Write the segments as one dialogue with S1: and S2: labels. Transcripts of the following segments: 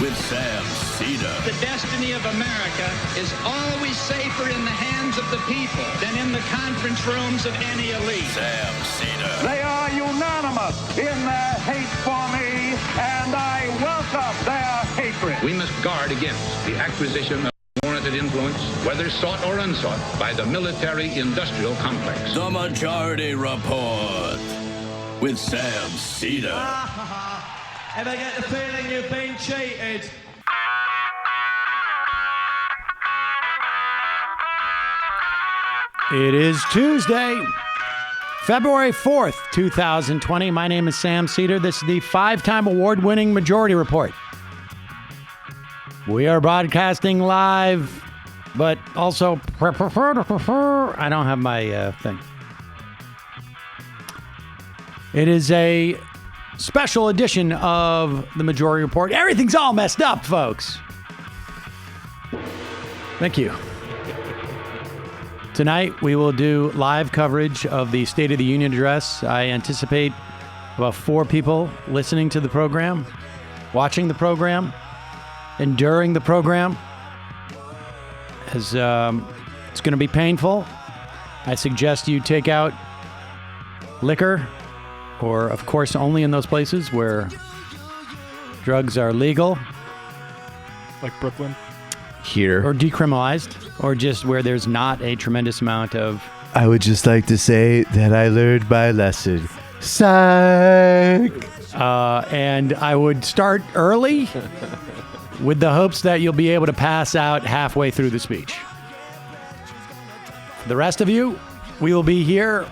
S1: with Sam Cedar.
S2: The destiny of America is always safer in the hands of the people than in the conference rooms of any elite.
S1: Sam Cedar.
S3: They are unanimous in their hate for me, and I welcome their hatred.
S4: We must guard against the acquisition of unwarranted influence, whether sought or unsought, by the military-industrial complex.
S1: The Majority Report with Sam Cedar.
S5: Ever get the feeling you've been cheated?
S6: It is Tuesday, February 4th, 2020. My name is Sam Cedar. This is the 5-time award-winning Majority Report. We are broadcasting live, but also I don't have my thing. It is a special edition of the Majority Report. Everything's all messed up, folks. Thank you. Tonight, we will do live coverage of the State of the Union address. I anticipate about 4 people listening to the program, watching the program, and during the program. As it's going to be painful. I suggest you take out liquor, or, of course, only in those places where drugs are legal.
S7: Like Brooklyn?
S8: Here.
S6: Or decriminalized, or just where there's not a tremendous amount of...
S8: I would just like to say that I learned my lesson. Psych!
S6: And I would start early with the hopes that you'll be able to pass out halfway through the speech. For the rest of you, we will be here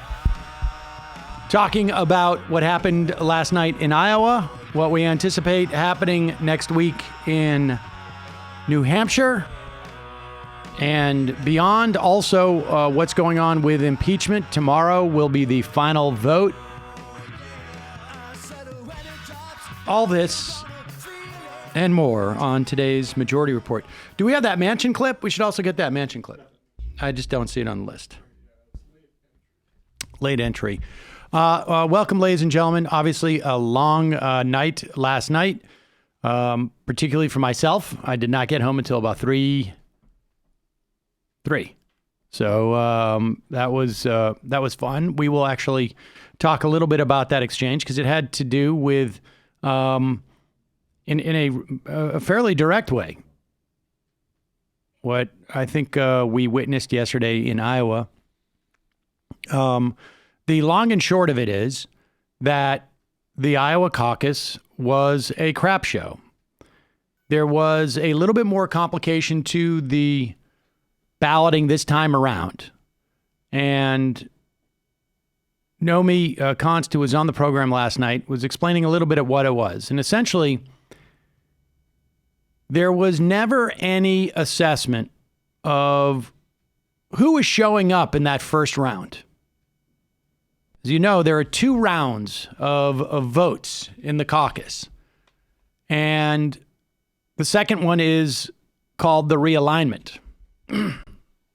S6: talking about what happened last night in Iowa, what we anticipate happening next week in New Hampshire, and beyond. Also, what's going on with impeachment. Tomorrow will be the final vote. All this and more on today's Majority Report. Do we have that Manchin clip? We should also get that Manchin clip. I just don't see it on the list. Late entry. Welcome, ladies and gentlemen. Obviously, a long night last night. Particularly for myself, I did not get home until about 3. So that was fun. We will actually talk a little bit about that exchange because it had to do with, in a fairly direct way, what I think we witnessed yesterday in Iowa. The long and short of it is that the Iowa caucus was a crap show. There was a little bit more complication to the balloting this time around. And Nomi Konst, who was on the program last night, was explaining a little bit of what it was. And essentially, there was never any assessment of who was showing up in that first round. As you know, there are 2 rounds of votes in the caucus. And the second one is called the realignment,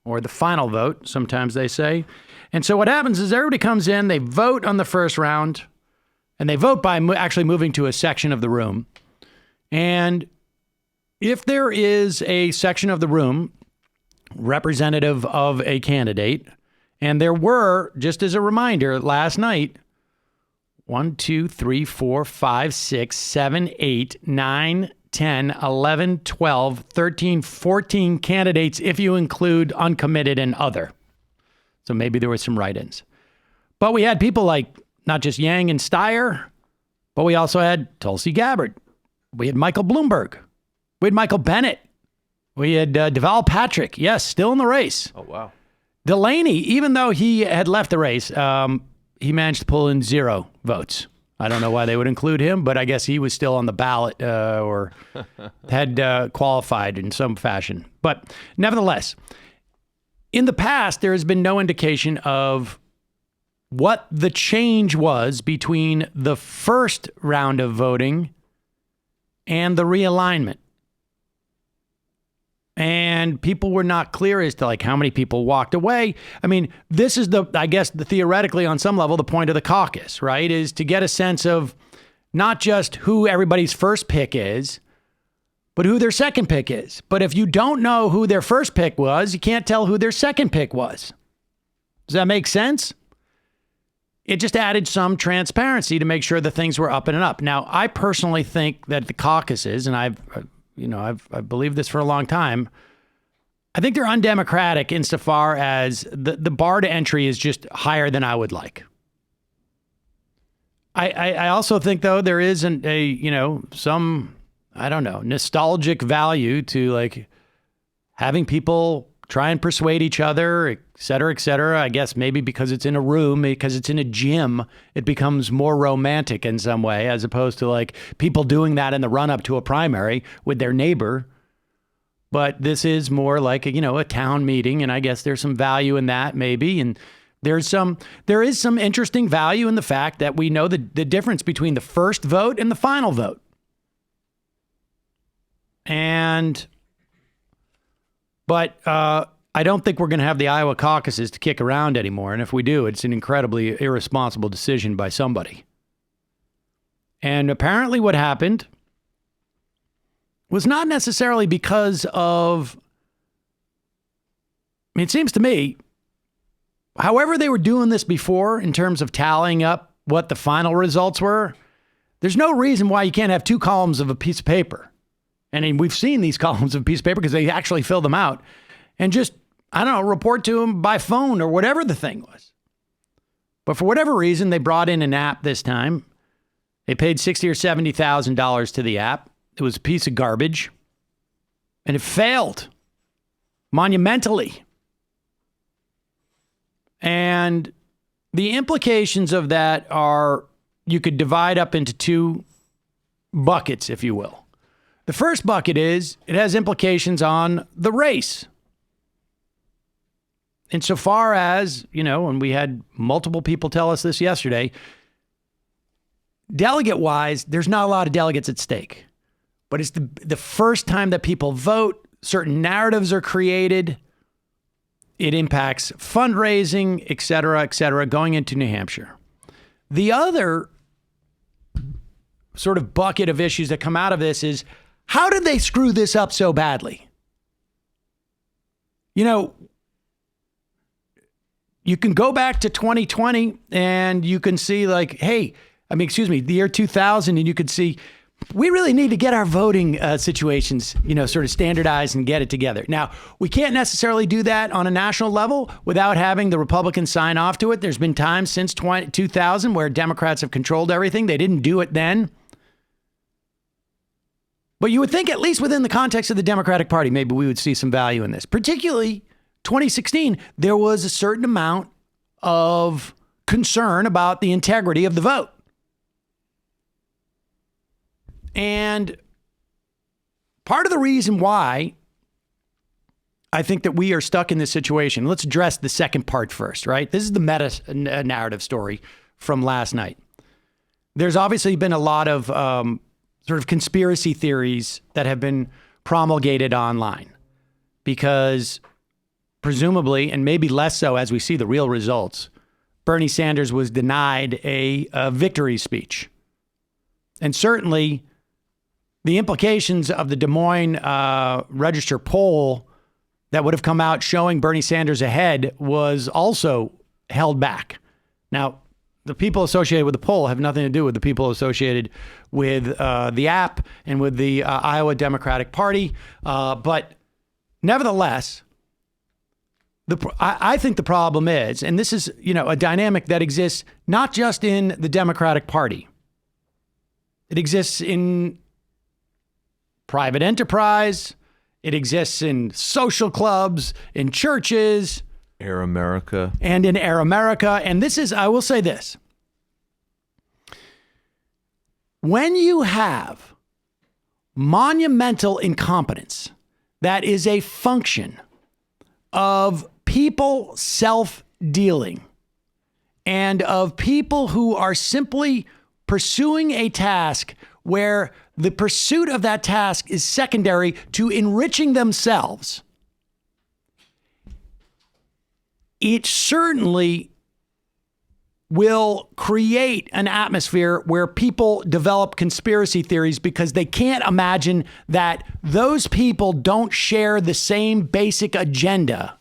S6: or the final vote, sometimes they say. And so what happens is everybody comes in, they vote on the first round, and they vote by actually moving to a section of the room. And if there is a section of the room representative of a candidate, and there were, just as a reminder, last night, 1, 2, 3, 4, 5, 6, 7, 8, 9, 10, 11, 12, 13, 14 candidates if you include uncommitted and other. So maybe there were some write-ins. But we had people like not just Yang and Steyer, but we also had Tulsi Gabbard. We had Michael Bloomberg. We had Michael Bennett. We had Deval Patrick. Yes, still in the race.
S7: Oh, wow.
S6: Delaney, even though he had left the race, he managed to pull in 0 votes. I don't know why they would include him, but I guess he was still on the ballot or had qualified in some fashion. But nevertheless, in the past, there has been no indication of what the change was between the first round of voting and the realignment. And people were not clear as to like how many people walked away. I mean, this is theoretically on some level, the point of the caucus, right? Is to get a sense of not just who everybody's first pick is, but who their second pick is. But if you don't know who their first pick was, you can't tell who their second pick was. Does that make sense? It just added some transparency to make sure that things were up and up. Now, I personally think that the caucuses, and I've believed this for a long time, I think they're undemocratic insofar as the bar to entry is just higher than I would like. I also think, though, there is some, I don't know, nostalgic value to like having people try and persuade each other, et cetera, et cetera. I guess maybe because it's in a room, because it's in a gym, it becomes more romantic in some way, as opposed to like people doing that in the run up to a primary with their neighbor. But this is more like, a town meeting. And I guess there's some value in that maybe. And there is some interesting value in the fact that we know the difference between the first vote and the final vote. But I don't think we're going to have the Iowa caucuses to kick around anymore. And if we do, it's an incredibly irresponsible decision by somebody. And apparently what happened was not necessarily because of, it seems to me, however they were doing this before in terms of tallying up what the final results were, there's no reason why you can't have two columns of a piece of paper. And we've seen these columns of a piece of paper because they actually fill them out and just, report to them by phone or whatever the thing was. But for whatever reason, they brought in an app this time. They paid $60,000 or $70,000 to the app. It was a piece of garbage and it failed monumentally. And the implications of that are you could divide up into two buckets, if you will. The first bucket is it has implications on the race. Insofar as, and we had multiple people tell us this yesterday, delegate-wise, there's not a lot of delegates at stake. But it's the first time that people vote, certain narratives are created. It impacts fundraising, et cetera, going into New Hampshire. The other sort of bucket of issues that come out of this is, how did they screw this up so badly? You can go back to 2020 and you can see the year 2000, and you could see we really need to get our voting situations, sort of standardized and get it together. Now, we can't necessarily do that on a national level without having the Republicans sign off to it. There's been times since 2000 where Democrats have controlled everything. They didn't do it then. But you would think, at least within the context of the Democratic Party, maybe we would see some value in this. Particularly 2016, there was a certain amount of concern about the integrity of the vote. And part of the reason why I think that we are stuck in this situation, let's address the second part first, right? This is the meta narrative story from last night. There's obviously been a lot of sort of conspiracy theories that have been promulgated online because presumably, and maybe less so as we see the real results, Bernie Sanders was denied a victory speech. And certainly the implications of the Des Moines Register poll that would have come out showing Bernie Sanders ahead was also held back. Now, the people associated with the poll have nothing to do with the people associated with the app and with the Iowa Democratic Party. But nevertheless, I think the problem is, and this is, a dynamic that exists not just in the Democratic Party. It exists in private enterprise. It exists in social clubs, in churches.
S8: Air America.
S6: And in Air America. And this is, I will say this. When you have monumental incompetence that is a function of people self-dealing and of people who are simply pursuing a task where the pursuit of that task is secondary to enriching themselves, it certainly will create an atmosphere where people develop conspiracy theories because they can't imagine that those people don't share the same basic agenda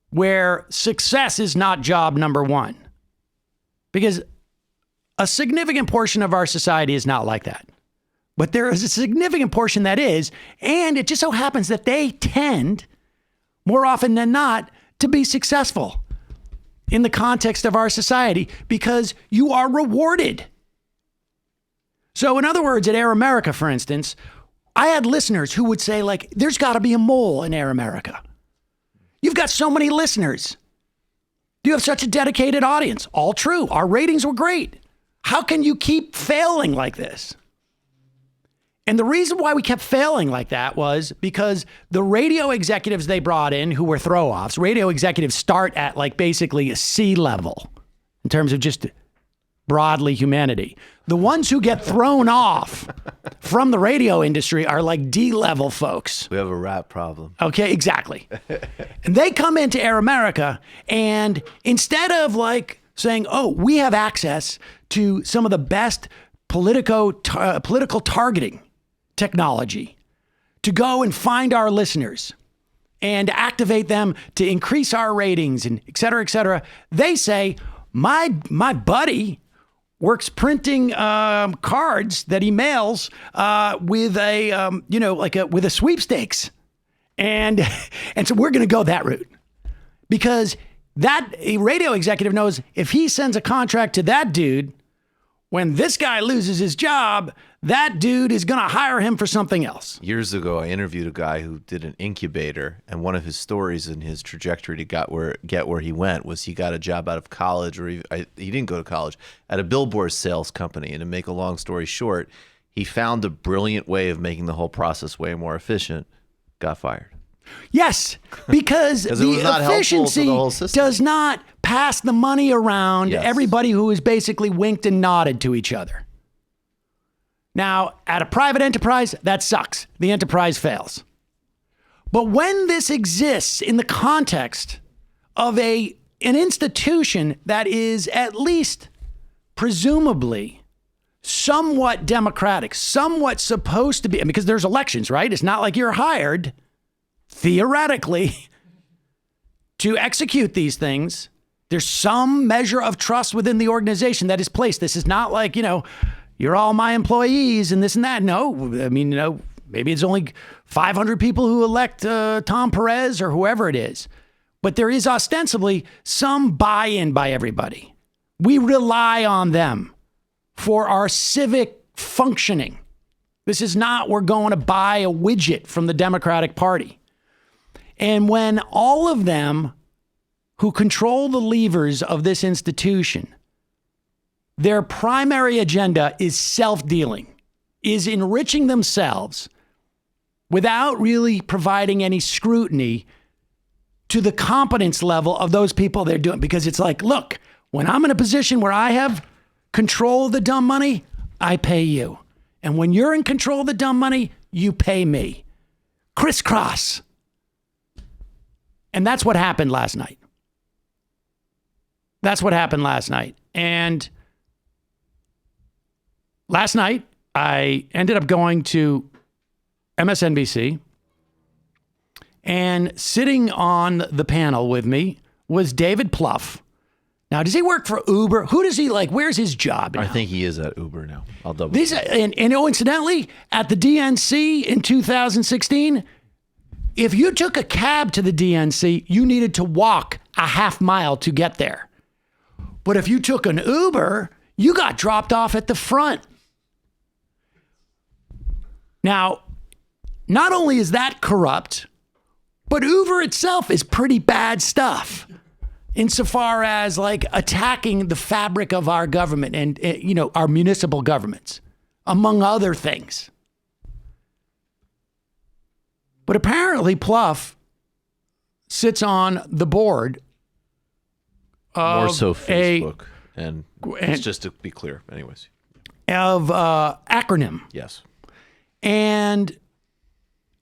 S6: where success is not job number one. Because a significant portion of our society is not like that. But there is a significant portion that is, and it just so happens that they tend, more often than not, to be successful in the context of our society because you are rewarded. So in other words, at Air America, for instance, I had listeners who would say, like, there's got to be a mole in Air America. You've got so many listeners. You have such a dedicated audience. All true. Our ratings were great. How can you keep failing like this? And the reason why we kept failing like that was because the radio executives they brought in who were throw-offs, radio executives start at like basically a C level in terms of just broadly humanity. The ones who get thrown off from the radio industry are like D-level folks.
S8: We have a rap problem.
S6: Okay, exactly. And they come into Air America, and instead of like saying, oh, we have access to some of the best political targeting technology to go and find our listeners and activate them to increase our ratings and et cetera, they say, my buddy works printing cards that he mails with a with a sweepstakes, and so we're going to go that route because a radio executive knows if he sends a contract to that dude, when this guy loses his job, that dude is going to hire him for something else.
S8: Years ago, I interviewed a guy who did an incubator, and one of his stories in his trajectory to get where he went was he got a job out of college, or he didn't go to college, at a billboard sales company. And to make a long story short, he found a brilliant way of making the whole process way more efficient, got fired.
S6: Yes, because the efficiency does not pass the money around to everybody who is basically winked and nodded to each other. Now, at a private enterprise, that sucks. The enterprise fails. But when this exists in the context of an institution that is at least presumably somewhat democratic, somewhat supposed to be, because there's elections, right? It's not like you're hired theoretically to execute these things. There's some measure of trust within the organization that is placed. This is not like, you're all my employees and this and that. No, I mean, maybe it's only 500 people who elect Tom Perez or whoever it is. But there is ostensibly some buy-in by everybody. We rely on them for our civic functioning. This is not we're going to buy a widget from the Democratic Party. And when all of them who control the levers of this institution, their primary agenda is self-dealing, is enriching themselves without really providing any scrutiny to the competence level of those people they're doing. Because it's like, look, when I'm in a position where I have control of the dumb money, I pay you. And when you're in control of the dumb money, you pay me. Crisscross. And that's what happened last night. And last night, I ended up going to MSNBC, and sitting on the panel with me was David Plouffe. Now, does he work for Uber? Who does he like? Where's his job now?
S8: I think he is at Uber now. I'll double check.
S6: And incidentally, at the DNC in 2016, if you took a cab to the DNC, you needed to walk a half mile to get there. But if you took an Uber, you got dropped off at the front. Now, not only is that corrupt, but Uber itself is pretty bad stuff insofar as like attacking the fabric of our government and, our municipal governments, among other things. But apparently Plouffe sits on the board of
S8: more so Facebook and it's just to be clear, anyways.
S6: Of Acronym.
S8: Yes.
S6: And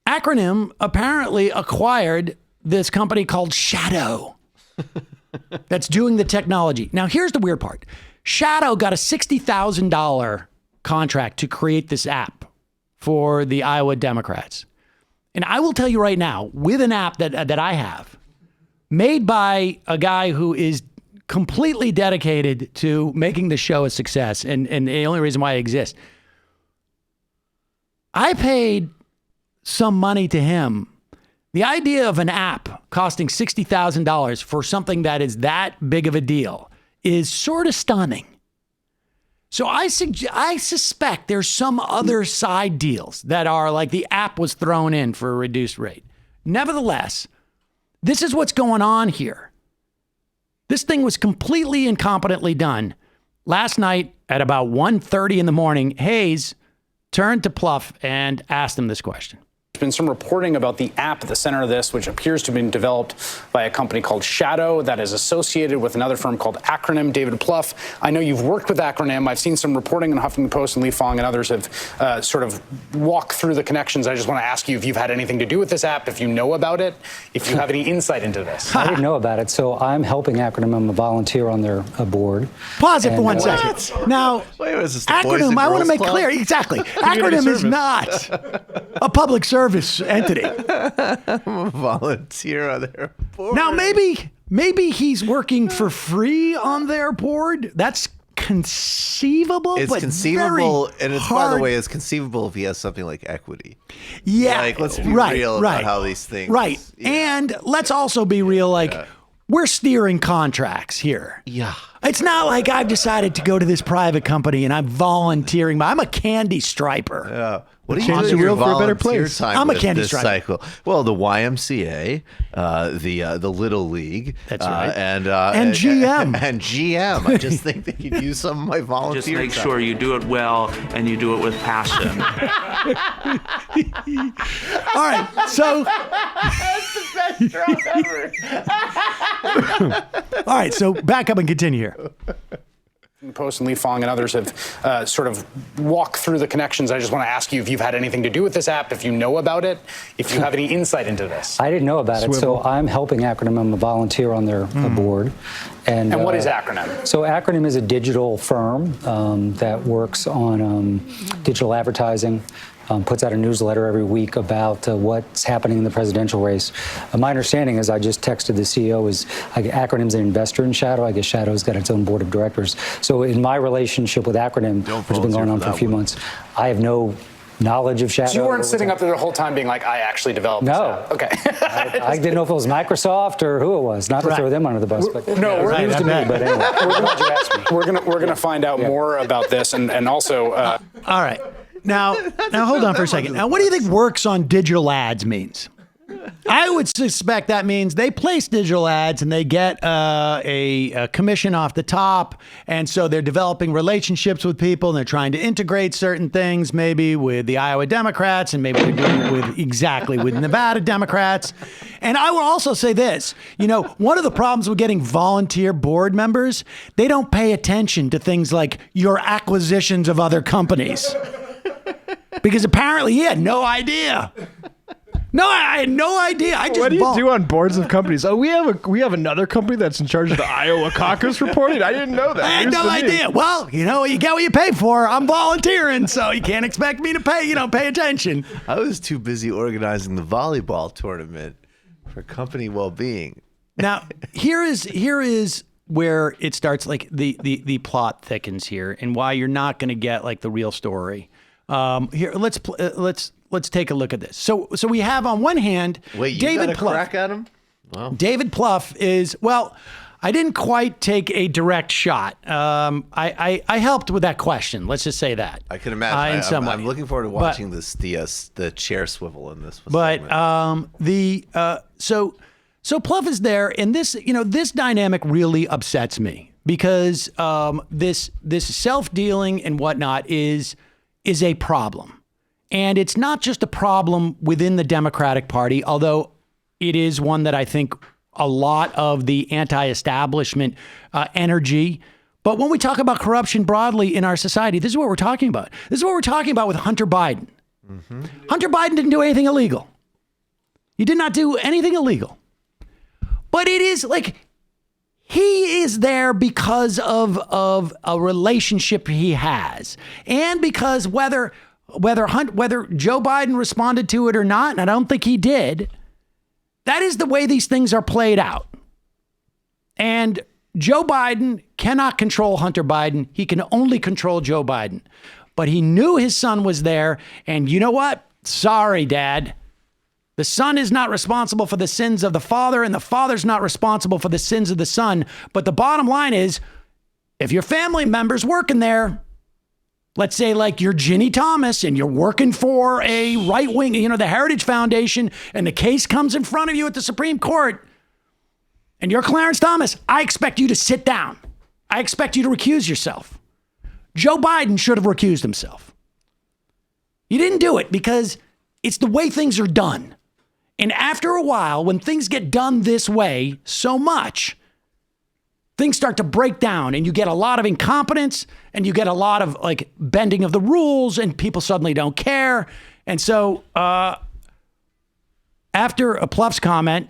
S6: Acronym apparently acquired this company called Shadow. that's doing the technology. Now, here's the weird part. Shadow got a $60,000 contract to create this app for the Iowa Democrats. And I will tell you right now, with an app that I have, made by a guy who is completely dedicated to making the show a success, and the only reason why it exists, I paid some money to him. The idea of an app costing $60,000 for something that is that big of a deal is sort of stunning. So I suspect there's some other side deals that are like the app was thrown in for a reduced rate. Nevertheless, this is what's going on here. This thing was completely incompetently done. Last night at about 1:30 in the morning, Hayes turned to Pluff and asked him this question.
S9: There's been some reporting about the app at the center of this, which appears to have been developed by a company called Shadow that is associated with another firm called Acronym. David Pluff, I know you've worked with Acronym. I've seen some reporting in Huffington Post, and Lee Fong and others have sort of walked through the connections. I just want to ask you if you've had anything to do with this app, if you know about it, if you have any insight into this.
S10: I didn't know about it, so I'm helping Acronym. I'm a volunteer on their board.
S6: Pause it for 1 second. Now, Acronym, I want to make clear, exactly. Acronym is not a public service entity.
S8: I'm a volunteer on their board.
S6: Now, maybe he's working for free on their board. That's conceivable.
S8: It's
S6: but
S8: conceivable,
S6: very
S8: and it's
S6: hard.
S8: by the way, it's conceivable if he has something like equity.
S6: Yeah,
S8: like let's be real about how these things.
S6: Right, and let's also be real. Like we're steering contracts here.
S8: Yeah.
S6: It's not like I've decided to go to this private company and I'm volunteering. I'm a candy striper.
S8: Yeah. What are you doing your volunteer time
S6: I'm a
S8: with
S6: candy
S8: this
S6: striper.
S8: cycle? Well, the YMCA, the Little League,
S6: that's right,
S8: and
S6: GM
S8: and GM. I just think they could use some of my volunteer.
S11: Just make
S8: time.
S11: sure you do it well and you do it with passion.
S6: All right, so
S8: that's the best drop ever.
S6: All right, so back up and continue here.
S9: Post and Lee Fong and others have sort of walked through the connections. I just want to ask you if you've had anything to do with this app, if you know about it, if you have any insight into this.
S10: I didn't know about it, so I'm helping Acronym. I'm a volunteer on their board. And
S9: what is Acronym?
S10: So Acronym is a digital firm that works on digital advertising. Puts out a newsletter every week about what's happening in the presidential race. My understanding is, I just texted the CEO, is Acronym's an investor in Shadow. I guess Shadow's got its own board of directors. So in my relationship with Acronym, which has been going on for a few months, I have no knowledge of Shadow.
S9: So you weren't sitting up there the whole time being like, I actually developed this app. Okay.
S10: I didn't know if it was Microsoft or who it was. Not to throw them under the bus, but
S9: no,
S10: it was news to me. But anyway,
S9: we're gonna find out more about this, and also.
S6: All right. Now hold on for a second. Now, what do you think works on digital ads means? I would suspect that means they place digital ads and they get a commission off the top. And so they're developing relationships with people and they're trying to integrate certain things, maybe with the Iowa Democrats, and maybe they're doing it with Nevada Democrats. And I will also say this, one of the problems with getting volunteer board members, they don't pay attention to things like your acquisitions of other companies. Because apparently he had no idea. No, I had no idea.
S7: What do you do on boards of companies? Oh, we have another company that's in charge of the Iowa caucus reporting. I didn't know that.
S6: I had no idea. Well, you get what you pay for. I'm volunteering, so you can't expect me to pay attention.
S8: I was too busy organizing the volleyball tournament for company well-being.
S6: Now, here is where it starts, like the plot thickens here, and why you're not going to get like the real story. Here, let's take a look at this. So we have on one hand, David Pluff.
S8: Crack at him? Wow.
S6: David Pluff is, well, I didn't quite take a direct shot. I helped with that question. Let's just say that.
S8: I can imagine. I'm looking forward to watching the chair swivel in this.
S6: But so Pluff is there, and this dynamic really upsets me because this self-dealing and whatnot is a problem. And it's not just a problem within the Democratic Party, although it is one that I think a lot of the anti-establishment energy. But when we talk about corruption broadly in our society, this is what we're talking about. This is what we're talking about with Hunter Biden. Mm-hmm. Hunter Biden didn't do anything illegal. He did not do anything illegal. But it is like He is there because of a relationship he has, and because whether Joe Biden responded to it or not, and I don't think he did, that is the way these things are played out. And Joe Biden cannot control Hunter Biden. He can only control Joe Biden. But he knew his son was there, and you know what? Sorry, Dad. The son is not responsible for the sins of the father, and the father's not responsible for the sins of the son. But the bottom line is, if your family member's working there, let's say like you're Ginny Thomas and you're working for a right wing, the Heritage Foundation, and the case comes in front of you at the Supreme Court, and you're Clarence Thomas, I expect you to sit down. I expect you to recuse yourself. Joe Biden should have recused himself. He didn't do it because it's the way things are done. And after a while, when things get done this way so much, things start to break down and you get a lot of incompetence and you get a lot of like bending of the rules and people suddenly don't care. And so after Pluff's comment,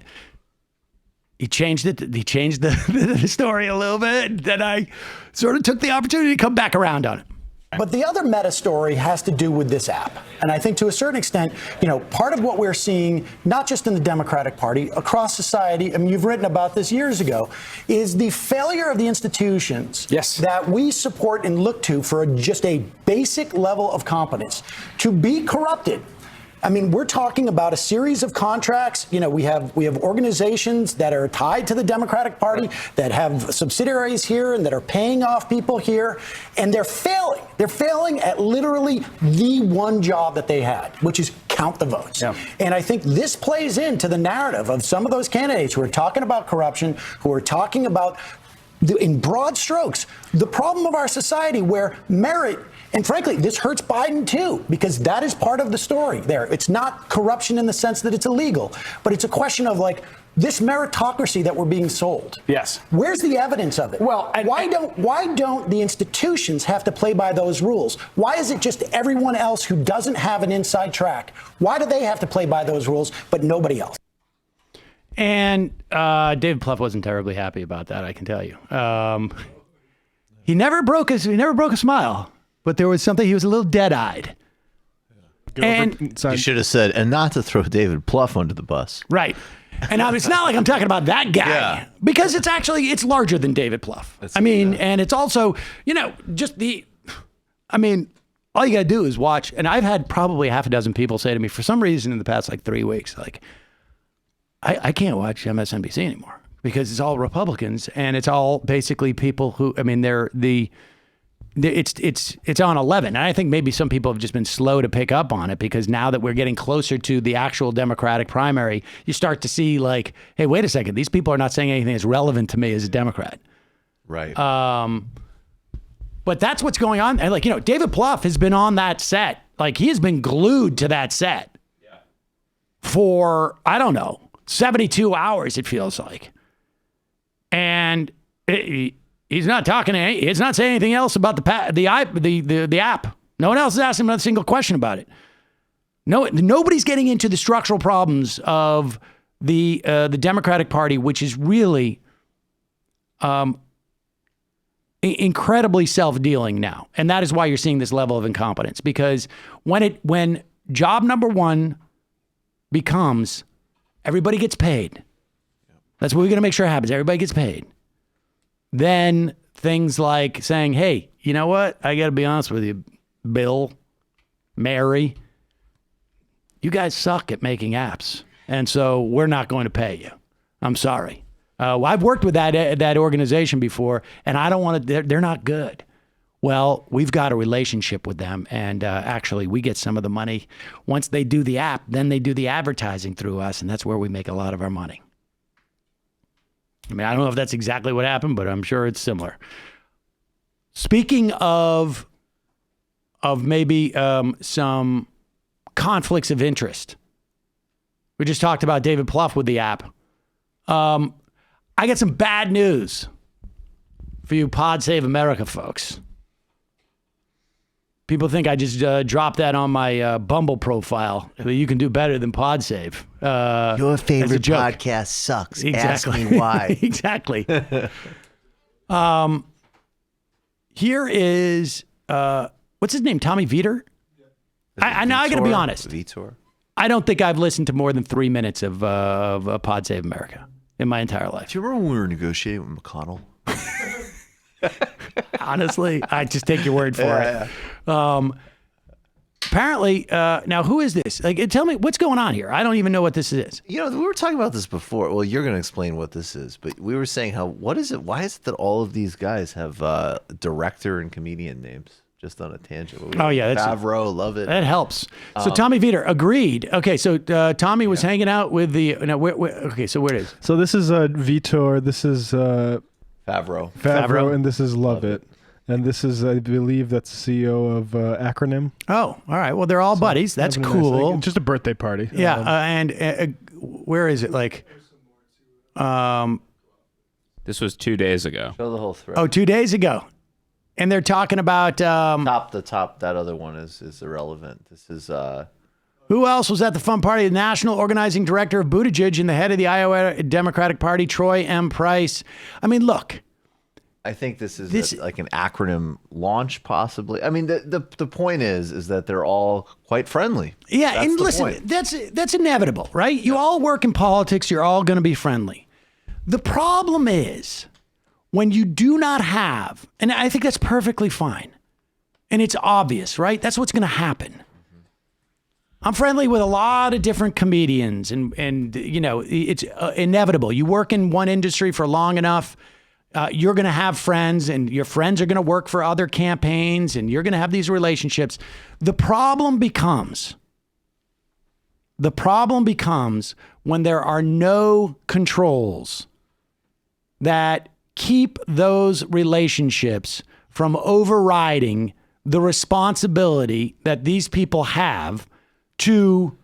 S6: he changed it. He changed the story a little bit. Then I sort of took the opportunity to come back around on it.
S12: But the other meta story has to do with this app. And I think to a certain extent, part of what we're seeing, not just in the Democratic Party, across society, I mean, you've written about this years ago, is the failure of the institutions that we support and look to for just a basic level of competence to be corrupted. I mean, we're talking about a series of contracts. We have organizations that are tied to the Democratic Party that have subsidiaries here and that are paying off people here, and they're failing. They're failing at literally the one job that they had, which is count the votes. Yeah. And I think this plays into the narrative of some of those candidates who are talking about corruption, who are talking about, in broad strokes, the problem of our society where merit. And frankly, this hurts Biden, too, because that is part of the story there. It's not corruption in the sense that it's illegal, but it's a question of like this meritocracy that we're being sold.
S9: Yes.
S12: Where's the evidence of it? Well, why don't the institutions have to play by those rules? Why is it just everyone else who doesn't have an inside track? Why do they have to play by those rules, but nobody else?
S6: And David Plouffe wasn't terribly happy about that, I can tell you. He never broke a smile. But there was something, he was a little dead-eyed. And
S8: you should have said, and not to throw David Plouffe under the bus.
S6: Right. And it's not like I'm talking about that guy, because it's larger than David Plouffe. And it's also, all you got to do is watch. And I've had probably half a dozen people say to me, for some reason in the past, 3 weeks, I can't watch MSNBC anymore because it's all Republicans and it's all basically people who, it's on 11. And I think maybe some people have just been slow to pick up on it because now that we're getting closer to the actual Democratic primary, you start to see like, hey, wait a second. These people are not saying anything that's relevant to me as a Democrat.
S8: Right.
S6: But that's what's going on. And David Plouffe has been on that set. He has been glued to that set for, 72 hours, it feels like. And he's not talking. It's not saying anything else about the app. No one else is asking him a single question about it. No, nobody's getting into the structural problems of the Democratic Party, which is really incredibly self-dealing now, and that is why you're seeing this level of incompetence. Because when job number one becomes everybody gets paid, that's what we're going to make sure happens. Everybody gets paid. Then things like saying, hey, you know what? I got to be honest with you, Bill, Mary, you guys suck at making apps. And so we're not going to pay you. I'm sorry. I've worked with that organization before, and I don't want to, they're not good. Well, we've got a relationship with them, and actually we get some of the money. Once they do the app, then they do the advertising through us, and that's where we make a lot of our money. I don't know if that's exactly what happened, but I'm sure it's similar. Speaking of maybe some conflicts of interest, we just talked about David Plouffe with the app. I got some bad news for you Pod Save America folks. People think I just dropped that on my Bumble profile. You can do better than PodSave.
S8: Your favorite podcast sucks.
S6: Exactly.
S8: Ask me why.
S6: Exactly. Here is, what's his name? Tommy Vietor? I got to be honest.
S8: Vitor.
S6: I don't think I've listened to more than 3 minutes of Pod Save America in my entire life.
S8: Do you remember when we were negotiating with McConnell?
S6: Honestly, I just take your word for it. Yeah. Apparently, now who is this? Like, tell me what's going on here. I don't even know what this is.
S8: You know, we were talking about this before. Well, you're going to explain what this is, but we were saying what is it? Why is it that all of these guys have director and comedian names? Just on a tangent.
S6: Oh yeah, that's
S8: Favreau, love it.
S6: That helps. So Tommy Vietor agreed. Okay, so Tommy was hanging out with the. Okay, so where it is?
S7: So this is Vitor. This is
S8: Favreau,
S7: and this is Lovett. And this is, I believe, that's the CEO of Acronym.
S6: Oh, all right. Well, they're all buddies. That's cool.
S7: Nice, just a birthday party.
S6: Yeah, and where is it? Like,
S13: this was 2 days ago.
S8: Show the whole thread.
S6: Oh, 2 days ago. And they're talking about
S8: the top. That other one is irrelevant. This is
S6: who else was at the fun party? The national organizing director of Buttigieg and the head of the Iowa Democratic Party, Troy M. Price. I mean, look.
S8: I think this is like an acronym launch, possibly. I mean, the point is that they're all quite friendly.
S6: Yeah, and listen, that's inevitable, right? You all work in politics. You're all going to be friendly. The problem is, when you do not have, and I think that's perfectly fine, and it's obvious, right? That's what's going to happen. Mm-hmm. I'm friendly with a lot of different comedians, and you know, it's inevitable. You work in one industry for long enough, you're going to have friends, and your friends are going to work for other campaigns, and you're going to have these relationships. The problem becomes when there are no controls that keep those relationships from overriding the responsibility that these people have to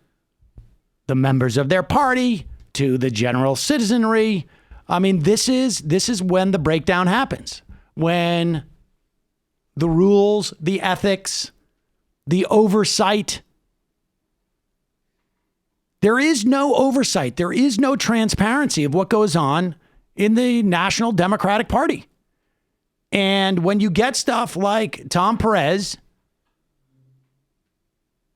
S6: the members of their party, to the general citizenry. I mean, this is when the breakdown happens, when the rules, the ethics, the oversight. There is no oversight. There is no transparency of what goes on in the National Democratic Party. And when you get stuff like Tom Perez,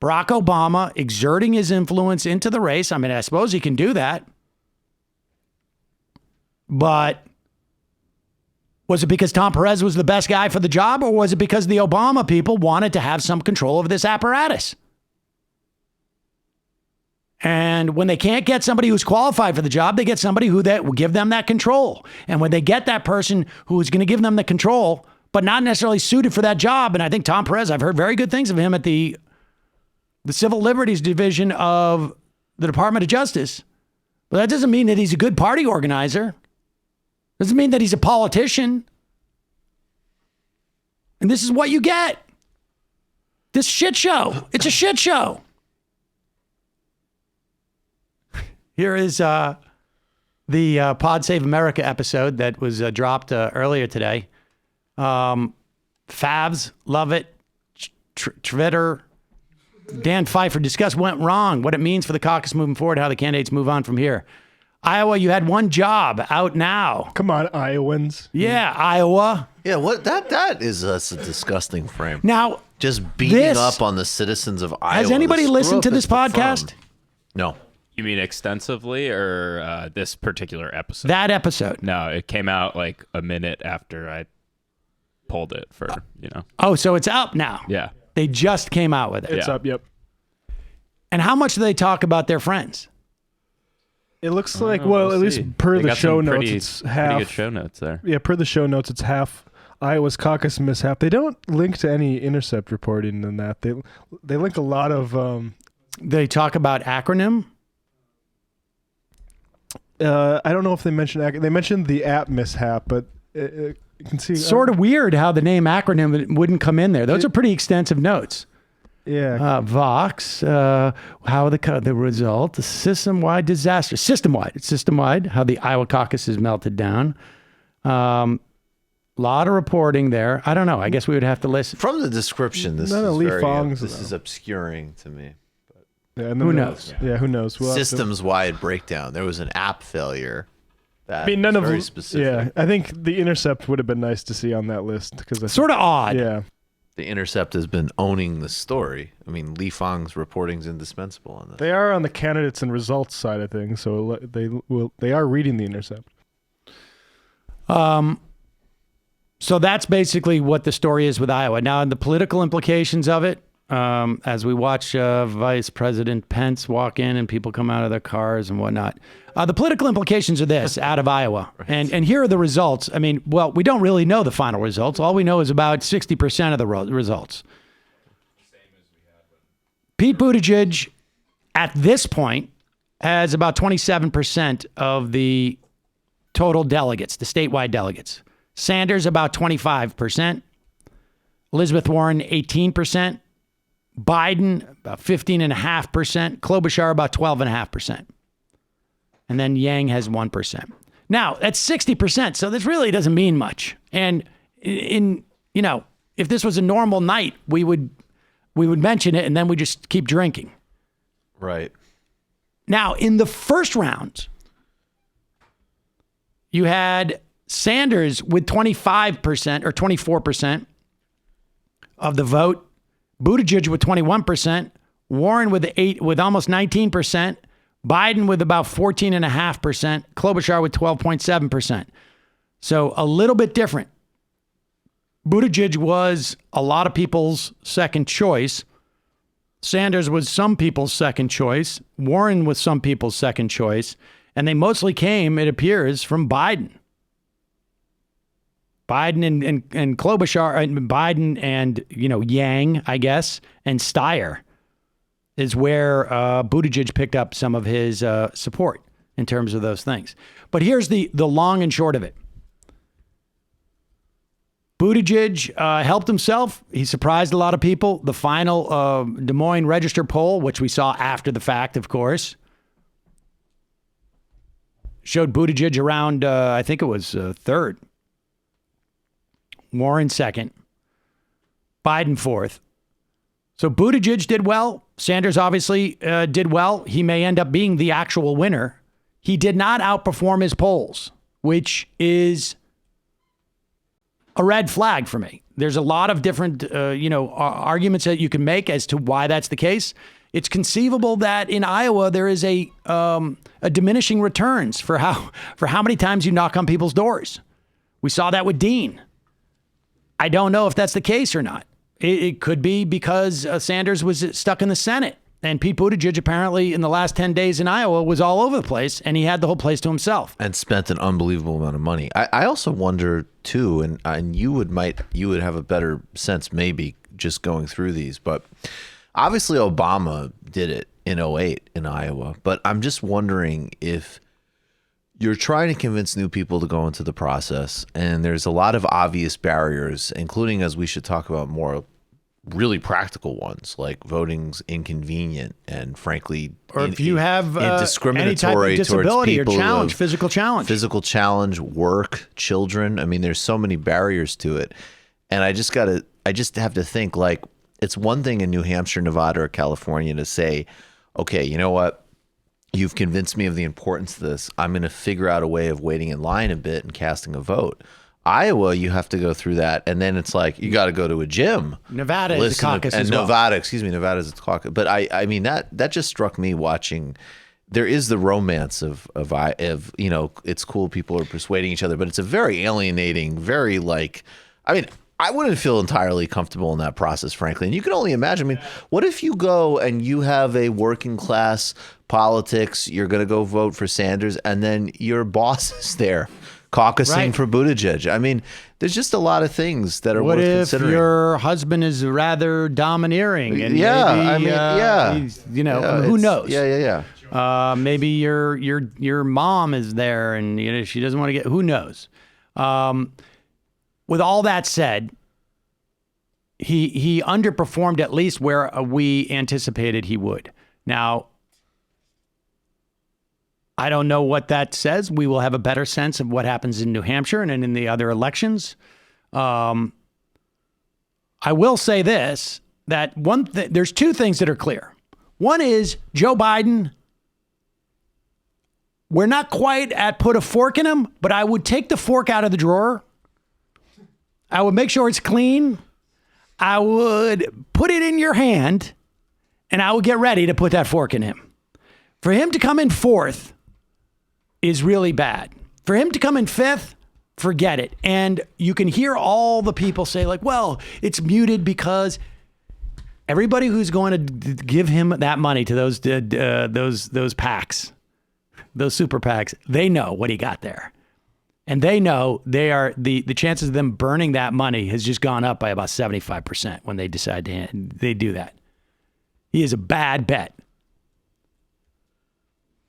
S6: Barack Obama exerting his influence into the race, I mean, I suppose he can do that. But was it because Tom Perez was the best guy for the job, or was it because the Obama people wanted to have some control over this apparatus? And when they can't get somebody who's qualified for the job, they get somebody that will give them that control. And when they get that person who is going to give them the control, but not necessarily suited for that job, and I think Tom Perez, I've heard very good things of him at the Civil Liberties Division of the Department of Justice. But that doesn't mean that he's a good party organizer. Doesn't mean that he's a politician. And this is what you get. This shit show. It's a shit show. Here is the Pod Save America episode that was dropped earlier today. Favs, love it. Twitter. Dan Pfeiffer discuss went wrong, what it means for the caucus moving forward, how the candidates move on from here. Iowa, you had one job out now.
S7: Come on, Iowans.
S6: Yeah, Iowa.
S8: Yeah, what that is a disgusting frame.
S6: Now,
S8: just beating up on the citizens of Iowa.
S6: Has anybody listened to this podcast?
S8: No.
S13: You mean extensively, or this particular episode?
S6: That episode.
S13: No, it came out like a minute after I pulled it for,
S6: Oh, so it's up now.
S13: Yeah.
S6: They just came out with it.
S7: It's up, yep.
S6: And how much do they talk about their friends?
S7: It looks like, well, at least per the show notes, it's half.
S13: Pretty good show notes there.
S7: Yeah, per the show notes, it's half Iowa's caucus mishap. They don't link to any Intercept reporting in that. They link a lot of...
S6: They talk about acronym?
S7: I don't know if they mentioned... They mentioned the app mishap, but you can see...
S6: Sort of weird how the name acronym wouldn't come in there. Those are pretty extensive notes.
S7: Yeah.
S6: Vox, how the result, the system-wide disaster. System-wide. It's system-wide, how the Iowa caucus is melted down. A lot of reporting there. I don't know. I guess we would have to listen.
S8: From the description, this is obscuring to me.
S7: Yeah, and
S6: who knows?
S7: Yeah, who knows?
S8: Systems-wide breakdown. There was an app failure. That
S7: I mean, none of
S8: very
S7: them.
S8: specific.
S7: Yeah, I think the Intercept would have been nice to see on that list because
S6: sort of odd.
S7: Yeah,
S8: the Intercept has been owning the story. I mean, Li Fang's reporting is indispensable on this.
S7: they are on the candidates and results side of things, so they are reading the Intercept.
S6: So that's basically what the story is with Iowa. Now, the political implications of it, as we watch Vice President Pence walk in and people come out of their cars and whatnot. The political implications are this out of Iowa. Right. And here are the results. I mean, well, we don't really know the final results. All we know is about 60% of the results. Pete Buttigieg, at this point, has about 27% of the total delegates, the statewide delegates. Sanders, about 25%. Elizabeth Warren, 18%. Biden, about 15.5%. Klobuchar, about 12.5%. And then Yang has 1%. Now, that's 60%, so this really doesn't mean much. And if this was a normal night, we would mention it and then we just keep drinking.
S8: Right.
S6: Now, in the first round, you had Sanders with 25% or 24% of the vote, Buttigieg with 21%, Warren with almost 19%, Biden with about 14.5%, Klobuchar with 12.7%. So a little bit different. Buttigieg was a lot of people's second choice. Sanders was some people's second choice. Warren was some people's second choice. And they mostly came, it appears, from Biden. Biden and Klobuchar, and Biden and, Yang, I guess, and Steyer is where Buttigieg picked up some of his support in terms of those things. But here's the long and short of it. Buttigieg helped himself. He surprised a lot of people. The final Des Moines Register poll, which we saw after the fact, of course, showed Buttigieg around, I think it was third. Warren second. Biden fourth. So Buttigieg did well. Sanders obviously did well. He may end up being the actual winner. He did not outperform his polls, which is a red flag for me. There's a lot of different, arguments that you can make as to why that's the case. It's conceivable that in Iowa there is a diminishing returns for how many times you knock on people's doors. We saw that with Dean. I don't know if that's the case or not. It could be because Sanders was stuck in the Senate, and Pete Buttigieg apparently in the last 10 days in Iowa was all over the place, and he had the whole place to himself
S8: and spent an unbelievable amount of money. I also wonder too, and you would have a better sense maybe just going through these, but obviously Obama did it in 2008 in Iowa. But I'm just wondering if you're trying to convince new people to go into the process, and there's a lot of obvious barriers, including, as we should talk about more, really practical ones like voting's inconvenient and frankly,
S6: or if you have
S8: discriminatory
S6: any type of disability or challenge,
S8: physical challenge, work, children. I mean, there's so many barriers to it, and I just have to think, like, it's one thing in New Hampshire, Nevada, or California to say, okay, you know what? You've convinced me of the importance of this. I'm going to figure out a way of waiting in line a bit and casting a vote. Iowa, you have to go through that, and then it's like you got to go to a gym.
S6: Nevada is a caucus as
S8: well.
S6: Nevada
S8: is a caucus. But I mean that just struck me watching. There is the romance of it's cool, people are persuading each other, but it's a very alienating, very I wouldn't feel entirely comfortable in that process, frankly. And you can only imagine. I mean, what if you go and you have a working class politics, you're going to go vote for Sanders, and then your boss is there caucusing for Buttigieg? I mean, there's just a lot of things that are worth considering.
S6: What if your husband is rather domineering? And who knows?
S8: Yeah.
S6: Maybe your mom is there, and she doesn't want to get. Who knows? With all that said, he underperformed at least where we anticipated he would. Now, I don't know what that says. We will have a better sense of what happens in New Hampshire and in the other elections. I will say this, that there's two things that are clear. One is Joe Biden, we're not quite at put a fork in him, but I would take the fork out of the drawer. I would make sure it's clean. I would put it in your hand, and I would get ready to put that fork in him. For him to come in fourth is really bad. For him to come in fifth, forget it. And you can hear all the people say, like, well, it's muted because everybody who's going to give him that money to those PACs, those super PACs, they know what he got there. And they know the chances of them burning that money has just gone up by about 75% when they decide they do that. He is a bad bet.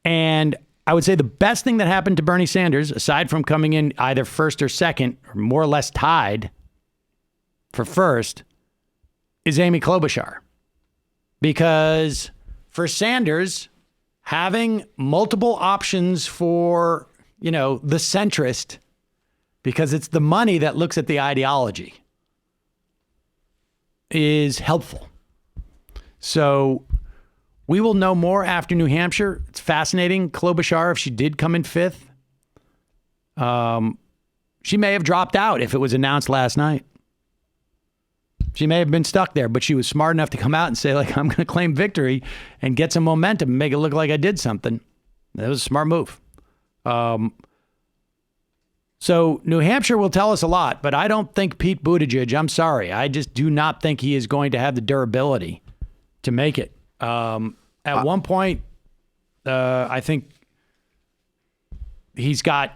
S6: And I would say the best thing that happened to Bernie Sanders, aside from coming in either first or second, or more or less tied for first, is Amy Klobuchar. Because for Sanders, having multiple options for, the centrist, because it's the money that looks at the ideology, is helpful. So we will know more after New Hampshire. It's fascinating. Klobuchar, if she did come in fifth, she may have dropped out if it was announced last night. She may have been stuck there, but she was smart enough to come out and say, like, I'm going to claim victory and get some momentum and make it look like I did something. That was a smart move. So New Hampshire will tell us a lot, but I don't think Pete Buttigieg, I'm sorry, I just do not think he is going to have the durability to make it. At one point, I think he's got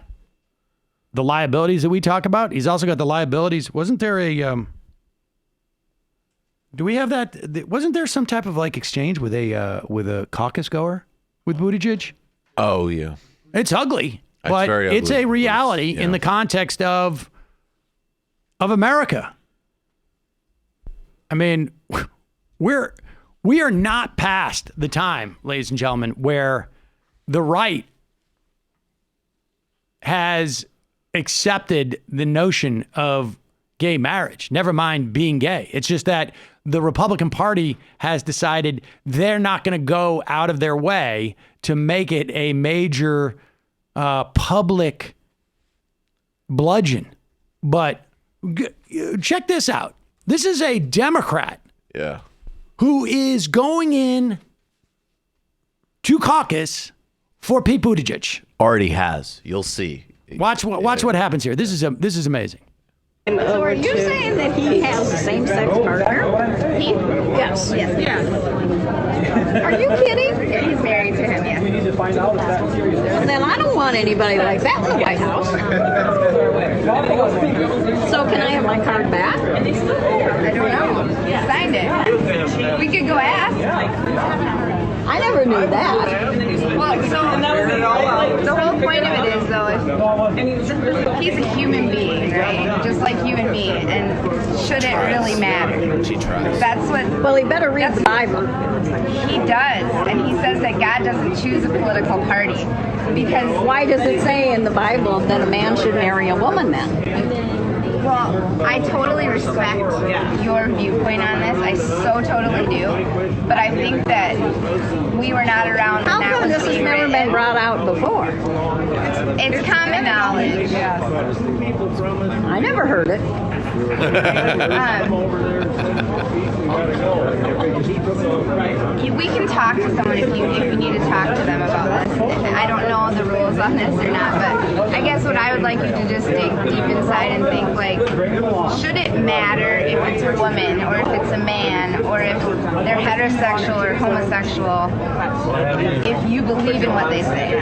S6: the liabilities that we talk about. He's also got the liabilities. Wasn't there do we have that? Wasn't there some type of like exchange with a caucus goer with Buttigieg?
S8: Oh, yeah.
S6: It's ugly, but
S8: very
S6: it's
S8: ugly.
S6: a reality in the context of America. I mean, we are not past the time, ladies and gentlemen, where the right has accepted the notion of gay marriage, never mind being gay. It's just that the Republican Party has decided they're not going to go out of their way to make it a major public bludgeon. But check this out. This is a Democrat.
S8: Yeah.
S6: Who is going in to caucus for Pete Buttigieg.
S8: Already has. You'll see.
S6: Watch what happens here. This is amazing.
S14: So are you saying that he has a same-sex partner? He? Yes. Yes. Are you kidding?
S15: Yeah, he's married to him, yes. We need to find out if that's serious.
S14: Well, then I don't want anybody like that in the White House. So can I have my card back?
S15: I don't know. He signed it. We could go ask.
S14: I never knew that.
S15: Well, so the whole point of it is, though, he's a human being, right? Just like you and me, and should it really matter?
S8: She tries.
S15: That's what.
S14: Well, he better read the Bible.
S15: He does, and he says that God doesn't choose a political party because.
S14: Why does it say in the Bible that a man should marry a woman then?
S15: Well, I totally respect your viewpoint on this. I so totally do. But I think that we were not around.
S14: How come this has never been brought out before?
S15: It's common knowledge.
S14: I never heard it.
S15: We can talk to someone if you need to talk to them about this. I don't know the rules on this or not, but I guess what I would like you to just dig deep inside and think, like, should it matter if it's a woman or if it's a man or if they're heterosexual or homosexual if you believe in what they say?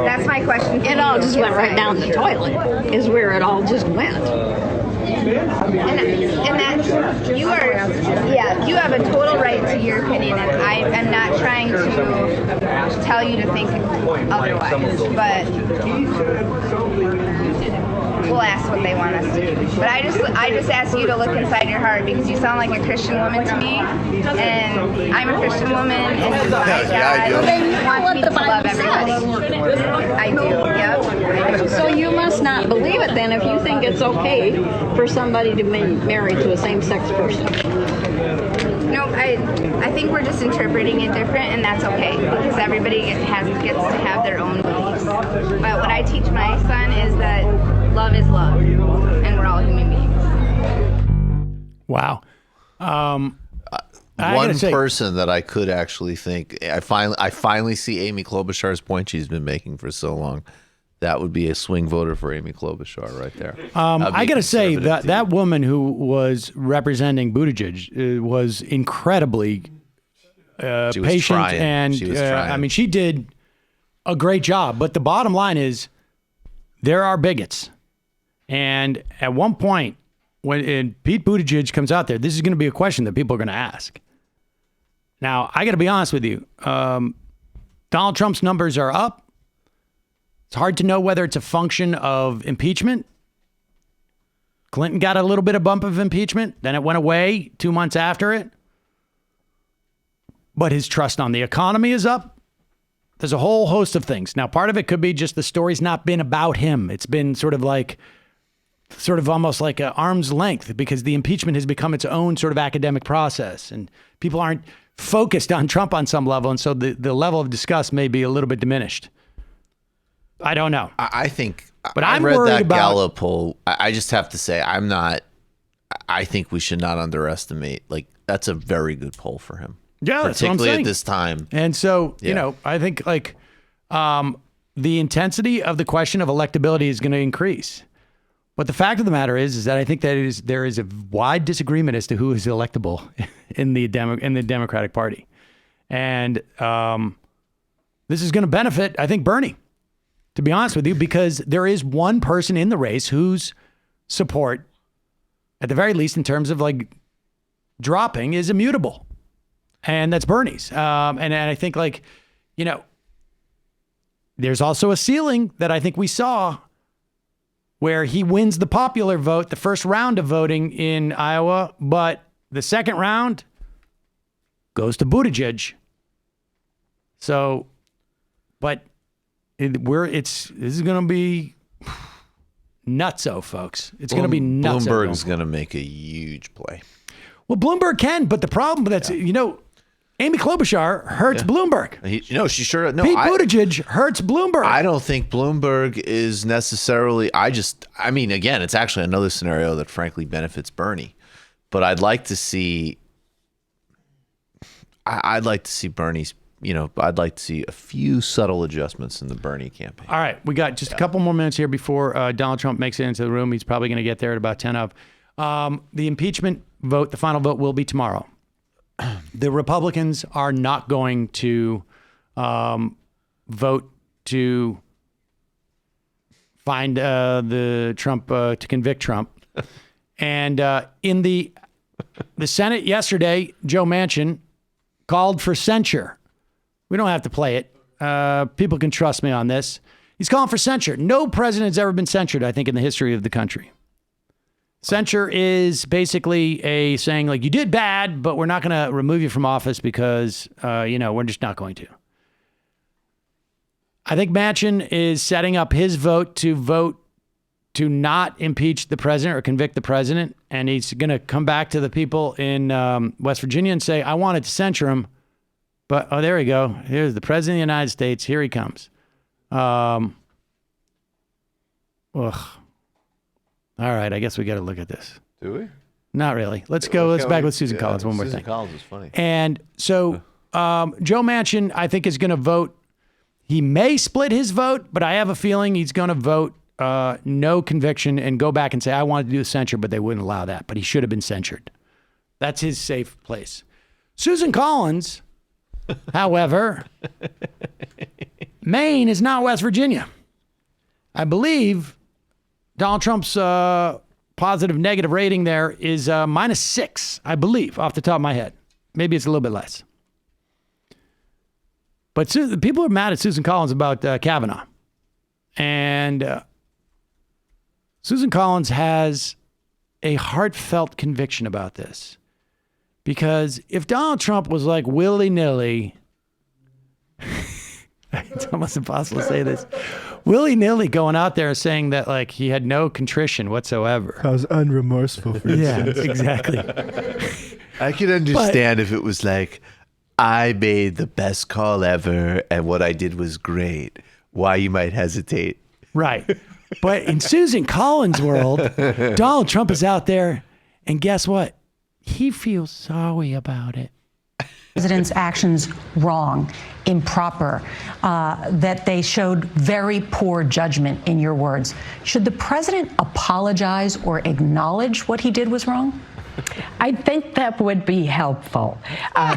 S15: That's my question.
S14: It all just went right down the toilet, is where it all just went.
S15: And that you you have a total right to your opinion, and I am not trying to tell you to think otherwise, but we'll ask what they want us to do. But I just ask you to look inside your heart, because you sound like a Christian woman to me, and I'm a Christian woman, and my God wants me to love everybody. I do, yep.
S14: So you must not believe it then if you think it's okay for somebody to be married to a same-sex person.
S15: No, I think we're just interpreting it different, and that's okay, because everybody gets to have their own beliefs. But what I teach my son is that love is love, and we're all human beings.
S6: Wow.
S8: One person that I could actually think, I finally see Amy Klobuchar's point she's been making for so long. That would be a swing voter for Amy Klobuchar right there.
S6: I got to say that woman who was representing Buttigieg was incredibly patient,
S8: trying.
S6: and
S8: She was trying.
S6: I mean, she did a great job. But the bottom line is, there are bigots, and at one point, when Pete Buttigieg comes out there, this is going to be a question that people are going to ask. Now, I got to be honest with you. Donald Trump's numbers are up. It's hard to know whether it's a function of impeachment. Clinton got a little bit of bump of impeachment, then it went away 2 months after it. But his trust on the economy is up. There's a whole host of things. Now, part of it could be just the story's not been about him. It's been sort of almost like an arm's length, because the impeachment has become its own sort of academic process, and people aren't focused on Trump on some level, and so the level of disgust may be a little bit diminished. I don't know.
S8: I think,
S6: but
S8: I
S6: I'm
S8: read
S6: worried
S8: that
S6: about
S8: Gallup poll. I just have to say, I think we should not underestimate. Like, that's a very good poll for him.
S6: Yeah, that's what I'm
S8: particularly
S6: saying.
S8: at this time.
S6: And so, you know, I think the intensity of the question of electability is going to increase. But the fact of the matter is that I think that there is a wide disagreement as to who is electable in the Democratic Party. And this is going to benefit, I think, Bernie, to be honest with you, because there is one person in the race whose support, at the very least in terms of like dropping, is immutable. And that's Bernie's. And I think, like, you know, there's also a ceiling that I think we saw where he wins the popular vote, the first round of voting in Iowa, but the second round goes to Buttigieg. So, but this is going to be nutso, folks. It's going to be nutso.
S8: Bloomberg is going to make a huge play.
S6: Well, Bloomberg can, but the problem that's, you know, Amy Klobuchar hurts Bloomberg.
S8: She sure. No,
S6: Pete Buttigieg hurts Bloomberg.
S8: I don't think Bloomberg is necessarily. I mean, again, it's actually another scenario that frankly benefits Bernie. But I'd like to see. I'd like to see Bernie's. You know, I'd like to see a few subtle adjustments in the Bernie campaign.
S6: All right, we got just a couple more minutes here before Donald Trump makes it into the room. He's probably going to get there at about 10 of. The impeachment vote, the final vote, will be tomorrow. The Republicans are not going to vote to find the Trump to convict Trump. And in the Senate yesterday, Joe Manchin called for censure. We don't have to play it. People can trust me on this. He's calling for censure. No president has ever been censured, I think, in the history of the country. Censure is basically saying, like, you did bad, but we're not going to remove you from office because, we're just not going to. I think Manchin is setting up his vote to not impeach the president or convict the president. And he's going to come back to the people in West Virginia and say, I wanted to censure him. But, there we go. Here's the president of the United States. Here he comes. All right, I guess we got to look at this.
S8: Do we?
S6: Not really. Let's go. Let's back with Susan Collins one more thing.
S8: Susan Collins is funny.
S6: And so Joe Manchin, I think, is going to vote. He may split his vote, but I have a feeling he's going to vote no conviction and go back and say, I wanted to do censure, but they wouldn't allow that. But he should have been censured. That's his safe place. Susan Collins, however, Maine is not West Virginia. I believe Donald Trump's positive negative rating there is -6, I believe, off the top of my head. Maybe it's a little bit less. But people are mad at Susan Collins about Kavanaugh. And Susan Collins has a heartfelt conviction about this. Because if Donald Trump was like willy-nilly, it's almost impossible to say this, willy-nilly going out there saying that like he had no contrition whatsoever.
S7: I was unremorseful for
S6: instance. Yeah, exactly.
S8: I could understand if it was like, I made the best call ever and what I did was great. Why you might hesitate.
S6: Right. But in Susan Collins' world, Donald Trump is out there, and guess what? He feels sorry about it.
S16: President's actions wrong, improper, that they showed very poor judgment, in your words. Should the president apologize or acknowledge what he did was wrong?
S17: I think that would be helpful.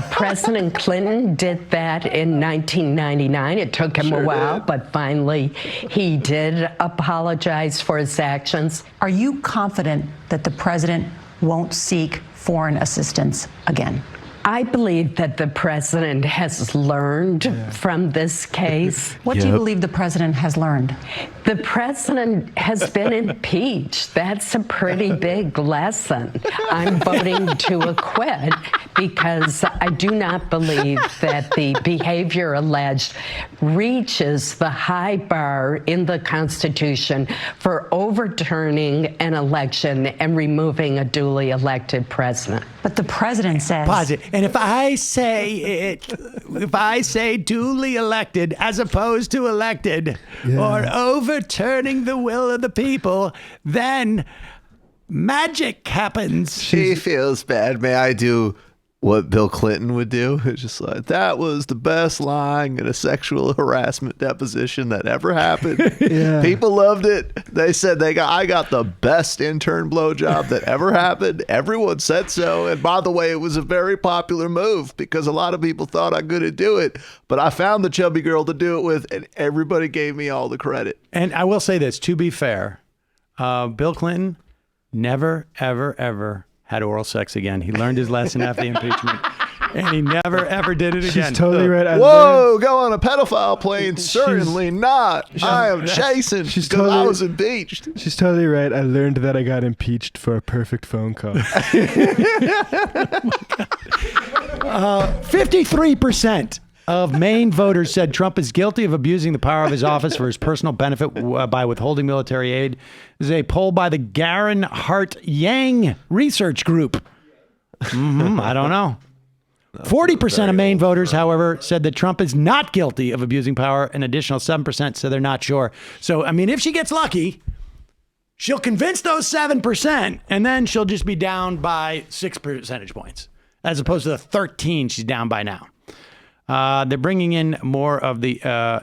S17: President Clinton did that in 1999. It took him a while, but finally he did apologize for his actions.
S16: Are you confident that the president won't seek foreign assistance again?
S17: I believe that the president has learned from this case.
S16: What do you believe the president has learned?
S17: The president has been impeached. That's a pretty big lesson. I'm voting to acquit because I do not believe that the behavior alleged reaches the high bar in the Constitution for overturning an election and removing a duly elected president.
S16: But the president says...
S6: Pause it. And if I say duly elected as opposed to elected or overturning the will of the people, then magic happens.
S8: She feels bad. May I do what Bill Clinton would do? It's just like, that was the best line in a sexual harassment deposition that ever happened. People loved it. They said I got the best intern blowjob that ever happened. Everyone said so. And by the way, it was a very popular move because a lot of people thought I couldn't do it, but I found the chubby girl to do it with, and everybody gave me all the credit.
S6: And I will say this, to be fair, Bill Clinton never, ever, ever had oral sex again. He learned his lesson after the impeachment, and he never, ever did it again.
S7: She's totally right.
S8: Whoa, go on a pedophile plane? Certainly not. I am chasing because I was impeached.
S7: She's totally right. I learned that I got impeached for a perfect phone call.
S6: 53% of Maine voters said Trump is guilty of abusing the power of his office for his personal benefit by withholding military aid. This is a poll by the Garin Hart Yang Research Group. I don't know. 40% of Maine voters, however, said that Trump is not guilty of abusing power. An additional 7% said they're not sure. So, I mean, if she gets lucky, she'll convince those 7%, and then she'll just be down by 6 percentage points, as opposed to the 13 she's down by now. They're bringing in more of the...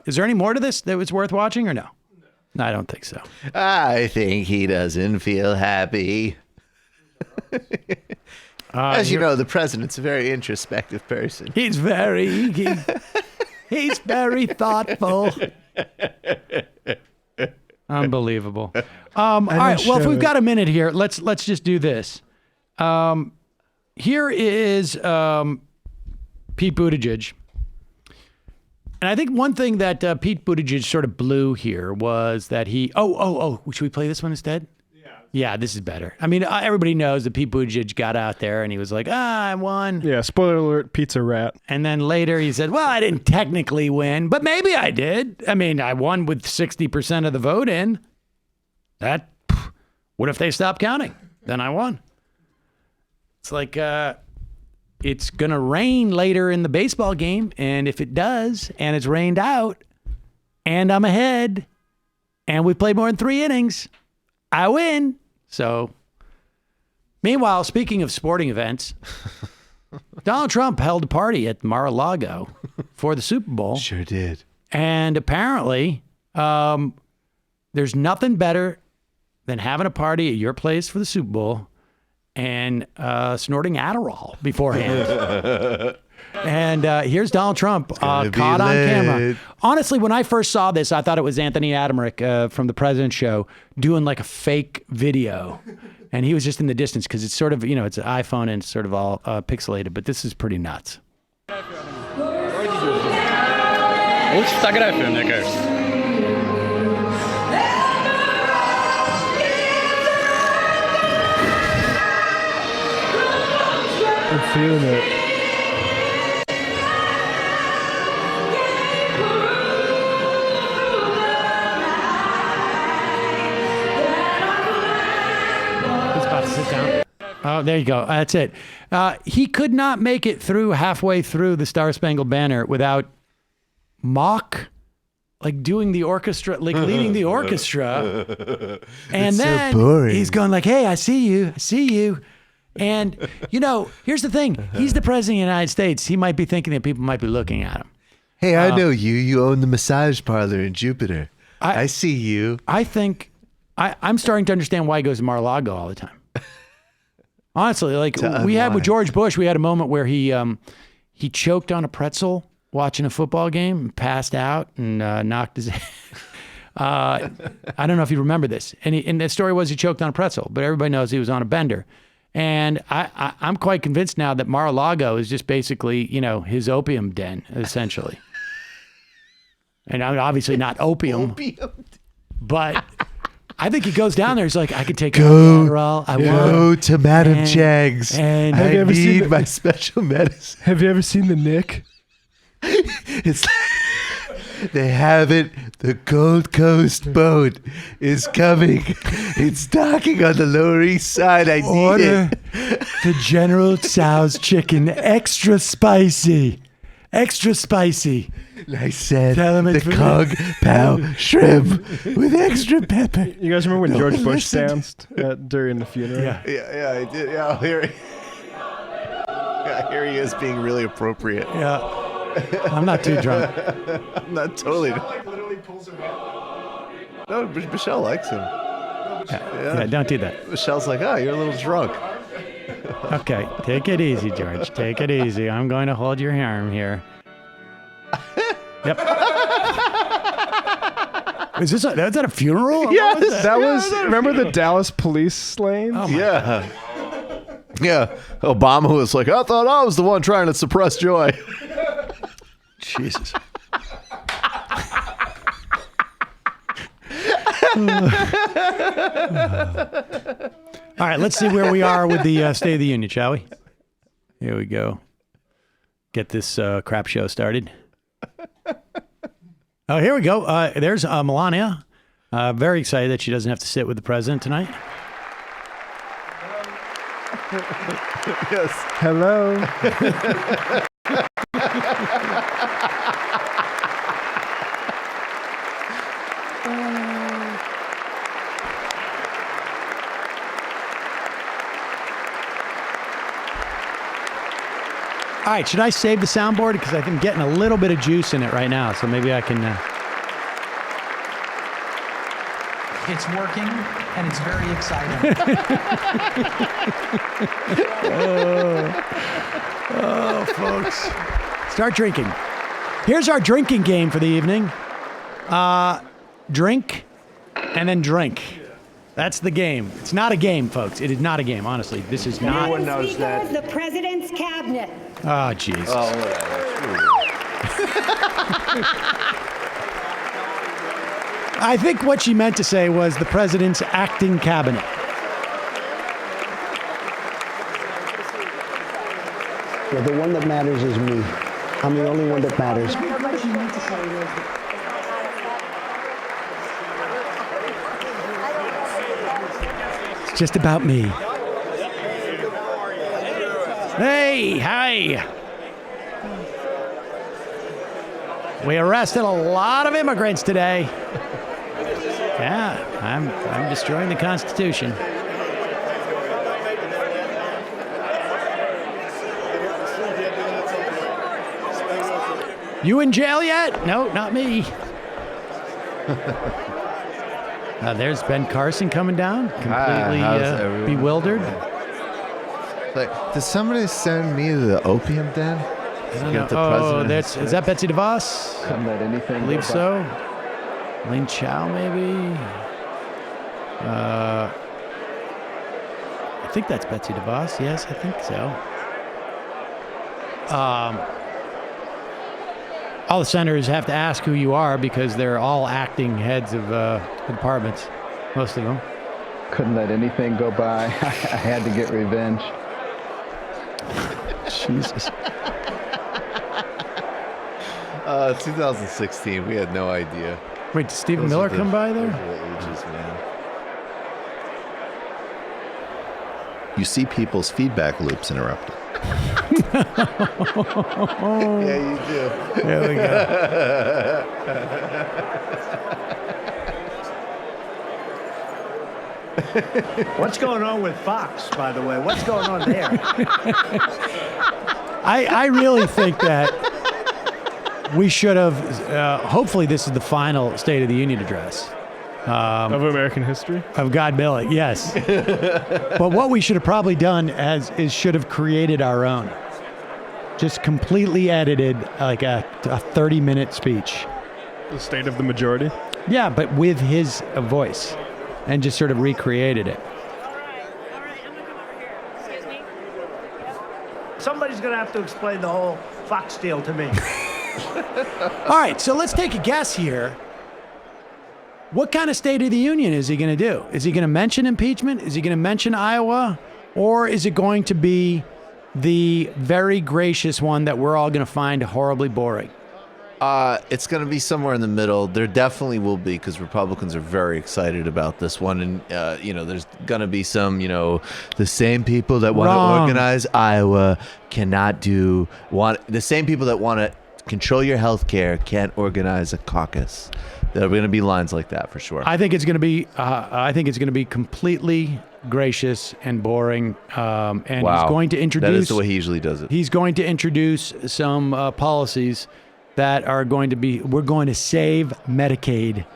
S6: is there any more to this that was worth watching or no? No, I don't think so.
S8: I think he doesn't feel happy. As you know, the president's a very introspective person.
S6: He's very thoughtful. Unbelievable. All right. Well, if we've got a minute here, let's just do this. Here is Pete Buttigieg. And I think one thing that Pete Buttigieg sort of blew here was that he... Oh, should we play this one instead? Yeah, this is better. I mean, everybody knows that Pete Buttigieg got out there and he was like, I won.
S7: Yeah, spoiler alert, Pete's a rat.
S6: And then later he said, well, I didn't technically win, but maybe I did. I mean, I won with 60% of the vote in. What if they stopped counting? Then I won. It's like... it's going to rain later in the baseball game, and if it does, and it's rained out, and I'm ahead, and we played more than 3 innings, I win. So, meanwhile, speaking of sporting events, Donald Trump held a party at Mar-a-Lago for the Super Bowl.
S8: Sure did.
S6: And apparently, there's nothing better than having a party at your place for the Super Bowl and snorting Adderall beforehand. And here's Donald Trump caught on camera. Honestly, when I first saw this, I thought it was Anthony Adamrick from The President Show doing like a fake video. And he was just in the distance because it's sort of, it's an iPhone and it's sort of all pixelated. But this is pretty nuts.
S7: I'm feeling it.
S6: He's about to sit down. Oh, there you go. That's it. He could not make it through halfway through the Star Spangled Banner without doing the orchestra, like leading the orchestra. And then he's going like, hey, I see you. And, here's the thing. He's the president of the United States. He might be thinking that people might be looking at him.
S8: Hey, I know you. You own the massage parlor in Jupiter. I see you.
S6: I think I'm starting to understand why he goes to Mar-a-Lago all the time. Honestly, we had with George Bush, we had a moment where he choked on a pretzel watching a football game and passed out and knocked his I don't know if you remember this. And the story was he choked on a pretzel, but everybody knows he was on a bender. And I'm quite convinced now that Mar-a-Lago is just basically, his opium den, essentially. And obviously not opium. But I think he goes down there. He's like, I could take Adderall.
S8: Go to Madam Chang's.
S6: And
S8: I need my special medicine.
S7: Have you ever seen The Nick?
S8: It's they have it. The Gold Coast boat is coming. It's docking on the Lower East Side. I need it.
S6: The General Tso's chicken, extra spicy. Extra spicy.
S8: I said the Kung Pao shrimp with extra pepper.
S7: You guys remember when George Bush danced during the funeral?
S8: Yeah, I did. Yeah, here he is being really appropriate.
S6: Yeah. I'm not too drunk.
S8: I'm not totally. Literally pulls him out. No, Michelle likes him.
S6: Yeah, don't do that.
S8: Michelle's like, oh, you're a little drunk.
S6: Okay, take it easy, George. Take it easy. I'm going to hold your arm here. Yep. Is that a funeral?
S7: Yes, that was. Remember the Dallas police slaying?
S6: Oh
S8: yeah. Yeah. Obama was like, I thought I was the one trying to suppress joy.
S6: Jesus. All right, let's see where we are with the State of the Union, shall we? Here we go. Get this crap show started. Oh, here we go. There's Melania. Very excited that she doesn't have to sit with the president tonight.
S8: Yes.
S7: Hello.
S6: All right, should I save the soundboard? Because I'm getting a little bit of juice in it right now, so maybe I can...
S18: It's working, and it's very exciting.
S6: Oh, folks. Start drinking. Here's our drinking game for the evening. Drink, and then drink. That's the game. It's not a game, folks. It is not a game, honestly. This is not...
S19: Everyone knows that. The president's cabinet.
S6: Oh, Jesus.
S8: Oh, whatever.
S6: I think what she meant to say was the president's acting cabinet.
S20: Yeah, the one that matters is me. I'm the only one that matters.
S6: It's just about me. Hey, hi. We arrested a lot of immigrants today. Yeah, I'm destroying the Constitution. You in jail yet? No, not me. There's Ben Carson coming down, completely bewildered.
S8: Like, did somebody send me to the opium den?
S6: Is that Betsy DeVos?
S20: Couldn't let anything.
S6: I believe so. Lynn Chow, maybe. I think that's Betsy DeVos. Yes, I think so. All the senators have to ask who you are because they're all acting heads of departments, most of them.
S20: Couldn't let anything go by. I had to get revenge.
S6: Jesus.
S8: 2016, we had no idea.
S6: Wait, did Stephen
S8: Those
S6: Miller
S8: are the-
S6: come by there?
S8: those are the ages, man. You see people's feedback loops interrupted. Yeah, you do.
S6: There we go.
S5: What's going on with Fox, by the way? What's going on there?
S6: I really think that we should have, hopefully this is the final State of the Union address.
S7: Of American history?
S6: Of God willing, yes. But what we should have probably done is should have created our own. Just completely edited like a 30-minute speech.
S7: The state of the majority?
S6: Yeah, but with his voice. And just sort of recreated it.
S5: Somebody's going to have to explain the whole Fox deal to me.
S6: All right, so let's take a guess here. What kind of State of the Union is he going to do? Is he going to mention impeachment? Is he going to mention Iowa? Or is it going to be the very gracious one that we're all going to find horribly boring?
S8: It's going to be somewhere in the middle. There definitely will be, because Republicans are very excited about this one. And, there's going to be some, the same people that want to organize Iowa the same people that want to control your health care can't organize a caucus. There are going to be lines like that for sure.
S6: I think it's going to be. I think it's going to be completely gracious and boring. And
S8: Wow.
S6: he's going to introduce.
S8: That is the way he usually does it.
S6: He's going to introduce some policies that are going to be. We're going to save Medicaid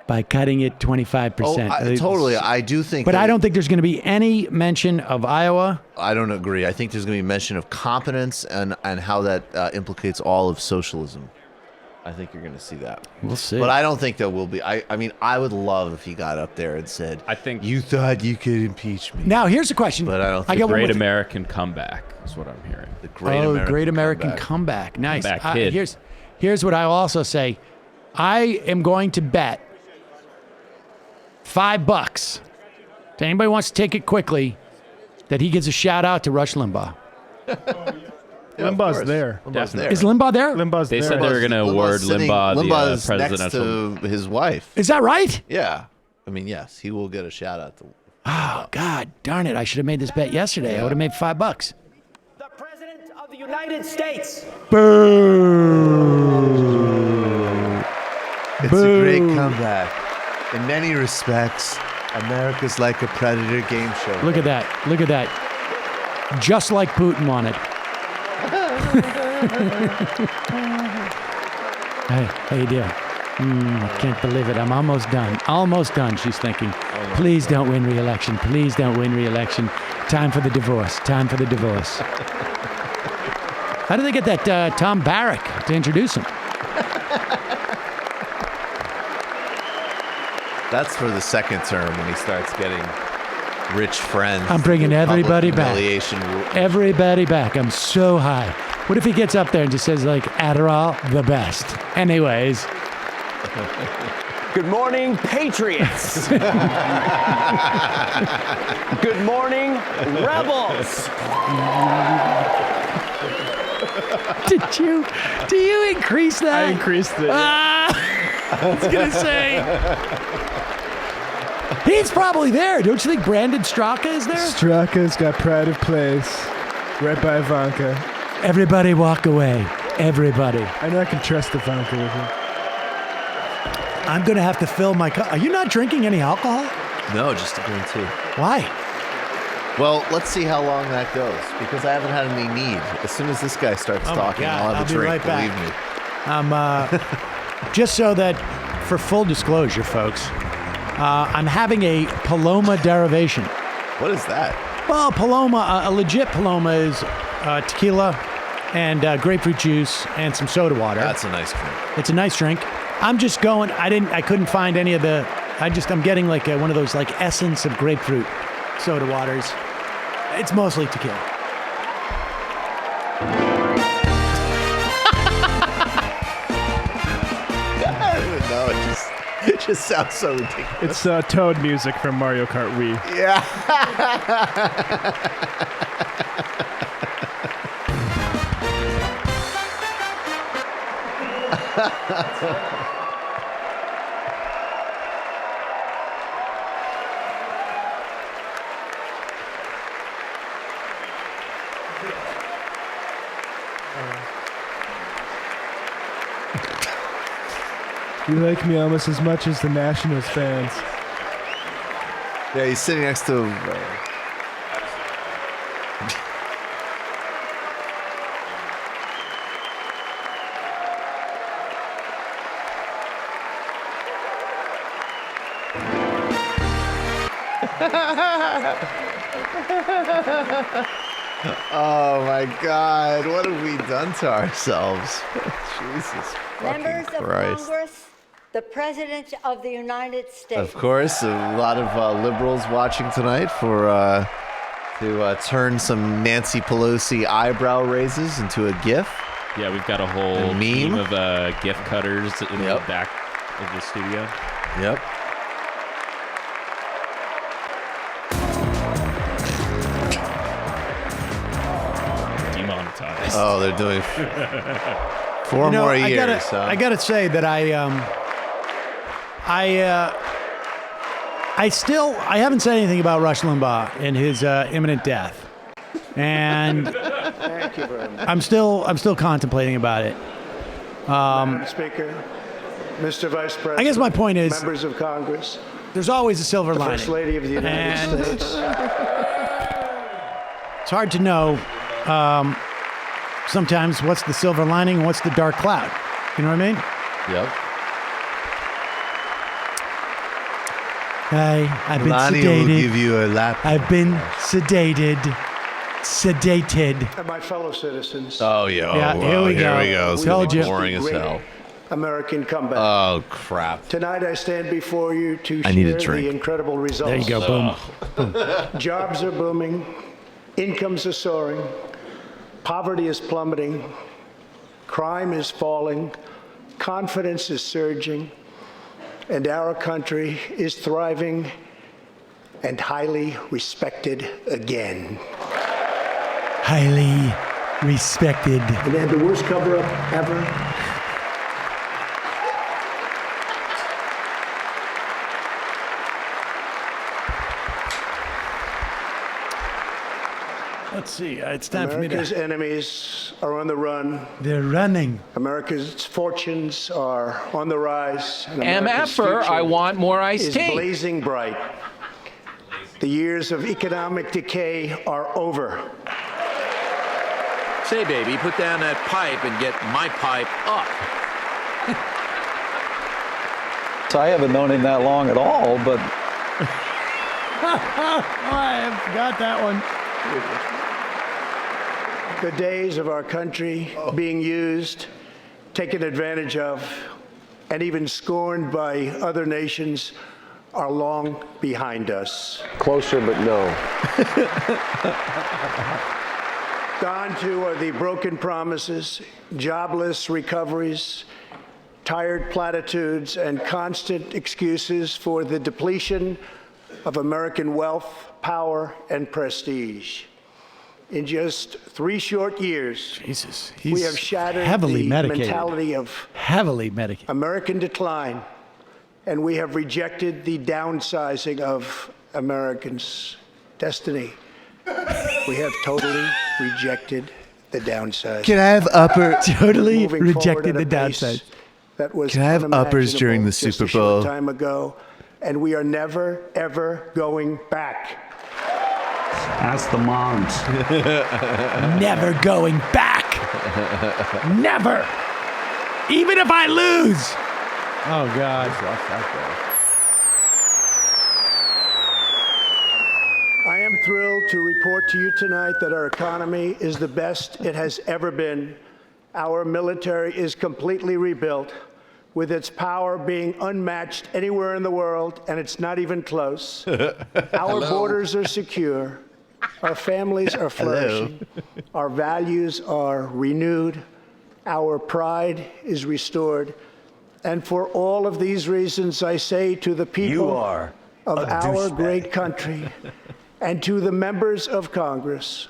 S6: by cutting it 25%.
S8: Totally. I do think.
S6: But I don't think there's going to be any mention of Iowa.
S8: I don't agree. I think there's going to be mention of competence and how that implicates all of socialism. I think you're going to see that.
S6: We'll see.
S8: But I don't think there will be. I mean, I would love if he got up there and said,
S13: I think
S8: you thought you could impeach me.
S6: Now, here's the question.
S8: But I don't think
S13: the Great American Comeback is what I'm hearing.
S8: The
S6: Great American Comeback. Nice.
S13: Comeback kid.
S6: Here's what I'll also say. I am going to bet $5. If anybody wants to take it quickly, that he gives a shout out to Rush Limbaugh.
S7: Limbaugh's there.
S6: Is Limbaugh there?
S7: Limbaugh's
S13: They
S7: there.
S13: said they were going to award Limbaugh the
S8: Limbaugh's
S13: presidential.
S8: next to his wife.
S6: Is that right?
S8: Yeah. I mean, yes, he will get a shout out to.
S6: Oh, God darn it. I should have made this bet yesterday. I would have made $5.
S5: The President of the United States.
S6: Boo.
S8: It's a great comeback. In many respects, America's like a predator game show.
S6: Look at that. Look at that. Just like Putin wanted. Hey, how you doing? I can't believe it. I'm almost done. Almost done, she's thinking. Please don't win re-election. Please don't win re-election. Time for the divorce. Time for the divorce. How did they get that Tom Barrack to introduce him?
S8: That's for the second term when he starts getting rich friends.
S6: I'm bringing everybody back.
S8: Humiliation.
S6: Everybody back. I'm so high. What if he gets up there and just says, like, Adderall, the best? Anyways.
S21: Good morning, Patriots. Good morning, Rebels.
S6: Do you increase that?
S7: I increased it.
S6: I was going to say. He's probably there. Don't you think Brandon Straka is there?
S7: Straka's got pride of place right by Ivanka.
S6: Everybody walk away. Everybody.
S7: I know I can trust Ivanka with him.
S6: I'm going to have to fill my cup. Are you not drinking any alcohol?
S8: No, just a green tea.
S6: Why?
S8: Well, let's see how long that goes, because I haven't had any need. As soon as this guy starts talking,
S6: God,
S8: I'll have a drink,
S6: be right
S8: believe
S6: back.
S8: me.
S6: Just so that, for full disclosure, folks, I'm having a Paloma derivation.
S8: What is that?
S6: Well, Paloma, a legit Paloma is tequila and grapefruit juice and some soda water.
S8: That's a nice drink.
S6: It's a nice drink. I'm just going. I couldn't find any of the. I'm getting like one of those like essence of grapefruit soda waters. It's mostly tequila.
S8: I don't even know. It just sounds so ridiculous.
S7: It's Toad music from Mario Kart Wii.
S8: Yeah.
S7: You like me almost as much as the Nationals fans.
S8: Yeah, he's sitting next to. Oh my God! What have we done to ourselves? Jesus
S2: Members
S8: fucking
S2: of
S8: Christ!
S2: Congress, the President of the United States.
S8: Of course, a lot of liberals watching tonight for to turn some Nancy Pelosi eyebrow raises into a GIF.
S13: Yeah, we've got a whole
S8: meme
S13: team of GIF cutters in the back of the studio.
S8: Yep.
S13: Demonetized.
S8: Oh, they're doing 4 more years.
S6: I gotta say that I haven't said anything about Rush Limbaugh and his imminent death, and
S22: Thank you very much.
S6: I'm still contemplating about it.
S22: Madam Speaker, Mr. Vice President,
S6: I guess my point is,
S22: members of Congress,
S6: there's always a silver
S22: the
S6: lining.
S22: First Lady of the United States.
S6: It's hard to know sometimes what's the silver lining and what's the dark cloud. You know what I mean?
S8: Yep.
S6: I've been
S8: Lonnie
S6: sedated.
S8: will give you a lap.
S6: I've been sedated.
S22: And my fellow citizens.
S8: Oh yeah.
S6: Yeah, here we go.
S8: It's
S6: Told
S8: gonna be
S6: you.
S8: boring as hell.
S22: American comeback.
S8: Oh crap.
S22: Tonight I stand before you to
S8: I need a
S22: share
S8: drink.
S22: the incredible results.
S6: There you go. Boom.
S22: Jobs are booming, incomes are soaring, poverty is plummeting, crime is falling, confidence is surging, and our country is thriving and highly respected again.
S6: Highly respected.
S22: And they had the worst cover-up ever.
S6: Let's see. It's time for me
S22: America's
S6: to.
S22: enemies are on the run.
S6: They're running.
S22: America's fortunes are on the rise. And America's
S23: MFer, I
S22: future
S23: want more iced
S22: is
S23: tea.
S22: blazing bright. The years of economic decay are over.
S24: Say, baby, put down that pipe and get my pipe up.
S25: So I haven't known him that long at all, but
S6: I forgot that one.
S22: The days of our country being used, taken advantage of, and even scorned by other nations are long behind us.
S21: Closer, but no.
S22: Gone too are the broken promises, jobless recoveries, tired platitudes, and constant excuses for the depletion of American wealth, power, and prestige. In just 3 short years, we have shattered
S6: heavily
S22: the
S6: medicated.
S22: mentality of
S6: Heavily medicated.
S22: American decline, and we have rejected the downsizing of Americans' destiny. We have totally rejected the downsizing.
S8: Can I have upper?
S6: Totally
S22: Moving forward
S6: rejected
S22: at a
S6: the
S22: pace
S6: downside.
S22: That was
S8: Can I have uppers during the
S22: unimaginable just
S8: Super
S22: a short
S8: Bowl?
S22: time ago, and we are never, ever going back.
S26: Ask the moms.
S6: Never going back. Never. Even if I lose. Oh, God.
S22: I am thrilled to report to you tonight that our economy is the best it has ever been. Our military is completely rebuilt, with its power being unmatched anywhere in the world, and it's not even close. Our borders are secure. Our families are flourishing. Our values are renewed. Our pride is restored. And for all of these reasons, I say to the people of our great country and to the members of Congress,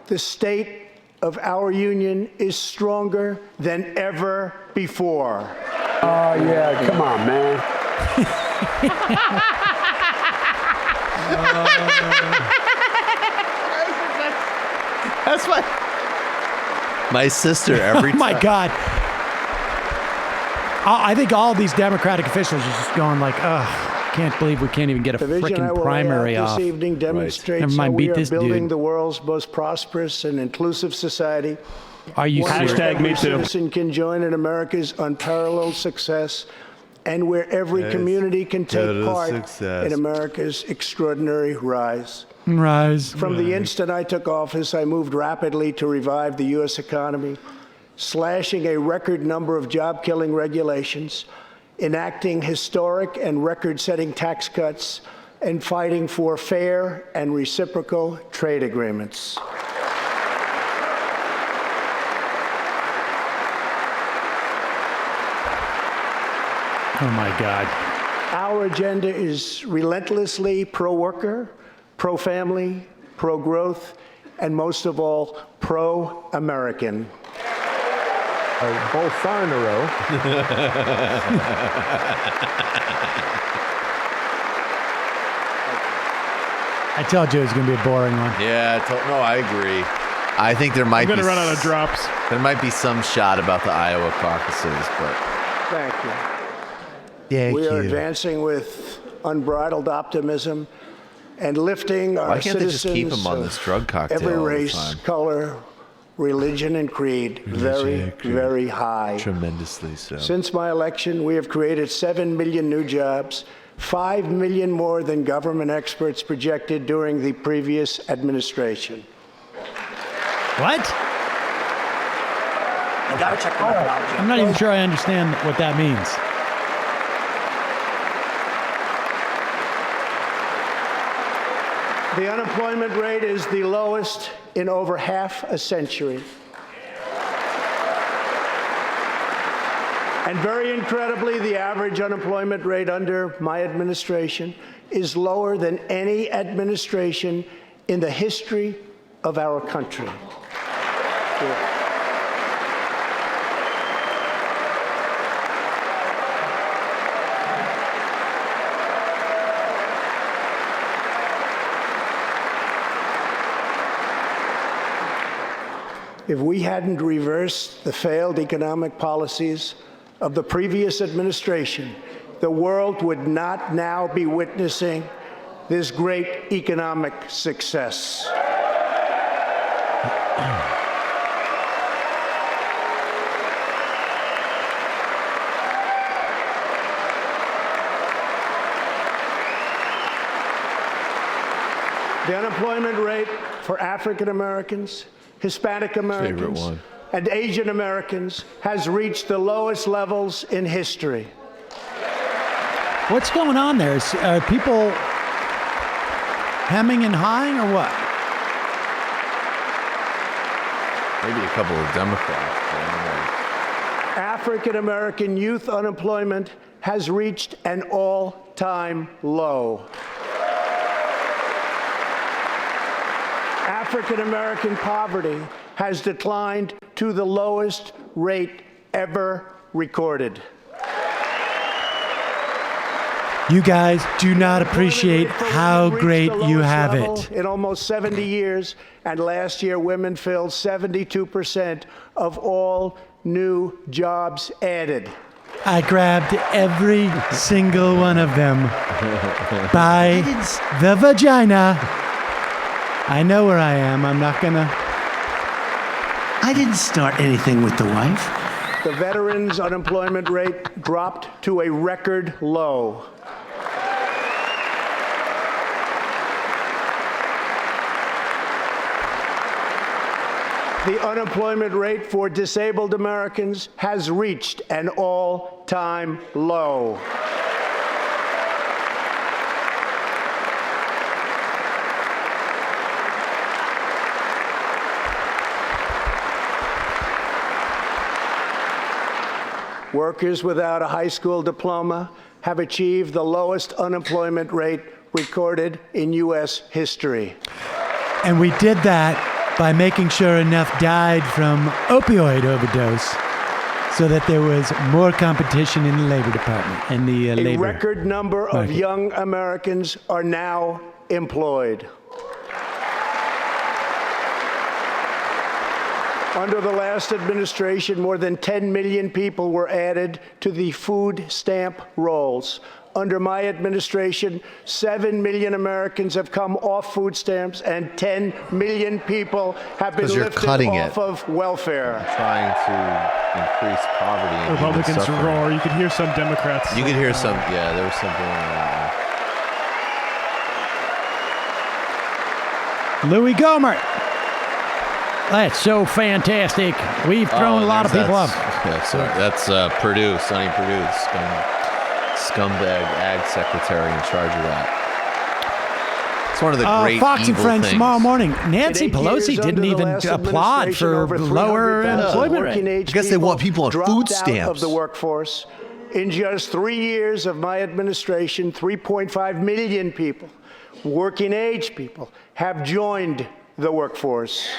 S22: the state of our union is stronger than ever before.
S21: Oh, yeah, come on, man.
S8: That's my sister every time.
S6: Oh, my God. I think all these Democratic officials are just going like, ugh, can't believe we can't even get a
S22: The vision I
S6: freaking
S22: will
S6: primary
S22: lay out
S6: off.
S22: this evening demonstrates
S6: Never mind,
S22: how we
S6: beat
S22: are
S6: this
S22: building
S6: dude.
S22: the world's most prosperous and inclusive society.
S6: Are you
S22: One
S6: serious?
S22: where every citizen can join in America's unparalleled success, and where every
S8: Yes,
S22: community can take
S8: total
S22: part
S8: success.
S22: in America's extraordinary rise.
S6: Rise.
S22: From the instant I took office, I moved rapidly to revive the U.S. economy, slashing a record number of job-killing regulations, enacting historic and record-setting tax cuts, and fighting for fair and reciprocal trade agreements.
S6: Oh, my God.
S22: Our agenda is relentlessly pro-worker, pro-family, pro-growth, and most of all, pro-American.
S21: Both are in a row.
S6: I told you it was going to be a boring one.
S8: Yeah, no, I agree. I think there might be.
S7: I'm going to run out of drops.
S8: There might be some shot about the Iowa caucuses, but.
S22: Thank you.
S8: Thank
S22: we are
S8: you.
S22: advancing with unbridled optimism and lifting our
S8: Why can't they
S22: citizens
S8: just keep them on
S22: of
S8: this drug cocktail
S22: every
S8: all the
S22: race,
S8: time?
S22: color, religion, and creed very, very high.
S8: Tremendously so.
S22: Since my election, we have created 7 million new jobs, 5 million more than government experts projected during the previous administration.
S6: What?
S12: You gotta check the methodology.
S6: I'm not even sure I understand what that means.
S22: The unemployment rate is the lowest in over half a century. And very incredibly, the average unemployment rate under my administration is lower than any administration in the history of our country. If we hadn't reversed the failed economic policies of the previous administration, the world would not now be witnessing this great economic success. The unemployment rate for African Americans, Hispanic Americans, and Asian Americans has reached the lowest levels in history.
S6: What's going on there? Are people hemming and hawing or what?
S8: Maybe a couple of Democrats.
S22: African American youth unemployment has reached an all-time low. African American poverty has declined to the lowest rate ever recorded.
S6: You guys do not appreciate how great you have it.
S22: In almost 70 years, and last year women filled 72% of all new jobs added.
S6: I grabbed every single one of them by the vagina. I know where I am. I'm not gonna.
S1: I didn't start anything with the wife.
S22: The veterans' unemployment rate dropped to a record low. The unemployment rate for disabled Americans has reached an all-time low. Workers without a high school diploma have achieved the lowest unemployment rate recorded in U.S. history.
S6: And we did that by making sure enough died from opioid overdose so that there was more competition in the labor department and the
S22: A
S6: labor
S22: record number of
S6: market.
S22: young Americans are now employed. Under the last administration, more than 10 million people were added to the food stamp rolls. Under my administration, 7 million Americans have come off food stamps and 10 million people have been lifted off of welfare.
S8: Trying to increase poverty and
S7: Republicans
S8: human suffering.
S7: roar. You could hear some Democrats.
S8: You could hear some, yeah, there was something on that.
S6: Louis Gohmert. That's so fantastic. We've thrown a lot of people up.
S8: Yeah, sorry. That's Purdue, Sonny Purdue, scumbag ag secretary in charge of that. It's one of the great
S6: Fox and
S8: evil
S6: Friends
S8: things.
S6: tomorrow morning. Nancy
S22: In 8
S6: Pelosi
S22: years
S6: didn't
S22: under the
S6: even
S22: last
S6: applaud
S22: administration,
S6: for
S22: over
S6: lower
S22: 300,000
S6: employment
S22: working
S6: rate.
S22: age
S8: I guess they want people on
S22: dropped
S8: food
S22: out
S8: stamps.
S22: of the workforce. In just 3 years of my administration, 3.5 million people, working age people, have joined the workforce.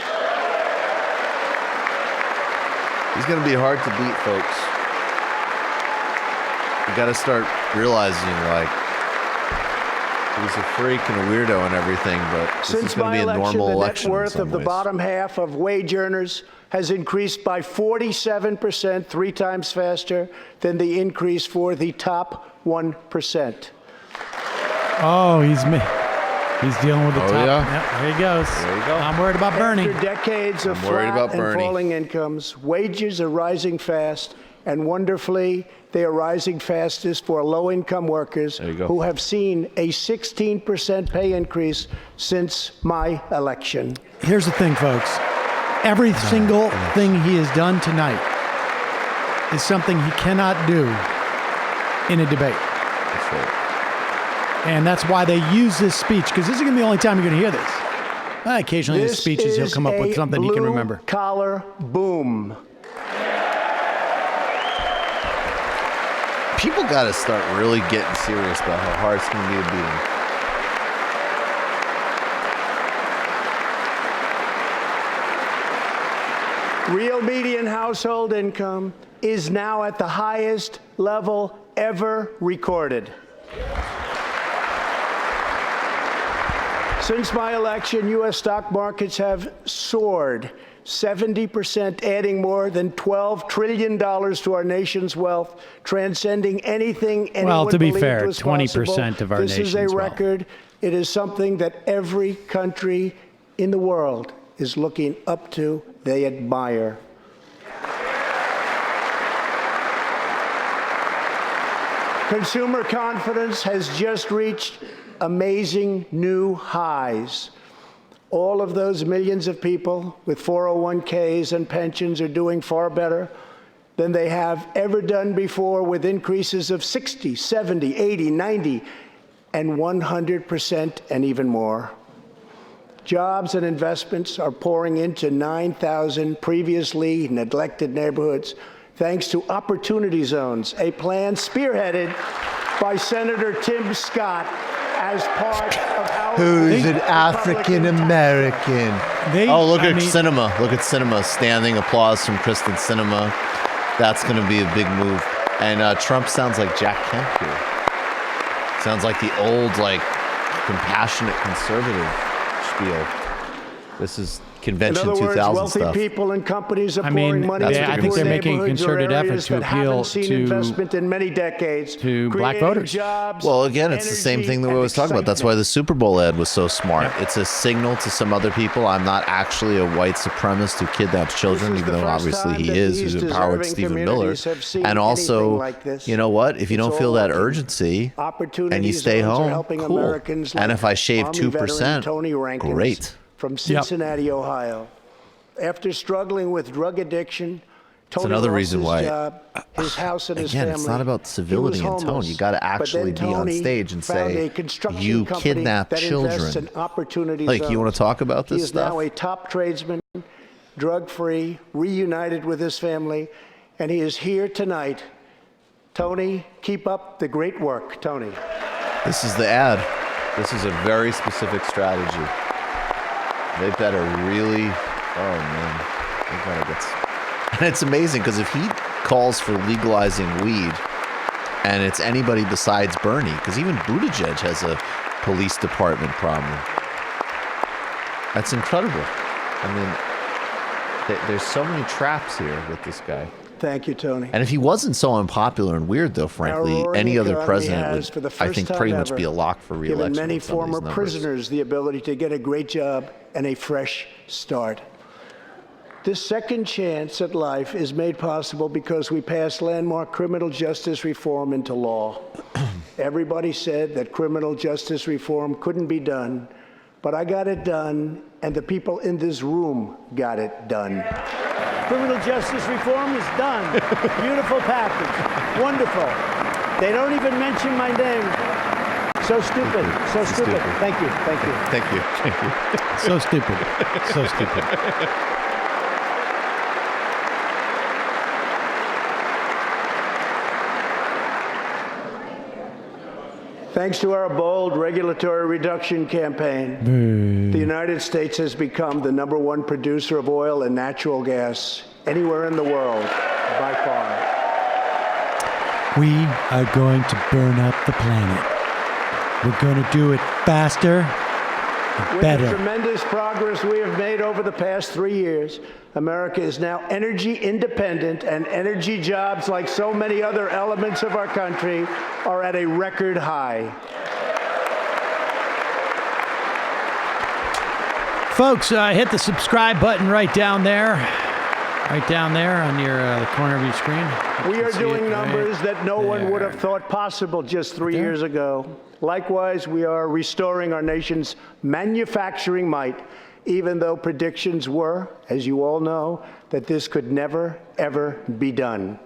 S8: He's going to be hard to beat, folks. You got to start realizing, like, he's a freak and a weirdo and everything, but this is
S22: Since
S8: going to
S22: my
S8: be a
S22: election,
S8: normal
S22: the net
S8: election in
S22: worth
S8: some
S22: of the
S8: ways.
S22: bottom half of wage earners has increased by 47%, 3 times faster than the increase for the top 1%.
S6: Oh, he's dealing with the top.
S8: yeah?
S6: Yep, there he goes.
S8: There you go.
S6: I'm worried about Bernie.
S22: After decades of
S8: I'm worried
S22: flat
S8: about
S22: and
S8: Bernie.
S22: falling incomes, wages are rising fast, and wonderfully, they are rising fastest for low-income workers
S8: There you go.
S22: who have seen a 16% pay increase since my election.
S6: Here's the thing, folks. Every single thing he has done tonight is something he cannot do in a debate.
S8: That's right.
S6: And that's why they use this speech, because this is going to be the only time you're going to hear this. Occasionally in his
S22: This
S6: speeches, he'll
S22: is
S6: come up with
S22: a
S6: something he can remember.
S22: blue-collar boom.
S8: People got to start really getting serious about how hard it's going to be to beat him.
S22: Real median household income is now at the highest level ever recorded. Since my election, U.S. stock markets have soared 70%, adding more than $12 trillion to our nation's wealth, transcending anything anyone
S6: Well, to be
S22: believed
S6: fair,
S22: was
S6: 20%
S22: possible.
S6: of our
S22: This is a
S6: nation's wealth.
S22: record. It is something that every country in the world is looking up to. They admire. Consumer confidence has just reached amazing new highs. All of those millions of people with 401ks and pensions are doing far better than they have ever done before, with increases of 60, 70, 80, 90, and 100% and even more. Jobs and investments are pouring into 9,000 previously neglected neighborhoods thanks to Opportunity Zones, a plan spearheaded by Senator Tim Scott as part of our
S8: Who's an African American? Oh, look at Cinema. Look at Cinema. Standing applause from Kristen Cinema. That's going to be a big move. And Trump sounds like Jack Kemp here. Sounds like the old, like, compassionate conservative spiel. This is convention
S22: In other
S8: 2000
S22: words, wealthy
S8: stuff.
S22: people and companies are pouring money
S6: I
S22: into
S6: think they're
S22: poor
S6: making a
S22: neighborhoods or
S6: concerted effort
S22: areas
S6: to
S22: that haven't
S6: appeal
S22: seen
S6: to
S22: investment in many decades,
S6: black
S22: creating
S6: voters.
S22: jobs,
S8: Well, again, it's the same thing that we always talk about. That's why the Super Bowl ad was so smart. It's a signal to some other people. I'm not actually a white supremacist who kidnaps children, even though obviously he is, who's empowered Stephen Miller. And also, you know what? If you don't feel that urgency and you stay home, cool. And if I shave 2%, great.
S22: From Cincinnati, Ohio. After struggling with drug addiction, Tony
S8: It's another
S22: lost
S8: reason
S22: his
S8: why.
S22: job, his house, and his
S8: Again,
S22: family.
S8: it's not about
S22: He
S8: civility
S22: was
S8: and tone.
S22: homeless,
S8: You got to
S22: but then
S8: actually be on
S22: Tony
S8: stage and
S22: found
S8: say,
S22: a construction
S8: you
S22: company
S8: kidnap
S22: that invests
S8: children.
S22: in Opportunity
S8: Like, you
S22: Zones.
S8: want to talk about
S22: He
S8: this
S22: is
S8: stuff?
S22: now a top tradesman, drug-free, reunited with his family, and he is here tonight. Tony, keep up the great work, Tony.
S8: This is the ad. This is a very specific strategy. They better really Oh man, we gotta get. And it's amazing because if he calls for legalizing weed, and it's anybody besides Bernie, because even Buttigieg has a police department problem. That's incredible. I mean, there's so many traps here with this guy.
S22: Thank you, Tony.
S8: And if he wasn't so unpopular and weird, though, frankly, any other president
S22: has,
S8: would, I think, pretty much be a lock for re-election.
S22: Given many
S8: with some of these
S22: former
S8: numbers.
S22: prisoners the ability to get a great job and a fresh start. This second chance at life is made possible because we passed landmark criminal justice reform into law. Everybody said that criminal justice reform couldn't be done, but I got it done, and the people in this room got it done. Criminal justice reform is done. Beautiful package. Wonderful. They don't even mention my name. So stupid. So stupid. Thank you. Thank you.
S8: Thank you. Thank you.
S6: So stupid. So stupid.
S22: Thanks to our bold regulatory reduction campaign, the United States has become the #1 producer of oil and natural gas anywhere in the world, by far.
S6: We are going to burn up the planet. We're going to do it faster and better.
S22: With the tremendous progress we have made over the past 3 years, America is now energy independent, and energy jobs, like so many other elements of our country, are at a record high.
S6: Folks, hit the subscribe button right down there. Right down there on your the corner of your screen.
S22: We are doing numbers that no one would have thought possible just 3 years ago. Likewise, we are restoring our nation's manufacturing might, even though predictions were, as you all know, that this could never, ever be done.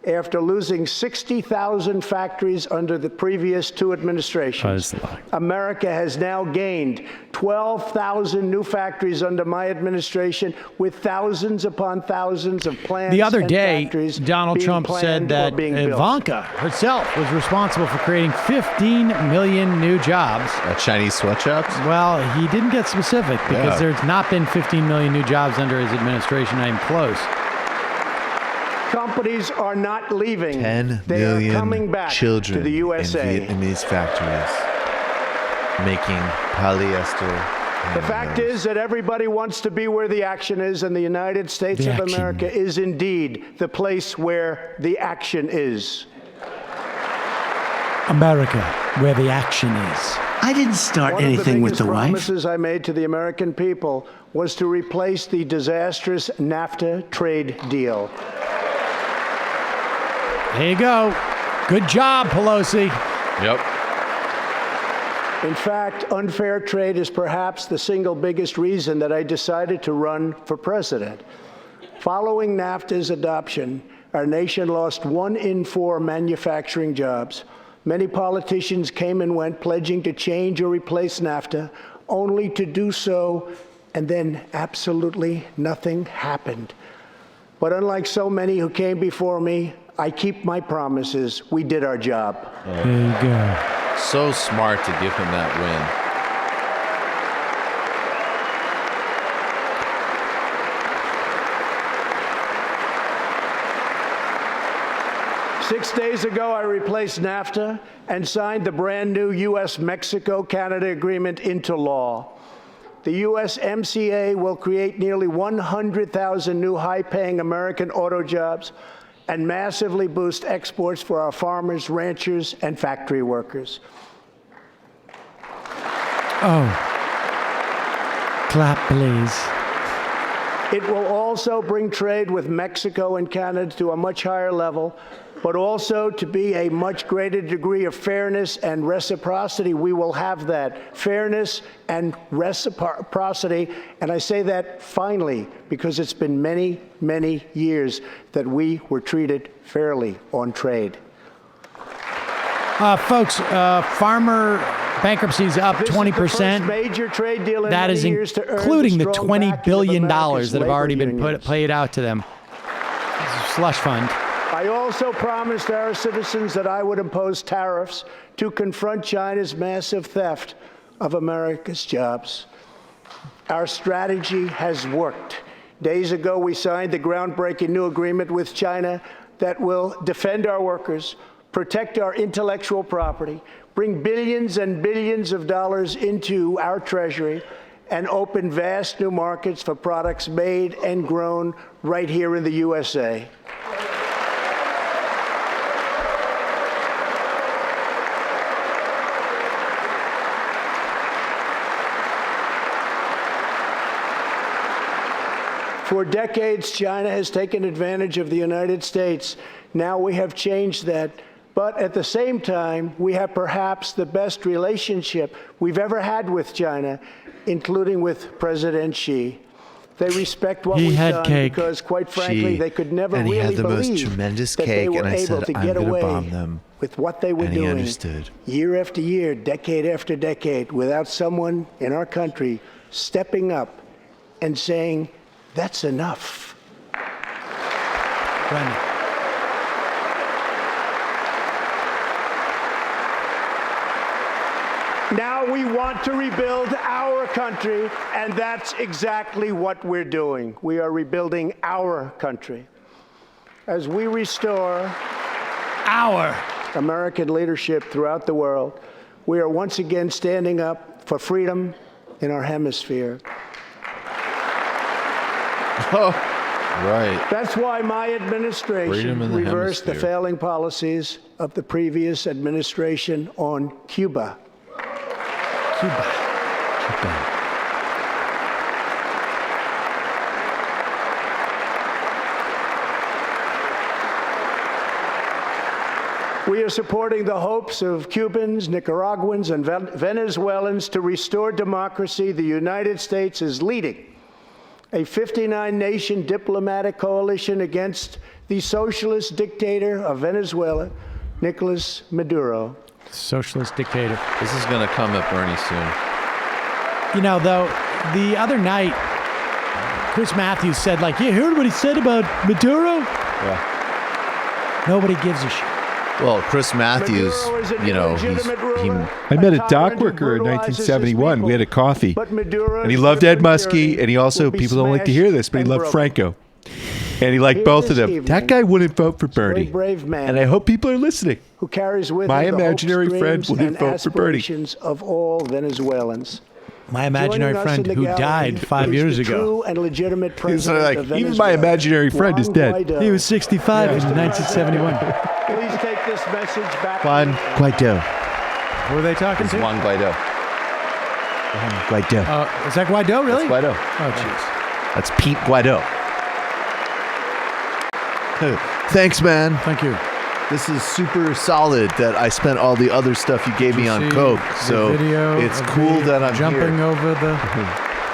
S22: After losing 60,000 factories under the previous 2 administrations, America has now gained 12,000 new factories under my administration, with thousands upon thousands of plants.
S6: The other
S22: and
S6: day,
S22: factories
S6: Donald
S22: being
S6: Trump
S22: planned
S6: said that
S22: or being built.
S6: Ivanka herself was responsible for creating 15 million new jobs.
S8: Chinese sweatshops?
S6: Well, he didn't get specific because there's not been 15 million new jobs under his administration. I'm close.
S22: Companies are not leaving.
S8: 10
S22: They are
S8: million
S22: coming back
S8: children
S22: to the USA.
S8: in Vietnamese factories making polyester.
S22: The fact is that everybody wants to be where the action is, and the United States of America is indeed the place where the action is.
S6: America, where the action is.
S1: I didn't start anything with the
S22: One of the
S1: wife.
S22: biggest promises I made to the American people was to replace the disastrous NAFTA trade deal.
S6: There you go. Good job, Pelosi.
S8: Yep.
S22: In fact, unfair trade is perhaps the single biggest reason that I decided to run for president. Following NAFTA's adoption, our nation lost 1 in 4 manufacturing jobs. Many politicians came and went, pledging to change or replace NAFTA, only to do so, and then absolutely nothing happened. But unlike so many who came before me, I keep my promises. We did our job.
S6: There you go.
S8: So smart to give him that win.
S22: 6 days ago, I replaced NAFTA and signed the brand new U.S.-Mexico-Canada agreement into law. The USMCA will create nearly 100,000 new high-paying American auto jobs and massively boost exports for our farmers, ranchers, and factory workers.
S6: Oh. Clap, please.
S22: It will also bring trade with Mexico and Canada to a much higher level, but also to be a much greater degree of fairness and reciprocity. We will have that fairness and reciprocity, and I say that finally because it's been many, many years that we were treated fairly on trade.
S6: Folks, farmer bankruptcies up 20%.
S22: Major trade deal in
S6: that is including the $20 billion that have already been paid out to them. Slush fund.
S22: I also promised our citizens that I would impose tariffs to confront China's massive theft of America's jobs. Our strategy has worked. Days ago, we signed the groundbreaking new agreement with China that will defend our workers, protect our intellectual property, bring billions and billions of dollars into our treasury, and open vast new markets for products made and grown right here in the USA. For decades, China has taken advantage of the United States. Now we have changed that. But at the same time, we have perhaps the best relationship we've ever had with China, including with President Xi. They respect what we've done because, quite frankly, they could never
S8: and he
S22: really
S8: had the most
S22: believe
S8: tremendous
S22: that they
S8: cake,
S22: were
S8: and I
S22: able
S8: said,
S22: to
S8: I'm
S22: get
S8: going to
S22: away
S8: bomb them.
S22: with what they were
S8: And he
S22: doing
S8: understood.
S22: year after year, decade after decade, without someone in our country stepping up and saying, that's enough.
S6: Brendan.
S22: Now we want to rebuild our country, and that's exactly what we're doing. We are rebuilding our country. As we restore
S6: our
S22: American leadership throughout the world, we are once again standing up for freedom in our hemisphere.
S8: Oh, right.
S22: That's why my
S8: Freedom
S22: administration
S8: in the
S22: reversed the
S8: hemisphere.
S22: failing policies of the previous administration on Cuba. We are supporting the hopes of Cubans, Nicaraguans, and Venezuelans to restore democracy. The United States is leading a 59-nation diplomatic coalition against the socialist dictator of Venezuela, Nicolas Maduro.
S6: Socialist dictator.
S8: This is going to come at Bernie soon.
S6: You know, though, the other night, Chris Matthews said, like, you heard what he said about Maduro?
S8: Yeah.
S6: Nobody gives a shit.
S8: Well, Chris Matthews, you know,
S7: I met a dock worker in 1971. We had a coffee. And he loved Ed Muskie, and he also, people don't like to hear this, but he loved Franco. And he liked both of them. That guy wouldn't vote for Bernie. And I hope people are listening.
S22: Who carries with
S7: My
S22: him the
S7: imaginary
S22: hopes,
S7: friend
S22: dreams,
S7: wouldn't
S22: and
S7: vote for Bernie.
S22: aspirations of all Venezuelans.
S6: My imaginary
S22: Joining us
S6: friend
S22: in the
S6: who
S22: gallery
S6: died 5
S22: is
S6: years
S22: the
S6: ago.
S22: True and legitimate
S7: He's
S22: president
S7: like,
S22: of
S7: even
S22: Venezuela,
S7: my imaginary friend is
S22: Juan
S7: dead.
S22: Guaido.
S6: He was 65 in
S22: Mr.
S6: 1971.
S22: Please take this message back.
S8: Juan Guaido.
S6: Who are they talking to?
S8: Juan Guaido. Juan Guaido.
S6: Is that Guaido, really?
S8: That's Guaido.
S6: Oh, jeez.
S8: That's Pete Guaido. Thanks, man.
S6: Thank you.
S8: This is super solid that I spent all the other stuff you gave me on Coke. So it's cool that I'm
S6: jumping
S8: here.
S6: over the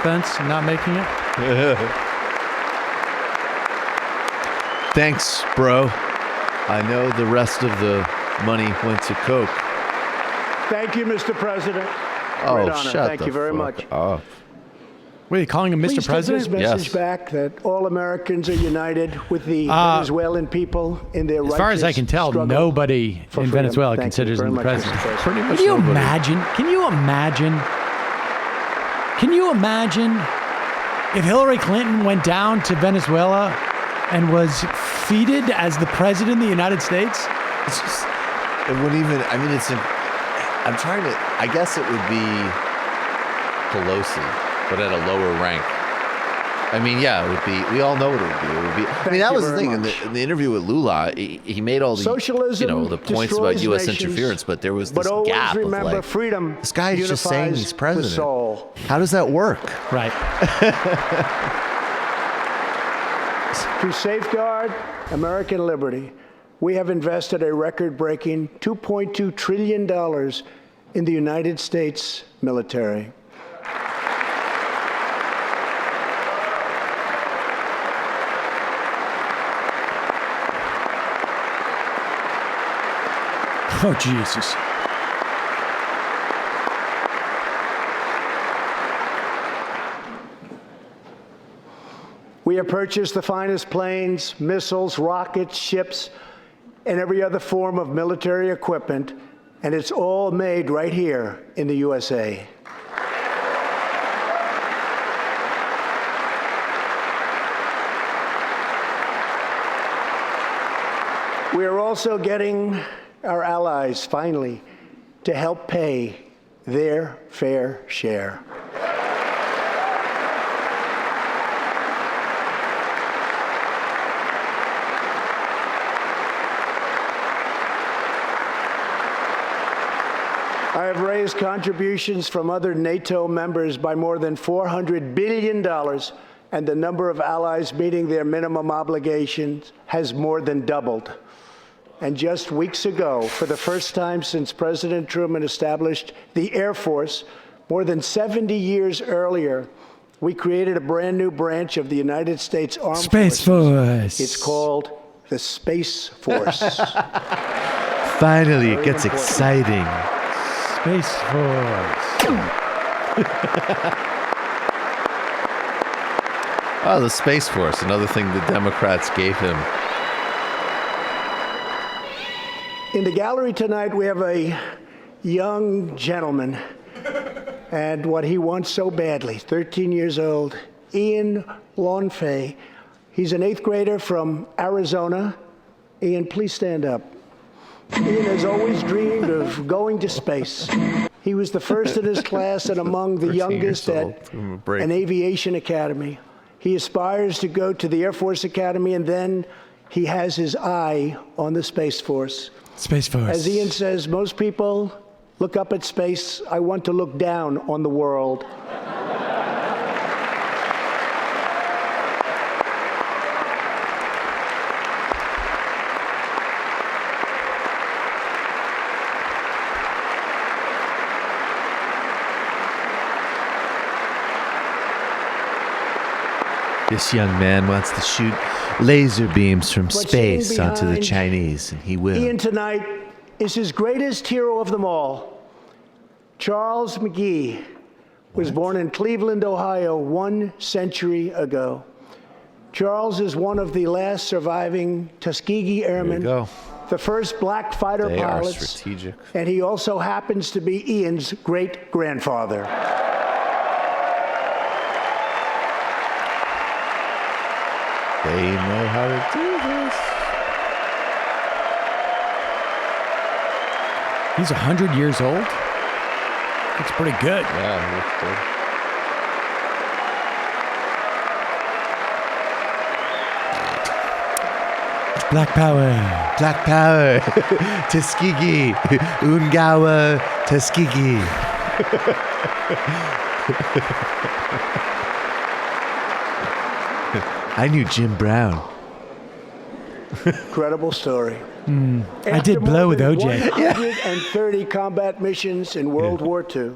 S6: fence and not making it.
S8: Thanks, bro. I know the rest of the money went to Coke.
S22: Thank you, Mr. President.
S8: Oh,
S22: Great honor.
S8: shut
S22: Thank
S8: the
S22: you very
S8: fuck
S22: much.
S8: up.
S6: Wait, are you calling him Mr.
S22: Please
S6: President?
S22: take this message back that all Americans are united with the Venezuelan people in their
S6: As far as I can tell, nobody in Venezuela considers him the president.
S8: Pretty much
S6: Can you
S8: nobody.
S6: imagine? Can you imagine? Can you imagine if Hillary Clinton went down to Venezuela and was feted as the president of the United States?
S8: It's just, it wouldn't even, I mean, I'm trying to, I guess it would be Pelosi, but at a lower rank. I mean, yeah, it would be, we all know what it would be. It would be, I mean, that was the thing. In the interview with Lula, he made all the,
S22: Socialism
S8: you know, the points about
S22: destroys
S8: U.S.
S22: nations,
S8: interference, but there was this
S22: but always
S8: gap of
S22: remember,
S8: like,
S22: freedom
S8: this guy is just saying he's
S22: unifies the
S8: president.
S22: soul.
S8: How does that work?
S6: Right.
S22: To safeguard American liberty, we have invested a record-breaking $2.2 trillion in the United States military.
S6: Oh, Jesus.
S22: We have purchased the finest planes, missiles, rockets, ships, and every other form of military equipment, and it's all made right here in the USA. We are also getting our allies, finally, to help pay their fair share. I have raised contributions from other NATO members by more than $400 billion, and the number of allies meeting their minimum obligations has more than doubled. And just weeks ago, for the first time since President Truman established the Air Force, more than 70 years earlier, we created a brand new branch of the United States Armed
S6: Space
S22: Forces.
S6: Force.
S22: It's called the Space Force.
S8: Finally, it gets exciting.
S6: Space Force.
S8: Oh, the Space Force, another thing the Democrats gave him.
S22: In the gallery tonight, we have a young gentleman, and what he wants so badly, 13 years old, Ian Lawnfay. He's an 8th grader from Arizona. Ian, please stand up. Ian has always dreamed of going to space. He was the first in his class and among the youngest at an aviation academy. He aspires to go to the Air Force Academy, and then he has his eye on the Space Force.
S6: Space Force.
S22: As Ian says, most people look up at space. I want to look down on the world.
S8: This young man wants to shoot laser beams from space onto the Chinese, and he will.
S22: Ian tonight is his greatest hero of them all. Charles Mcgee was born in Cleveland, Ohio, 1 century ago. Charles is one of the last surviving Tuskegee Airmen, the first black fighter
S8: They are
S22: pilots,
S8: strategic.
S22: and he also happens to be Ian's great-grandfather.
S8: They know how to do this.
S6: He's 100 years old? That's pretty good.
S8: Yeah, he looks good.
S6: Black Power.
S8: Black Power. Tuskegee. Ungawa Tuskegee. I knew Jim Brown.
S22: Incredible story.
S6: I did blow with OJ.
S22: 130 combat missions in World War II.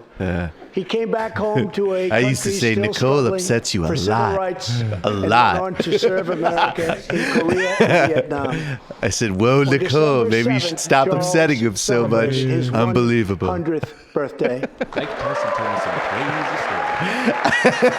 S22: He came back home to a
S8: I used to
S22: country
S8: say
S22: still
S8: Nicole
S22: struggling
S8: upsets you a
S22: for civil
S8: lot.
S22: rights,
S8: A
S22: and
S8: lot.
S22: went on to serve America in Korea and Vietnam.
S8: I said, whoa,
S22: On
S8: Nicole,
S22: December
S8: maybe you
S22: 7th,
S8: should stop
S22: Charles
S8: upsetting him so much.
S22: celebrated his
S8: Unbelievable.
S22: 100th birthday.
S13: Mike Tyson told me some crazy stories.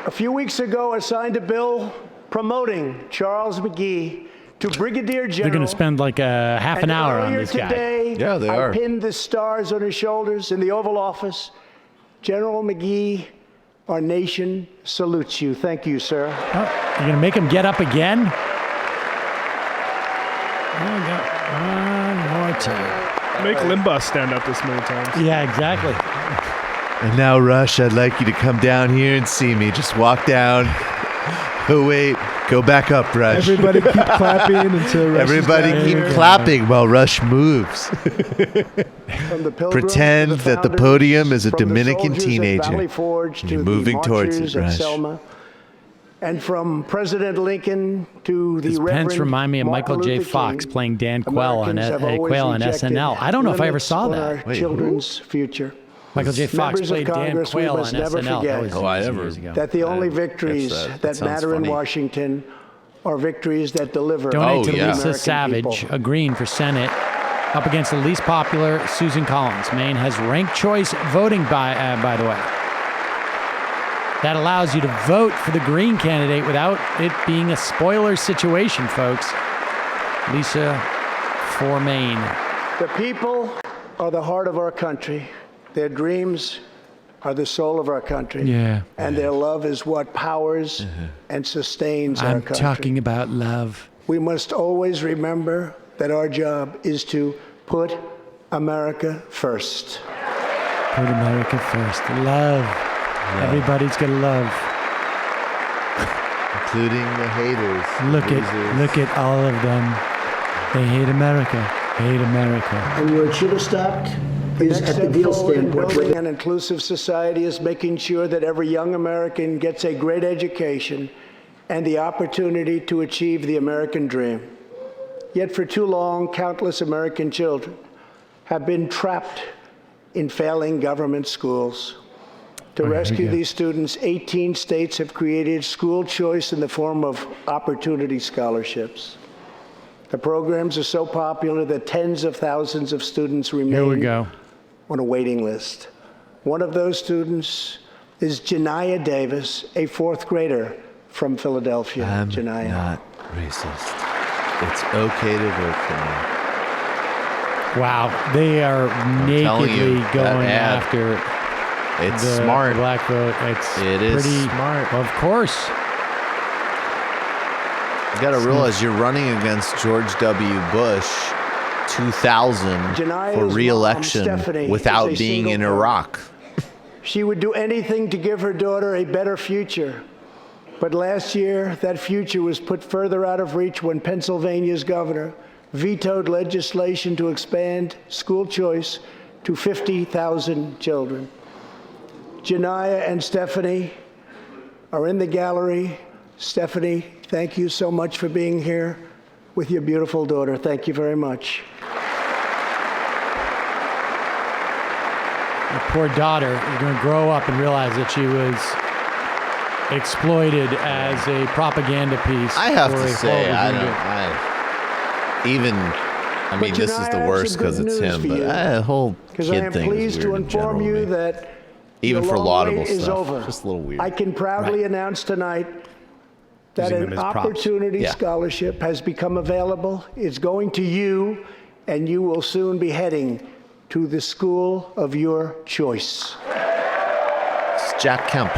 S22: A few weeks ago, I signed a bill promoting Charles Mcgee to Brigadier General.
S6: They're going to spend like a half an hour on
S22: earlier
S6: this guy.
S22: today,
S8: Yeah, they are.
S22: I pinned the stars on his shoulders in the Oval Office. General Mcgee, our nation salutes you. Thank you, sir.
S6: Oh, you're going to make him get up again? One more time.
S3: Make Limbaugh stand up this many times.
S6: Yeah, exactly.
S8: And now, Rush, I'd like you to come down here and see me. Just walk down. Oh, wait. Go back up, Rush.
S3: Everybody keep clapping until Rush
S8: Everybody
S3: is
S8: keep
S3: down.
S8: clapping while Rush moves. Pretend that the podium is a Dominican teenager. And you're moving towards it, Rush.
S22: And from President Lincoln to the
S6: Does
S22: Reverend
S6: Pence remind me of Michael
S22: Martin
S6: J.
S22: Luther
S6: Fox
S22: King,
S6: playing Dan Quayle on,
S22: Americans have always
S6: Quayle on
S22: rejected
S6: SNL? I don't know if I ever
S22: limits
S6: saw
S22: on
S6: that.
S22: our children's future.
S6: Michael J. Fox
S22: Members of
S6: played Dan
S22: Congress, we
S6: Quayle on
S22: must never
S6: SNL.
S22: forget
S6: Years ago.
S22: that the only victories
S8: that.
S22: that
S8: Sounds
S22: matter in
S8: funny.
S22: Washington are victories that deliver.
S6: Donate to
S22: the
S6: Lisa
S22: American
S6: Savage,
S22: people.
S6: a Green for Senate, up against the least popular Susan Collins. Maine has ranked choice voting, by the way. that allows you to vote for the Green candidate without it being a spoiler situation, folks. Lisa for Maine.
S22: The people are the heart of our country. Their dreams are the soul of our country.
S6: Yeah.
S22: And their love is what powers and sustains our country.
S6: I'm talking about love.
S22: We must always remember that our job is to put America first.
S6: Put America first. Love. Everybody's got to love.
S8: Including the haters.
S6: Look at all of them. They hate America. Hate America.
S22: And where it should have stopped is at the deal standpoint. Building an inclusive society is making sure that every young American gets a great education and the opportunity to achieve the American dream. Yet for too long, countless American children have been trapped in failing government schools. To rescue these students, 18 states have created school choice in the form of opportunity scholarships. The programs are so popular that tens of thousands of students remain on a waiting list. One of those students is Janiyah Davis, a fourth grader from Philadelphia.
S8: I'm
S22: Janiyah.
S8: not racist. It's okay to vote for me.
S6: Wow, they are nakedly going after
S8: it's
S6: the
S8: smart.
S6: black vote.
S8: It is
S6: pretty
S8: smart.
S6: Of course.
S8: You got to realize you're running against George W. Bush 2000 for re-election without being in Iraq.
S22: She would do anything to give her daughter a better future. But last year, that future was put further out of reach when Pennsylvania's governor vetoed legislation to expand school choice to 50,000 children. Janiyah and Stephanie are in the gallery. Stephanie, thank you so much for being here with your beautiful daughter. Thank you very much.
S6: The poor daughter is going to grow up and realize that she was exploited as a propaganda piece.
S8: I have to say, I mean, this is the worst because it's him, but the whole kid thing is weird in general.
S22: That
S8: even for laudable stuff,
S22: over.
S8: Just a little weird.
S22: I can proudly announce tonight that an opportunity scholarship has become available. It's going to you, and you will soon be heading to the school of your choice.
S8: It's Jack Kemp.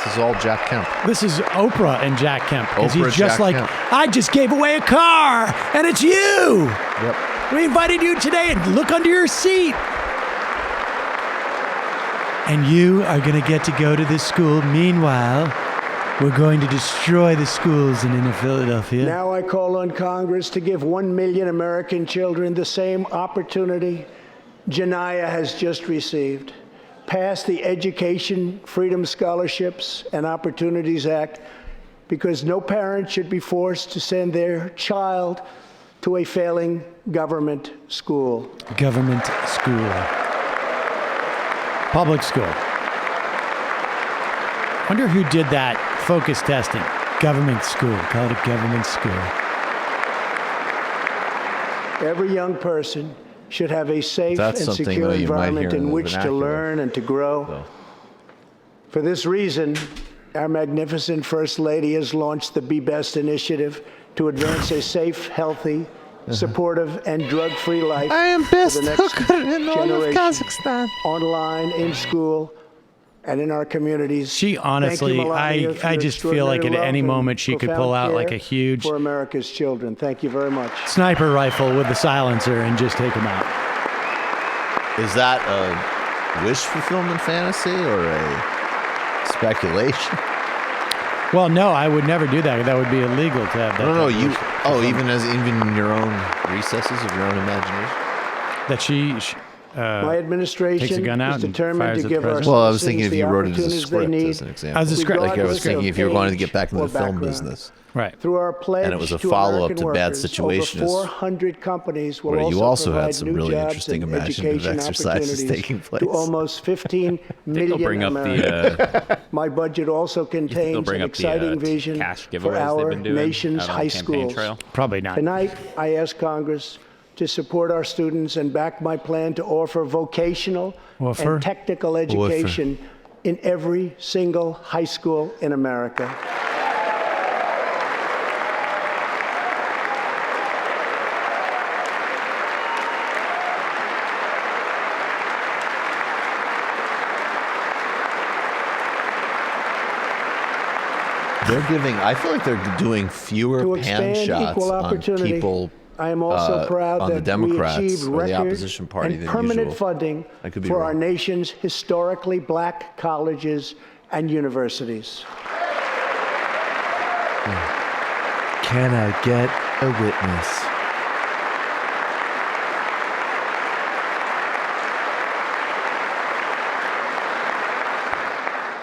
S8: This is all Jack Kemp.
S6: This is Oprah and Jack Kemp. Because he's just
S8: Jack
S6: like,
S8: Kemp.
S6: I just gave away a car, and it's you.
S8: Yep.
S6: We invited you today, and look under your seat. And you are going to get to go to this school. Meanwhile, we're going to destroy the schools in inner Philadelphia.
S22: Now I call on Congress to give 1 million American children the same opportunity Janiyah has just received. Pass the Education Freedom Scholarships and Opportunities Act, because no parent should be forced to send their child to a failing government school.
S6: Government school. Public school. Wonder who did that focus testing. Government school. Call it a government school.
S22: Every young person should have a safe and secure environment in which to learn and to grow. For this reason, our magnificent First Lady has launched the Be Best initiative to advance a safe, healthy, supportive, and drug-free life
S8: I am best
S22: for the next
S8: hooker in all of
S22: generation,
S8: Kazakhstan.
S22: online, in school, and in our communities.
S6: She honestly, I just feel like at any moment she could pull out like a huge
S22: for America's children. Thank you very much.
S6: sniper rifle with the silencer and just take them out.
S8: Is that a wish fulfillment fantasy or a speculation?
S6: Well, no, I would never do that. That would be illegal to have that.
S8: No, you. Oh, even in your own recesses of your own imagination.
S6: That she
S22: my administration
S6: takes a gun out
S22: is
S6: and
S22: determined
S6: fires
S22: to
S6: at the
S22: give our
S6: president.
S8: Well, I was thinking if
S22: citizens
S8: you
S22: the
S8: wrote it as a
S22: opportunities they
S8: script,
S22: need,
S8: as an example.
S6: As a script.
S8: Like I was
S22: regardless
S8: thinking
S22: of
S8: if you were going to
S22: age
S8: get back into
S22: or
S8: the film
S22: background.
S8: business.
S6: Right.
S22: Through our pledge
S8: And it was a
S22: to
S8: follow-up
S22: American
S8: to Bad
S22: workers,
S8: Situationist,
S22: over 400 companies will
S8: where you also
S22: provide
S8: had some
S22: new
S8: really
S22: jobs
S8: interesting
S22: and
S8: imaginative
S22: education
S8: exercises
S22: opportunities
S8: taking place.
S22: to almost 15 million
S13: bring up
S22: Americans. My budget also contains an exciting vision
S13: cash
S22: for
S13: giveaways
S22: our
S13: they've been doing
S22: nation's
S13: out on
S22: high
S13: the campaign
S22: schools.
S13: trail?
S6: Probably not.
S22: Tonight, I ask Congress to support our students and back my plan to offer vocational and technical education in every single high school in America.
S8: They're giving, I feel like they're doing fewer pan shots on people
S22: I am also proud
S8: on
S22: that
S8: the Democrats
S22: we achieved
S8: or the
S22: record
S8: opposition party
S22: and
S8: than
S22: permanent
S8: usual.
S22: funding
S8: I could be
S22: for
S8: wrong.
S22: our nation's historically black colleges and universities.
S8: Can I get a witness?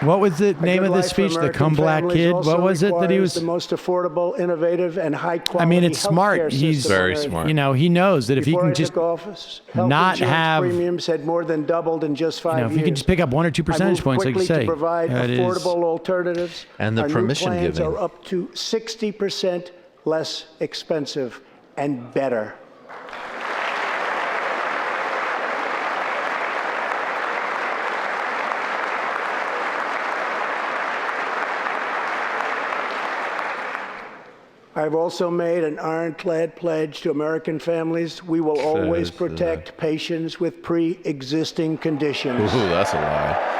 S6: What was the name of the speech? The Come Black Kid? What was it that he was?
S22: The most affordable, innovative, and high quality.
S6: I mean, it's smart. He's
S8: very smart.
S6: You know, he knows that if he
S22: Before
S6: can
S22: I
S6: just
S22: took office, health
S6: not
S22: insurance
S6: have,
S22: premiums had more than doubled in just 5
S6: you know, if
S22: years.
S6: you can just pick up 1 or 2 percentage
S22: I moved
S6: points, like you
S22: quickly
S6: say,
S22: to provide
S6: that is-
S22: affordable alternatives.
S8: And the
S22: Our
S8: permission
S22: new plans
S8: giving.
S22: are up to 60% less expensive and better. I've also made an ironclad pledge to American families. We will always protect patients with pre-existing conditions.
S8: Ooh, that's a lie.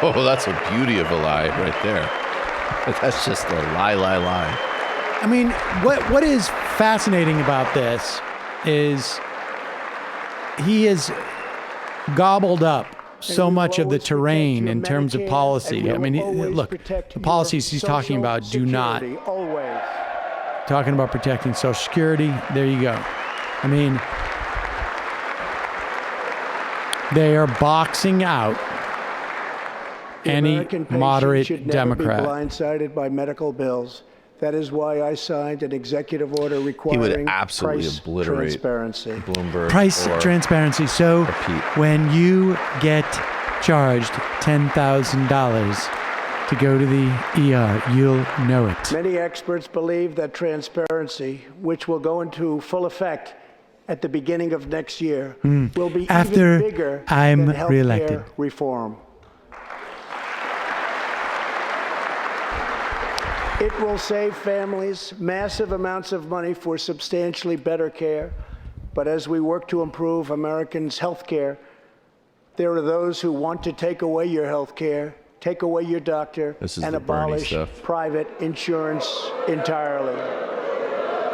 S8: Oh, that's a beauty of a lie right there. That's just a lie.
S6: I mean, what is fascinating about this is he has gobbled up so much of the terrain in terms of policy. I mean, look, the policies he's talking about do not. Talking about protecting Social Security, there you go. I mean, they are boxing out any moderate Democrat.
S22: Be blindsided by medical bills. That is why I signed an executive order requiring
S8: He would absolutely
S22: price
S8: obliterate
S22: transparency.
S8: Bloomberg.
S6: Price transparency. So when you get charged $10,000 to go to the ER, you'll know it.
S22: Many experts believe that transparency, which will go into full effect at the beginning of next year, will be
S6: After
S22: even bigger
S6: I'm
S22: than healthcare
S6: reelected.
S22: reform. It will save families massive amounts of money for substantially better care. But as we work to improve Americans' health care, there are those who want to take away your health care, take away your doctor,
S8: This is
S22: and
S8: the Bernie
S22: abolish
S8: stuff.
S22: private insurance entirely.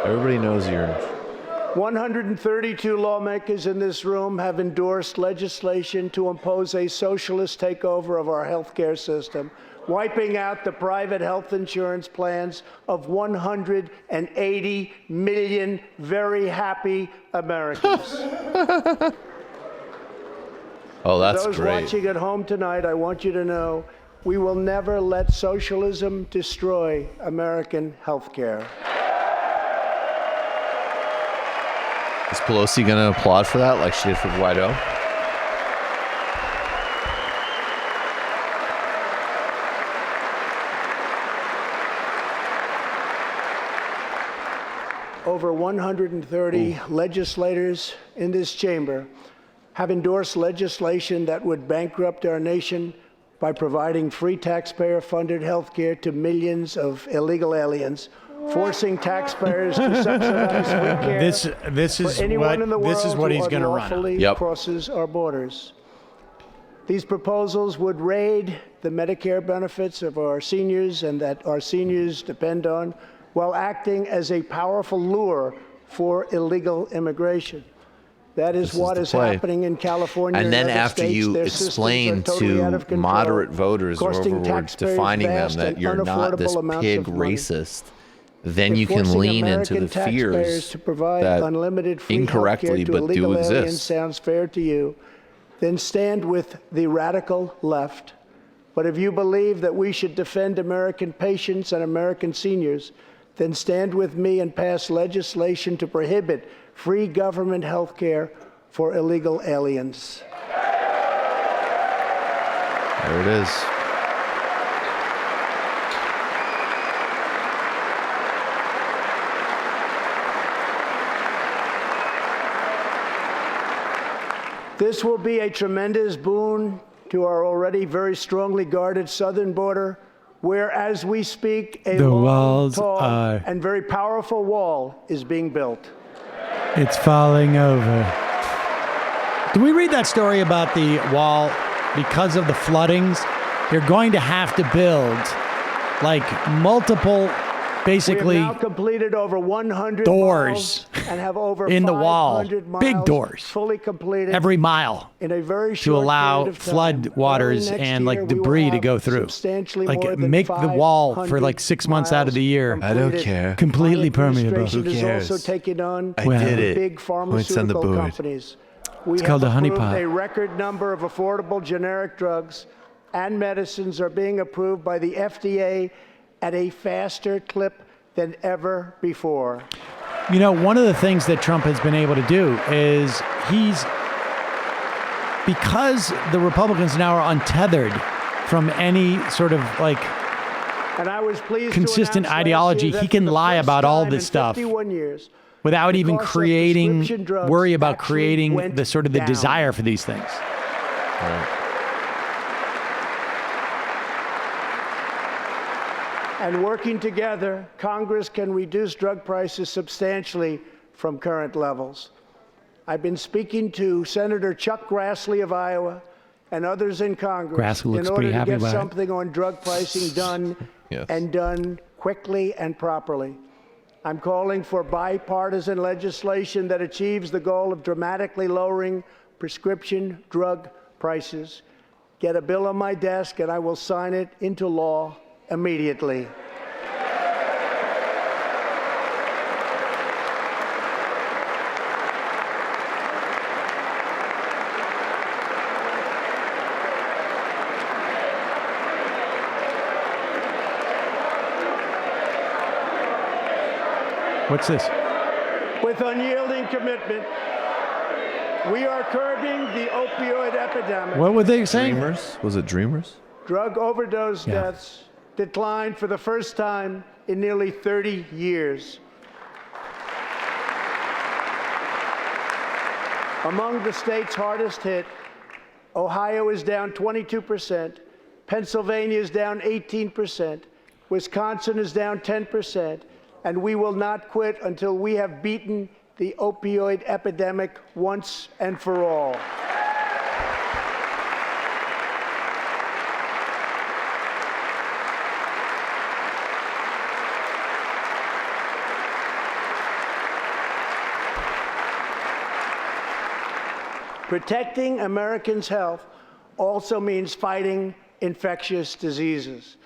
S8: Everybody knows you're.
S22: 132 lawmakers in this room have endorsed legislation to impose a socialist takeover of our health care system, wiping out the private health insurance plans of 180 million very happy Americans.
S8: Oh, that's
S22: Those
S8: great.
S22: watching at home tonight, I want you to know we will never let socialism destroy American health care.
S8: Is Pelosi going to applaud for that like she did for Guaido?
S22: Over 130 legislators in this chamber have endorsed legislation that would bankrupt our nation by providing free taxpayer-funded health care to millions of illegal aliens, forcing taxpayers to subsidize free care
S6: This is
S22: for anyone in the world
S6: what
S22: who
S6: he's going to run.
S22: unlawfully
S8: Yep.
S22: crosses our borders. These proposals would raid the Medicare benefits of our seniors and that our seniors depend on, while acting as a powerful lure for illegal immigration. That is what is
S8: play.
S22: happening in California.
S8: And then
S22: other
S8: after
S22: states.
S8: you
S22: Their systems
S8: explain
S22: are totally out of
S8: to
S22: control,
S8: moderate voters or
S22: costing
S8: overlords,
S22: taxpayers
S8: defining them
S22: vast
S8: that
S22: and
S8: you're not this
S22: unaffordable amounts
S8: pig
S22: of money.
S8: racist, then you
S22: Forcing
S8: can lean into
S22: American
S8: the
S22: taxpayers
S8: fears
S22: to provide
S8: that
S22: unlimited free
S8: incorrectly
S22: healthcare to
S8: but do
S22: illegal aliens
S8: exist.
S22: sounds fair to you, then stand with the radical left. But if you believe that we should defend American patients and American seniors, then stand with me and pass legislation to prohibit free government health care for illegal aliens.
S8: There it is.
S22: This will be a tremendous boon to our already very strongly guarded southern border, where, as we speak, a
S6: The
S22: long,
S6: walls
S22: tall,
S6: are-
S22: and very powerful wall is being built.
S6: It's falling over. Did we read that story about the wall? Because of the floodings, they're going to have to build like multiple, basically,
S22: we have now completed over 100
S6: doors
S22: miles and have over
S6: in the wall,
S22: 500 miles
S6: big doors,
S22: fully completed
S6: every mile
S22: in a very
S6: to
S22: short
S6: allow
S22: period of time.
S6: flood waters
S22: Early next
S6: and like
S22: year, we will
S6: debris to
S22: have
S6: go through.
S22: substantially
S6: Like
S22: more than
S6: make the wall for
S22: 500
S6: like 6 months out of the year.
S8: I don't care.
S6: Completely
S22: My
S6: permeable.
S22: administration
S8: Who
S22: is
S8: cares?
S22: also taking on
S8: I did
S22: the
S8: it.
S22: big
S8: Points on the
S22: pharmaceutical
S8: board.
S22: companies. We
S6: It's
S22: have
S6: called a
S22: approved
S6: honeypot.
S22: a record number of affordable generic drugs and medicines are being approved by the FDA at a faster clip than ever before.
S6: You know, one of the things that Trump has been able to do is because the Republicans now are untethered from any sort of like
S22: And I was pleased
S6: consistent
S22: to announce
S6: ideology,
S22: last year
S6: he
S22: that
S6: can
S22: for the
S6: lie
S22: first
S6: about all
S22: time
S6: this
S22: in
S6: stuff
S22: 51 years,
S6: without even
S22: the cost of
S6: creating,
S22: prescription drugs
S6: worry about
S22: actually
S6: creating
S22: went
S6: the sort of the
S22: down.
S6: desire for these things.
S22: And working together, Congress can reduce drug prices substantially from current levels. I've been speaking to Senator Chuck Grassley of Iowa and others in Congress
S6: Grassley looks
S22: in order
S6: pretty
S22: to
S6: happy
S22: get
S6: about it.
S22: something on drug pricing done
S8: Yes.
S22: and done quickly and properly. I'm calling for bipartisan legislation that achieves the goal of dramatically lowering prescription drug prices. Get a bill on my desk and I will sign it into law immediately.
S6: What's this?
S22: With unyielding commitment, we are curbing the opioid epidemic.
S6: What were they saying?
S8: Dreamers? Was it Dreamers?
S22: Drug overdose
S6: Yeah.
S22: deaths declined for the first time in nearly 30 years. Among the states hardest hit, Ohio is down 22%, Pennsylvania is down 18%, Wisconsin is down 10%, and we will not quit until we have beaten the opioid epidemic once and for all. Protecting Americans' health also means fighting infectious diseases.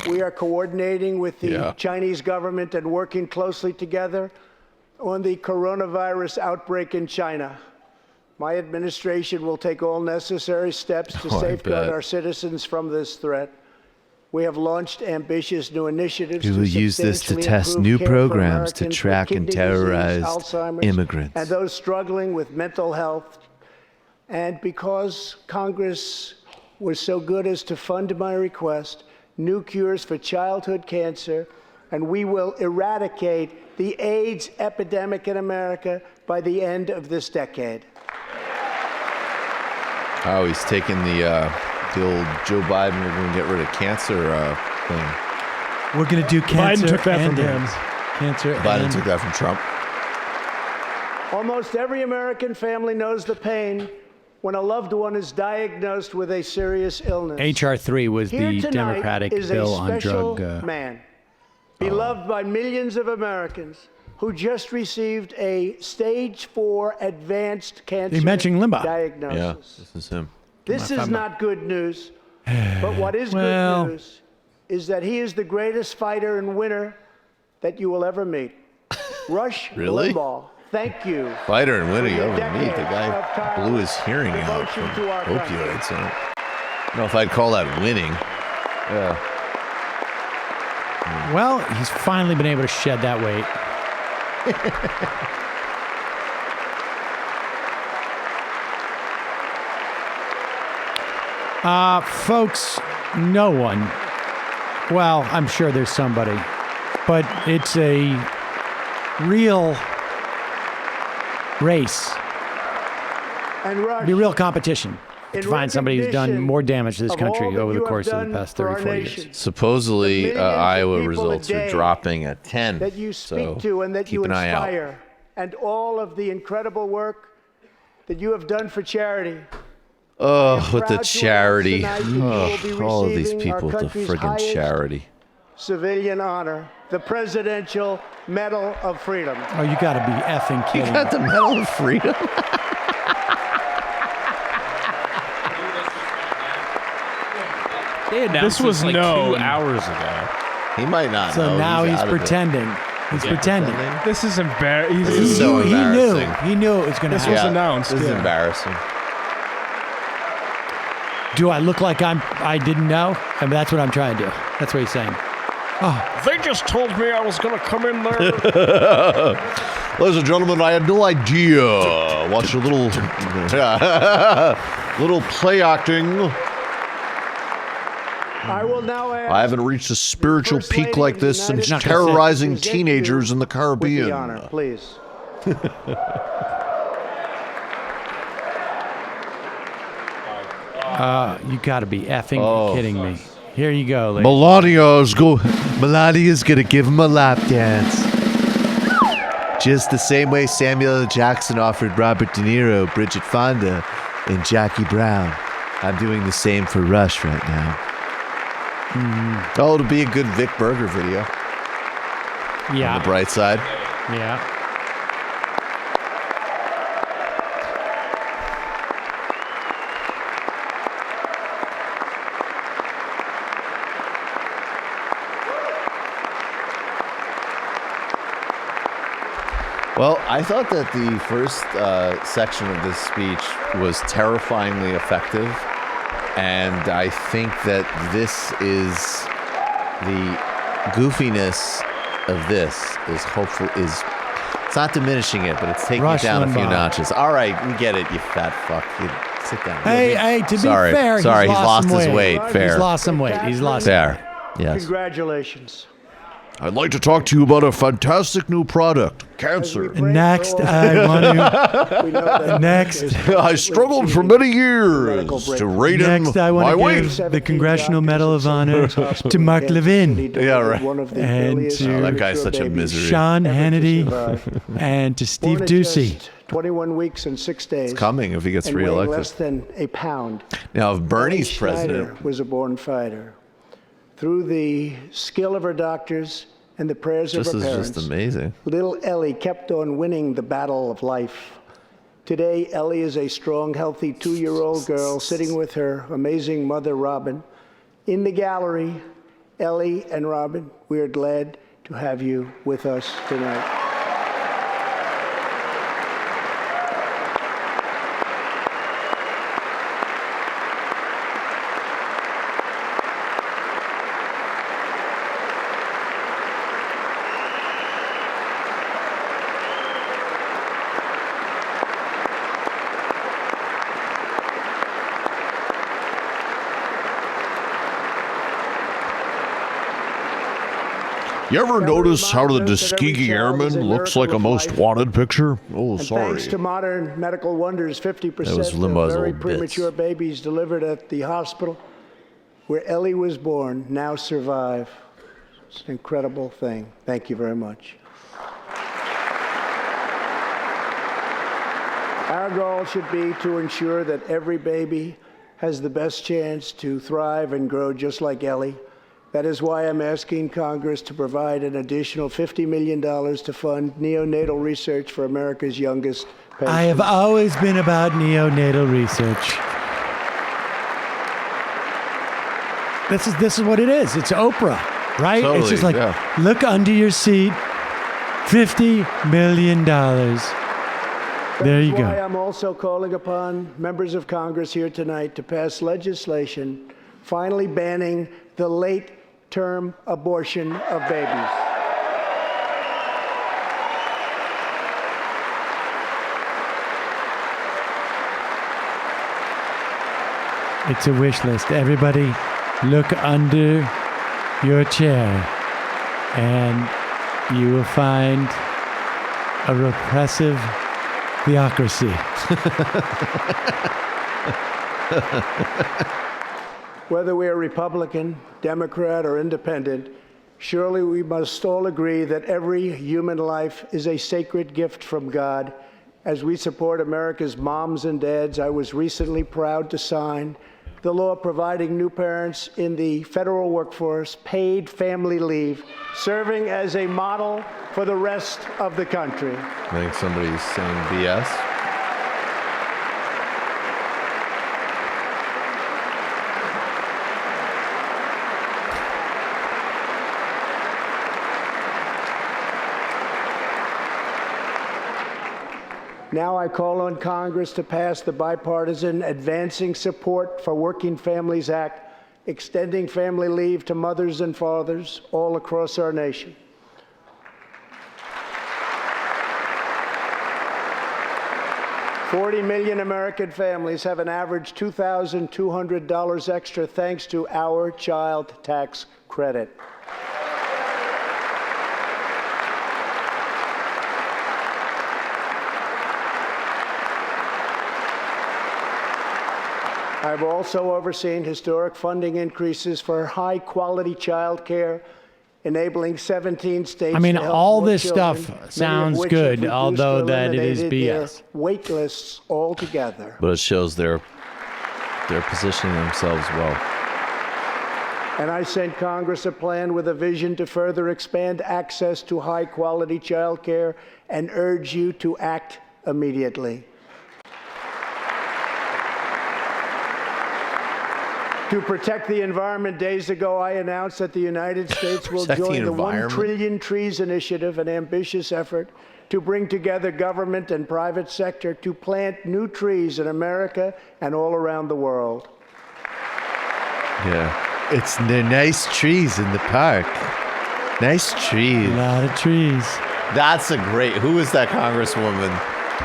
S22: We are coordinating with the Chinese government and working closely together on the coronavirus outbreak in China. My administration will take all necessary steps to safeguard our citizens from this threat. We have launched ambitious new initiatives
S8: We will use this to
S22: substantially
S8: test
S22: improve
S8: new
S22: care for
S8: programs to
S22: Americans with
S8: track and
S22: kidney disease,
S8: terrorize
S22: Alzheimer's,
S8: immigrants.
S22: and those struggling with mental health. And because Congress was so good as to fund my request, new cures for childhood cancer, and we will eradicate the AIDS epidemic in America by the end of this decade.
S8: Oh, he's taking the old Joe Biden, we're going to get rid of cancer thing.
S6: We're going to do cancer.
S3: Biden took that
S6: and
S3: from him.
S6: AIDS. Cancer.
S8: Biden
S6: and
S8: took that from Trump.
S22: Almost every American family knows the pain when a loved one is diagnosed with a serious illness.
S6: HR 3 was
S22: Here
S6: the
S22: tonight
S6: Democratic
S22: is
S6: bill
S22: a
S6: on
S22: special
S6: drug.
S22: man, beloved by millions of Americans, who just received a stage 4 advanced cancer
S6: mentioned Limbaugh.
S22: diagnosis.
S8: Yeah, this is him.
S22: This is not good news, but what is
S6: Well-
S22: good news is that he is the greatest fighter and winner that you will ever meet. Rush
S8: Really?
S22: Limbaugh, thank you.
S8: Fighter and winning
S22: for your
S8: over me. The
S22: decades
S8: guy
S22: of
S8: blew his hearing out
S22: devotion
S8: from
S22: to our country.
S8: opioids. I don't know if I'd call that winning. Yeah.
S6: Well, he's finally been able to shed that weight. Folks, no one. Well, I'm sure there's somebody, but it's a real race.
S22: And Rush,
S6: Be real competition to find somebody who's done more damage to this country over the course of the past 30, 40 years.
S8: Supposedly, Iowa results are dropping at 10.
S22: That you speak
S8: so
S22: to and that
S8: keep
S22: you
S8: an eye out.
S22: inspire, and all of the incredible work that you have done for charity.
S8: Oh, with the
S22: proud to
S8: charity.
S22: announce tonight that you will be
S8: Oh, all of these
S22: receiving our
S8: people with the
S22: country's
S8: friggin'
S22: highest
S8: charity.
S22: Civilian honor, the Presidential Medal of Freedom.
S6: Oh, you got to be effing kidding.
S8: You got the Medal of Freedom?
S13: They announced
S3: This was
S13: like
S3: known.
S13: 2 hours ago.
S8: He might not
S6: So
S8: know.
S6: now he's
S8: out of it.
S6: pretending. He's pretending.
S3: This is embarrassing.
S8: This is so embarrassing.
S6: He knew it was going to
S3: This
S6: happen.
S3: was announced.
S8: This is
S3: yeah.
S8: embarrassing.
S6: Do I look like I didn't know? I mean, that's what I'm trying to do. That's what he's saying. Oh,
S3: They just told me I was going to come in there.
S8: Ladies and gentlemen, I had no idea. Watch a little, little play acting.
S22: I will now ask
S8: I haven't reached a spiritual
S22: First
S8: peak
S22: Lady
S8: like
S22: of the
S8: this
S22: United
S8: since
S22: States
S8: terrorizing
S22: present
S8: teenagers
S22: you
S8: in the
S22: with the
S8: Caribbean.
S22: honor, please.
S6: you got to be effing kidding me. Here you go, ladies.
S7: Melania's gonna give him a lap dance. Just the same way Samuel L. Jackson offered Robert De Niro, Bridget Fonda, and Jackie Brown. I'm doing the same for Rush right now.
S8: Oh, it'll be a good Vic Berger video.
S6: Yeah.
S8: On the bright side.
S6: Yeah.
S8: Well, I thought that the first section of this speech was terrifyingly effective, and I think that this is the goofiness of this is hopeful is it's not diminishing it, but it's taking
S6: Rush
S8: it down a few
S6: Limbaugh.
S8: notches. All right, we get it, you fat fuck. You sit down.
S6: Hey, to be
S8: Sorry.
S6: fair,
S8: Sorry,
S6: he's lost some
S8: his weight. Fair.
S6: He's lost some weight. He's lost
S8: Fair. Yes.
S22: Congratulations.
S8: I'd like to talk to you about a fantastic new product, cancer.
S6: Next, I want to. Next.
S8: I struggled for many years to rein in
S6: Next, I
S8: my
S6: want to
S8: weight.
S6: give the Congressional Medal of Honor to Mark Levin.
S8: Yeah, right.
S6: And to
S8: that guy's such a misery.
S6: Sean Hannity and to Steve
S22: Born at
S6: Ducey.
S22: just 21 weeks and 6 days.
S8: It's coming if he gets
S22: and weighing
S8: reelected.
S22: less than a pound.
S8: Now, if Bernie's
S22: Ellie
S8: president,
S22: Schneider was a born fighter. Through the skill of her doctors and the prayers
S8: this
S22: of her
S8: is
S22: parents,
S8: just amazing.
S22: little Ellie kept on winning the battle of life. Today, Ellie is a strong, healthy 2-year-old girl sitting with her amazing mother, Robin. In the gallery, Ellie and Robin, we are glad to have you with us tonight.
S8: you ever notice how the Tuskegee Airman looks like a most wanted picture? Oh,
S22: And
S8: sorry.
S22: thanks to modern medical wonders, 50%
S8: That was
S22: of
S8: Limbaugh's
S22: very
S8: old bits.
S22: premature babies delivered at the hospital where Ellie was born now survive. It's an incredible thing. Thank you very much. Our goal should be to ensure that every baby has the best chance to thrive and grow just like Ellie. That is why I'm asking Congress to provide an additional $50 million to fund neonatal research for America's youngest patients.
S6: I have always been about neonatal research. This is what it is. It's Oprah, right?
S8: Totally,
S6: it's just like,
S8: yeah.
S6: look under your seat, $50 million. There you
S22: That's why
S6: go.
S22: I'm also calling upon members of Congress here tonight to pass legislation finally banning the late-term abortion of babies.
S6: It's a wish list. Everybody, look under your chair, and you will find a repressive theocracy.
S22: Whether we are Republican, Democrat, or Independent, surely we must all agree that every human life is a sacred gift from God. As we support America's moms and dads, I was recently proud to sign the law providing new parents in the federal workforce paid family leave, serving as a model for the rest of the country.
S8: I think somebody's saying BS.
S22: Now I call on Congress to pass the bipartisan Advancing Support for Working Families Act, extending family leave to mothers and fathers all across our nation. $40 million American families have an average $2,200 extra thanks to our child tax credit. I've also overseen historic funding increases for high-quality child care, enabling 17 states.
S6: I mean,
S22: to help
S6: all
S22: more
S6: this
S22: children,
S6: stuff
S22: many of
S6: sounds
S22: which
S6: good,
S22: have reduced
S6: although
S22: or
S6: that it is
S22: eliminated their
S6: BS.
S22: wait lists altogether.
S8: But it shows they're positioning themselves well.
S22: And I sent Congress a plan with a vision to further expand access to high-quality child care and urge you to act immediately. To protect the environment, days ago I announced that the United States will join the 1 Trillion Trees Initiative, an ambitious effort to bring together government and private sector to plant new trees in America and all around the world.
S8: Yeah. They're nice trees in the park. Nice trees.
S6: A lot of trees.
S8: That's a great. Who is that congresswoman?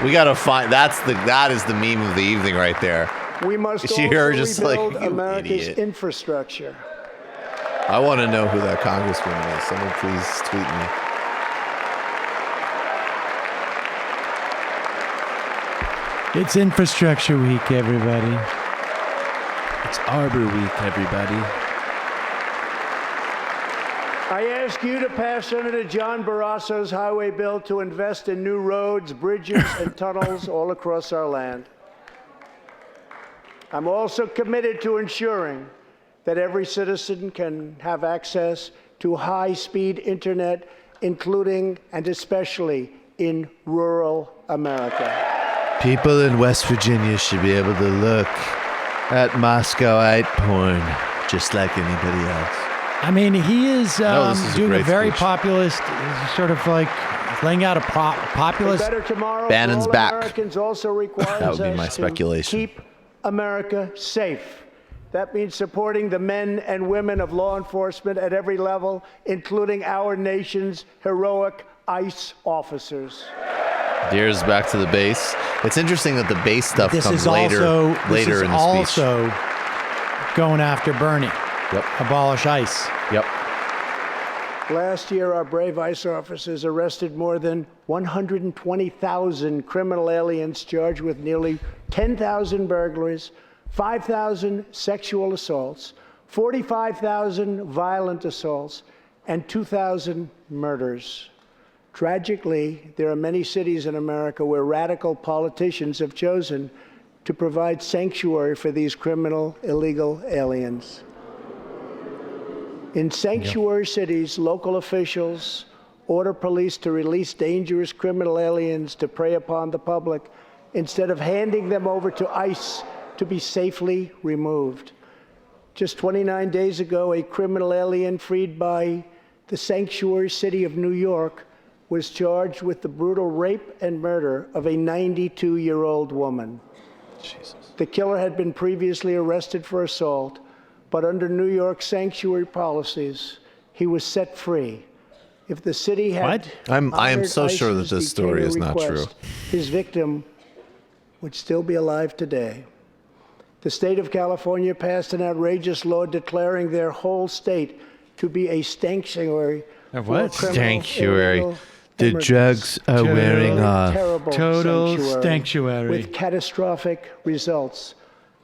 S8: We gotta find. That is the meme of the evening right there.
S22: We must also rebuild America's infrastructure.
S8: I want to know who that congresswoman is. Someone please tweet me.
S6: It's Infrastructure Week, everybody.
S13: It's Arbor Week, everybody.
S22: I ask you to pass Senator John Barrasso's highway bill to invest in new roads, bridges, and tunnels all across our land. I'm also committed to ensuring that every citizen can have access to high-speed internet, including and especially in rural America.
S8: People in West Virginia should be able to look at Moscowite porn just like anybody else.
S6: I mean, he is doing a very
S8: speech.
S6: populist, sort of like laying out a populist.
S22: A better tomorrow
S8: Bannon's
S22: for all
S8: back.
S22: Americans also requires
S8: That would be
S22: us
S8: my
S22: to
S8: speculation.
S22: keep America safe. That means supporting the men and women of law enforcement at every level, including our nation's heroic ICE officers.
S8: Here's back to the base. It's interesting that the base stuff
S6: This
S8: comes
S6: is
S8: later
S6: also,
S8: in
S6: this is
S8: the speech.
S6: also going after Bernie.
S8: Yep.
S6: Abolish ICE.
S8: Yep.
S22: Last year, our brave ICE officers arrested more than 120,000 criminal aliens charged with nearly 10,000 burglaries, 5,000 sexual assaults, 45,000 violent assaults, and 2,000 murders. Tragically, there are many cities in America where radical politicians have chosen to provide sanctuary for these criminal illegal aliens. In sanctuary cities, local officials order police to release dangerous criminal aliens to prey upon the public instead of handing them over to ICE to be safely removed. Just 29 days ago, a criminal alien freed by the sanctuary city of New York was charged with the brutal rape and murder of a 92-year-old woman.
S8: Jesus.
S22: The killer had been previously arrested for assault, but under New York sanctuary policies, he was set free. If the city had
S8: I am so sure that
S22: ICE's
S8: this story is not true.
S22: request, his victim would still be alive today. The state of California passed an outrageous law declaring their whole state to be a sanctuary.
S6: What?
S8: Sanctuary. The drugs are wearing off.
S22: Terrible
S6: Total sanctuary.
S22: with catastrophic results.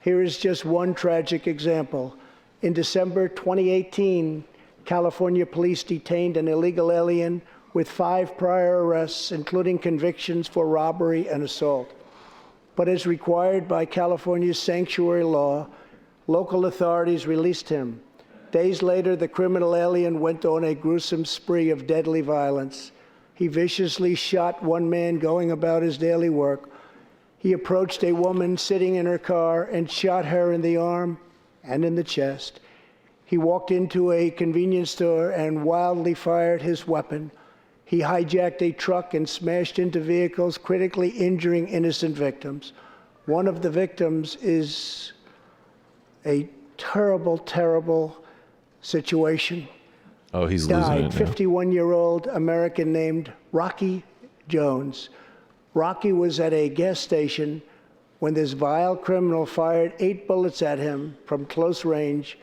S22: Here is just one tragic example. In December 2018, California police detained an illegal alien with 5 prior arrests, including convictions for robbery and assault. But as required by California's sanctuary law, local authorities released him. Days later, the criminal alien went on a gruesome spree of deadly violence. He viciously shot one man going about his daily work. He approached a woman sitting in her car and shot her in the arm and in the chest. He walked into a convenience store and wildly fired his weapon. He hijacked a truck and smashed into vehicles, critically injuring innocent victims. One of the victims is a terrible, terrible situation.
S8: Oh, he's losing it now.
S22: 51-year-old American named Rocky Jones. Rocky was at a gas station when this vile criminal fired 8 bullets at him from close range,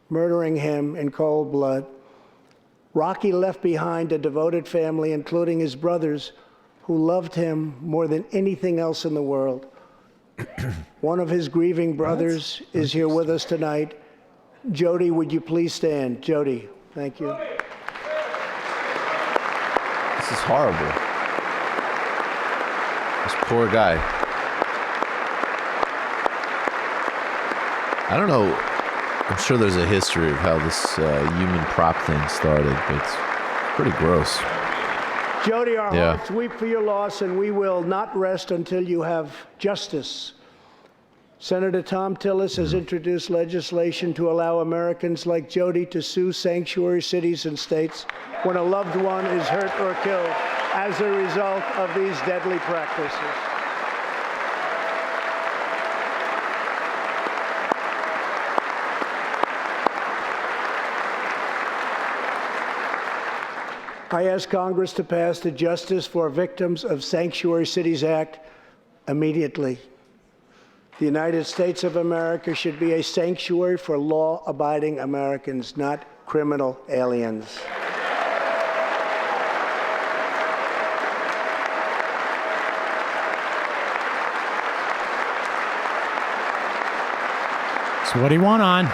S22: murdering him in cold blood. Rocky left behind a devoted family, including his brothers, who loved him more than anything else in the world. One of his grieving brothers is here with us tonight. Jody, would you please stand? Jody, thank you.
S8: This is horrible. This poor guy. I don't know. I'm sure there's a history of how this human prop thing started, but it's pretty gross.
S22: Jody, our hearts weep for your loss, and we will not rest until you have justice. Senator Tom Tillis has introduced legislation to allow Americans like Jody to sue sanctuary cities and states when a loved one is hurt or killed as a result of these deadly practices. I ask Congress to pass the Justice for Victims of Sanctuary Cities Act immediately. The United States of America should be a sanctuary for law-abiding Americans, not criminal aliens.
S6: So what do you want on?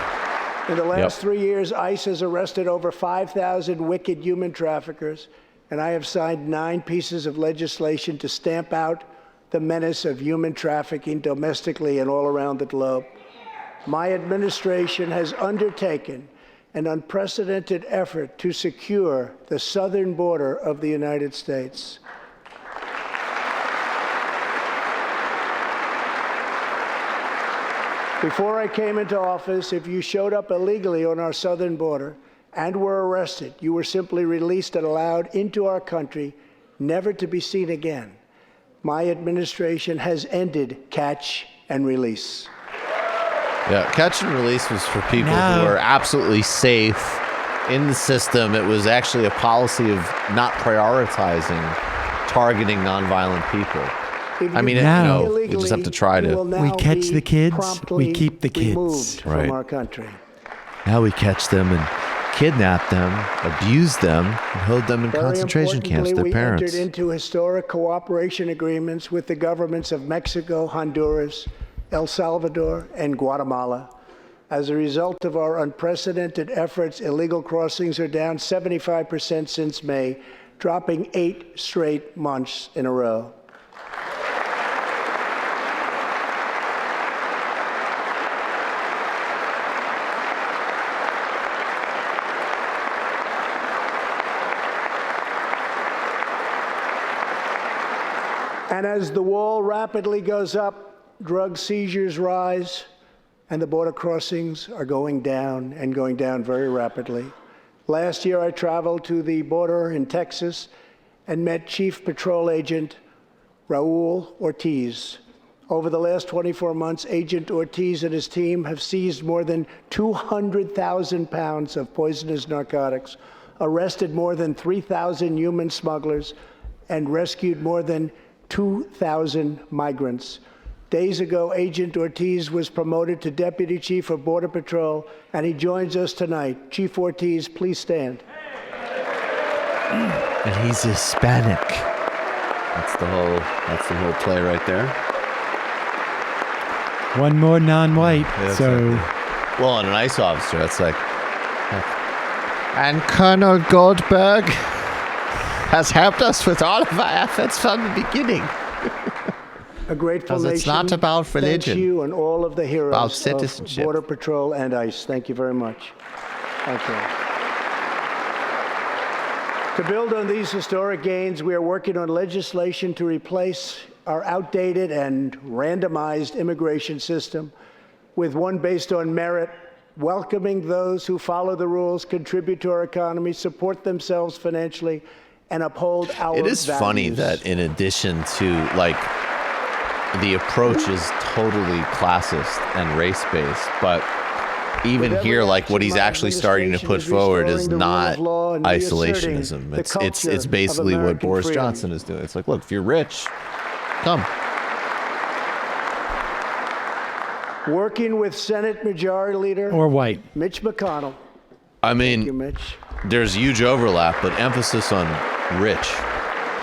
S22: In the last 3 years, ICE has arrested over 5,000 wicked human traffickers, and I have signed 9 pieces of legislation to stamp out the menace of human trafficking domestically and all around the globe. My administration has undertaken an unprecedented effort to secure the southern border of the United States. Before I came into office, if you showed up illegally on our southern border and were arrested, you were simply released and allowed into our country, never to be seen again. My administration has ended catch and release.
S8: Yeah, catch and release was for people who are absolutely safe in the system. It was actually a policy of not prioritizing targeting nonviolent people. I mean, we just have to try to.
S6: We catch the kids, we keep the kids.
S22: From our country.
S8: Now we catch them and kidnap them, abuse them, and hold them in concentration camps with their parents.
S22: We entered into historic cooperation agreements with the governments of Mexico, Honduras, El Salvador, and Guatemala. As a result of our unprecedented efforts, illegal crossings are down 75% since May, dropping 8 straight months in a row. And as the wall rapidly goes up, drug seizures rise, and the border crossings are going down and going down very rapidly. Last year, I traveled to the border in Texas and met Chief Patrol Agent Raul Ortiz. Over the last 24 months, Agent Ortiz and his team have seized more than 200,000 pounds of poisonous narcotics, arrested more than 3,000 human smugglers, and rescued more than 2,000 migrants. Days ago, Agent Ortiz was promoted to Deputy Chief of Border Patrol, and he joins us tonight. Chief Ortiz, please stand.
S8: And he's Hispanic. That's the whole play right there.
S6: One more non-white.
S8: Yeah,
S6: so,
S8: exactly. Well, and an ICE officer, that's like, and Colonel Goldberg has helped us with all of our efforts from the beginning.
S22: A grateful
S8: Because
S22: nation.
S8: it's not about religion.
S22: Thank you and all of the heroes
S8: About
S22: of
S8: citizenship.
S22: Border Patrol and ICE. Thank you very much. Thank you. To build on these historic gains, we are working on legislation to replace our outdated and randomized immigration system with one based on merit, welcoming those who follow the rules, contribute to our economy, support themselves financially, and uphold our
S8: It is funny
S22: values.
S8: that in addition to, like, the approach is totally classist and race-based, but even here, like, what he's actually starting to put forward is not isolationism. It's basically what Boris Johnson is doing. It's like, look, if you're rich, come.
S22: Working with Senate Majority Leader
S6: or white
S22: Mitch McConnell.
S8: I mean,
S22: Thank you, Mitch.
S8: there's huge overlap, but emphasis on rich.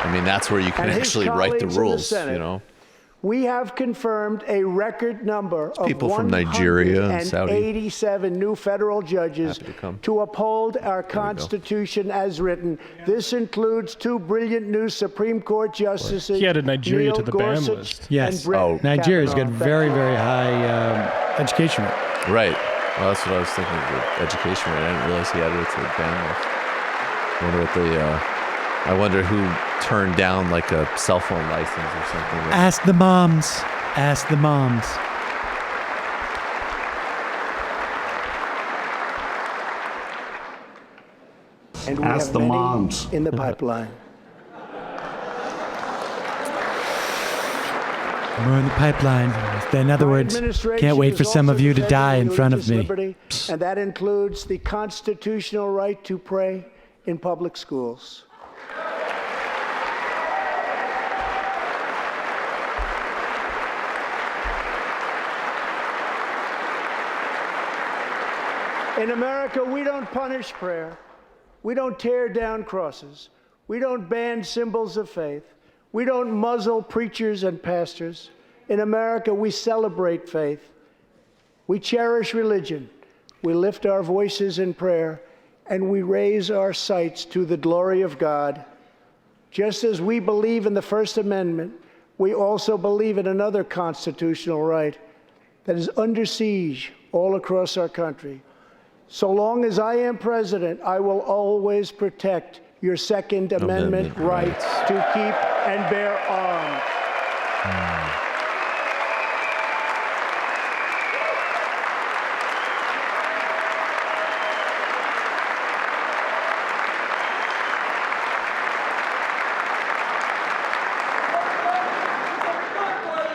S8: I mean, that's where you can
S22: And his
S8: actually write the
S22: colleagues in the
S8: rules,
S22: Senate.
S8: you know?
S22: We have confirmed a record number of
S8: People from Nigeria and Saudi.
S22: 187 new federal judges
S8: Happy to come.
S22: to uphold our Constitution as written. This includes 2 brilliant new Supreme Court justices.
S3: He added Nigeria
S22: Neil
S3: to the ban
S22: Gorsuch
S3: list.
S6: yes.
S22: and Brett
S6: Nigeria's got
S22: Kavanaugh.
S6: very, very high education rate.
S8: Right. Well, that's what I was thinking of the education rate. I didn't realize he added it to the ban list. I wonder who turned down like a cell phone license or something.
S6: Ask the moms. Ask the moms.
S22: And we
S26: Ask
S22: have
S26: the
S22: many
S26: moms.
S22: in the pipeline.
S6: More in the pipeline. In other words, can't wait for some of you to die in front of me.
S22: Liberty, and that includes the constitutional right to pray in public schools. In America, we don't punish prayer. We don't tear down crosses. We don't ban symbols of faith. We don't muzzle preachers and pastors. In America, we celebrate faith. We cherish religion. We lift our voices in prayer, and we raise our sights to the glory of God. Just as we believe in the First Amendment, we also believe in another constitutional right that is under siege all across our country. So long as I am president, I will always protect your Second Amendment rights to keep and bear arms.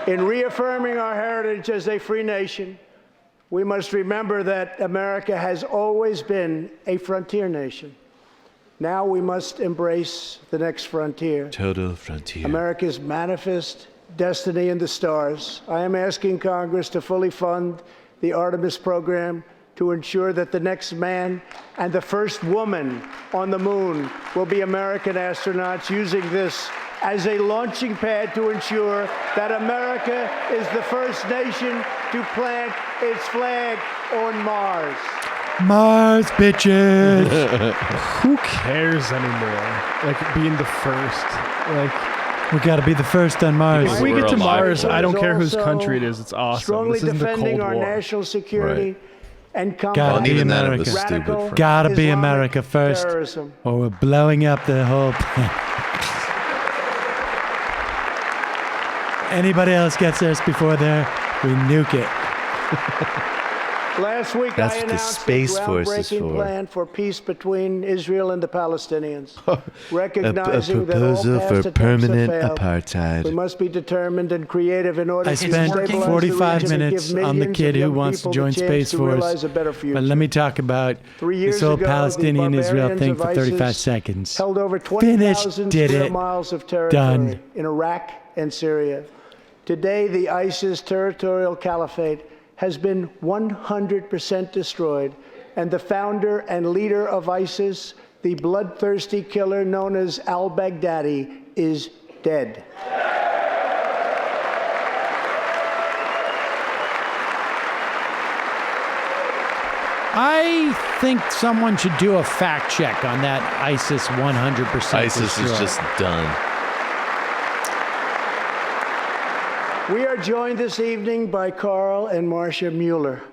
S22: In reaffirming our heritage as a free nation, we must remember that America has always been a frontier nation. Now we must embrace the next frontier.
S8: Total frontier.
S22: America's manifest destiny in the stars. I am asking Congress to fully fund the Artemis program to ensure that the next man and the first woman on the moon will be American astronauts, using this as a launching pad to ensure that America is the first nation to plant its flag on Mars.
S6: Mars, bitches.
S3: Who cares anymore? Like being the first. Like
S6: we got to be the first on Mars.
S3: if we get to Mars, I don't care whose
S22: Also
S3: country it is. It's awesome.
S22: Strongly
S3: This isn't the
S22: defending
S3: Cold
S22: our
S3: War.
S22: national security
S8: Right.
S22: and
S6: Gotta
S22: combating
S6: be
S8: even then it
S6: America.
S8: was stupid.
S22: radical
S6: Gotta be
S22: Islamic
S6: America first,
S22: terrorism.
S6: or we're blowing up the whole planet. Anybody else gets us before there, we nuke it.
S22: Last week,
S8: That's
S22: I
S8: what the
S22: announced
S8: Space
S22: a
S8: Force is
S22: groundbreaking
S8: for.
S22: plan for peace between Israel and the Palestinians.
S8: a
S22: Recognizing that all
S8: proposal
S22: past
S8: for
S22: attempts have
S8: permanent
S22: failed,
S8: apartheid.
S22: we must be determined and creative in order
S6: I
S22: to
S6: spent
S22: stabilize
S6: 45
S22: the region and
S6: minutes
S22: give
S6: on the
S22: millions
S6: kid
S22: of
S6: who
S22: young
S6: wants to
S22: people
S6: join
S22: the chance
S6: Space
S22: to
S6: Force.
S22: realize a better future.
S6: But let me talk about
S22: 3 years
S6: this whole
S22: ago,
S6: Palestinian
S22: the
S6: Israel thing
S22: barbarians
S6: for
S22: of
S6: 35
S22: ISIS
S6: seconds.
S22: held over
S6: Finished,
S22: 20,000
S6: did
S22: square
S6: it.
S22: miles of territory
S6: Done.
S22: in Iraq and Syria. Today, the ISIS territorial caliphate has been 100% destroyed, and the founder and leader of ISIS, the bloodthirsty killer known as al-Baghdadi, is dead.
S6: I think someone should do a fact check on that ISIS 100%.
S8: ISIS is just done.
S22: We are joined this evening by Carl and Marcia Mueller.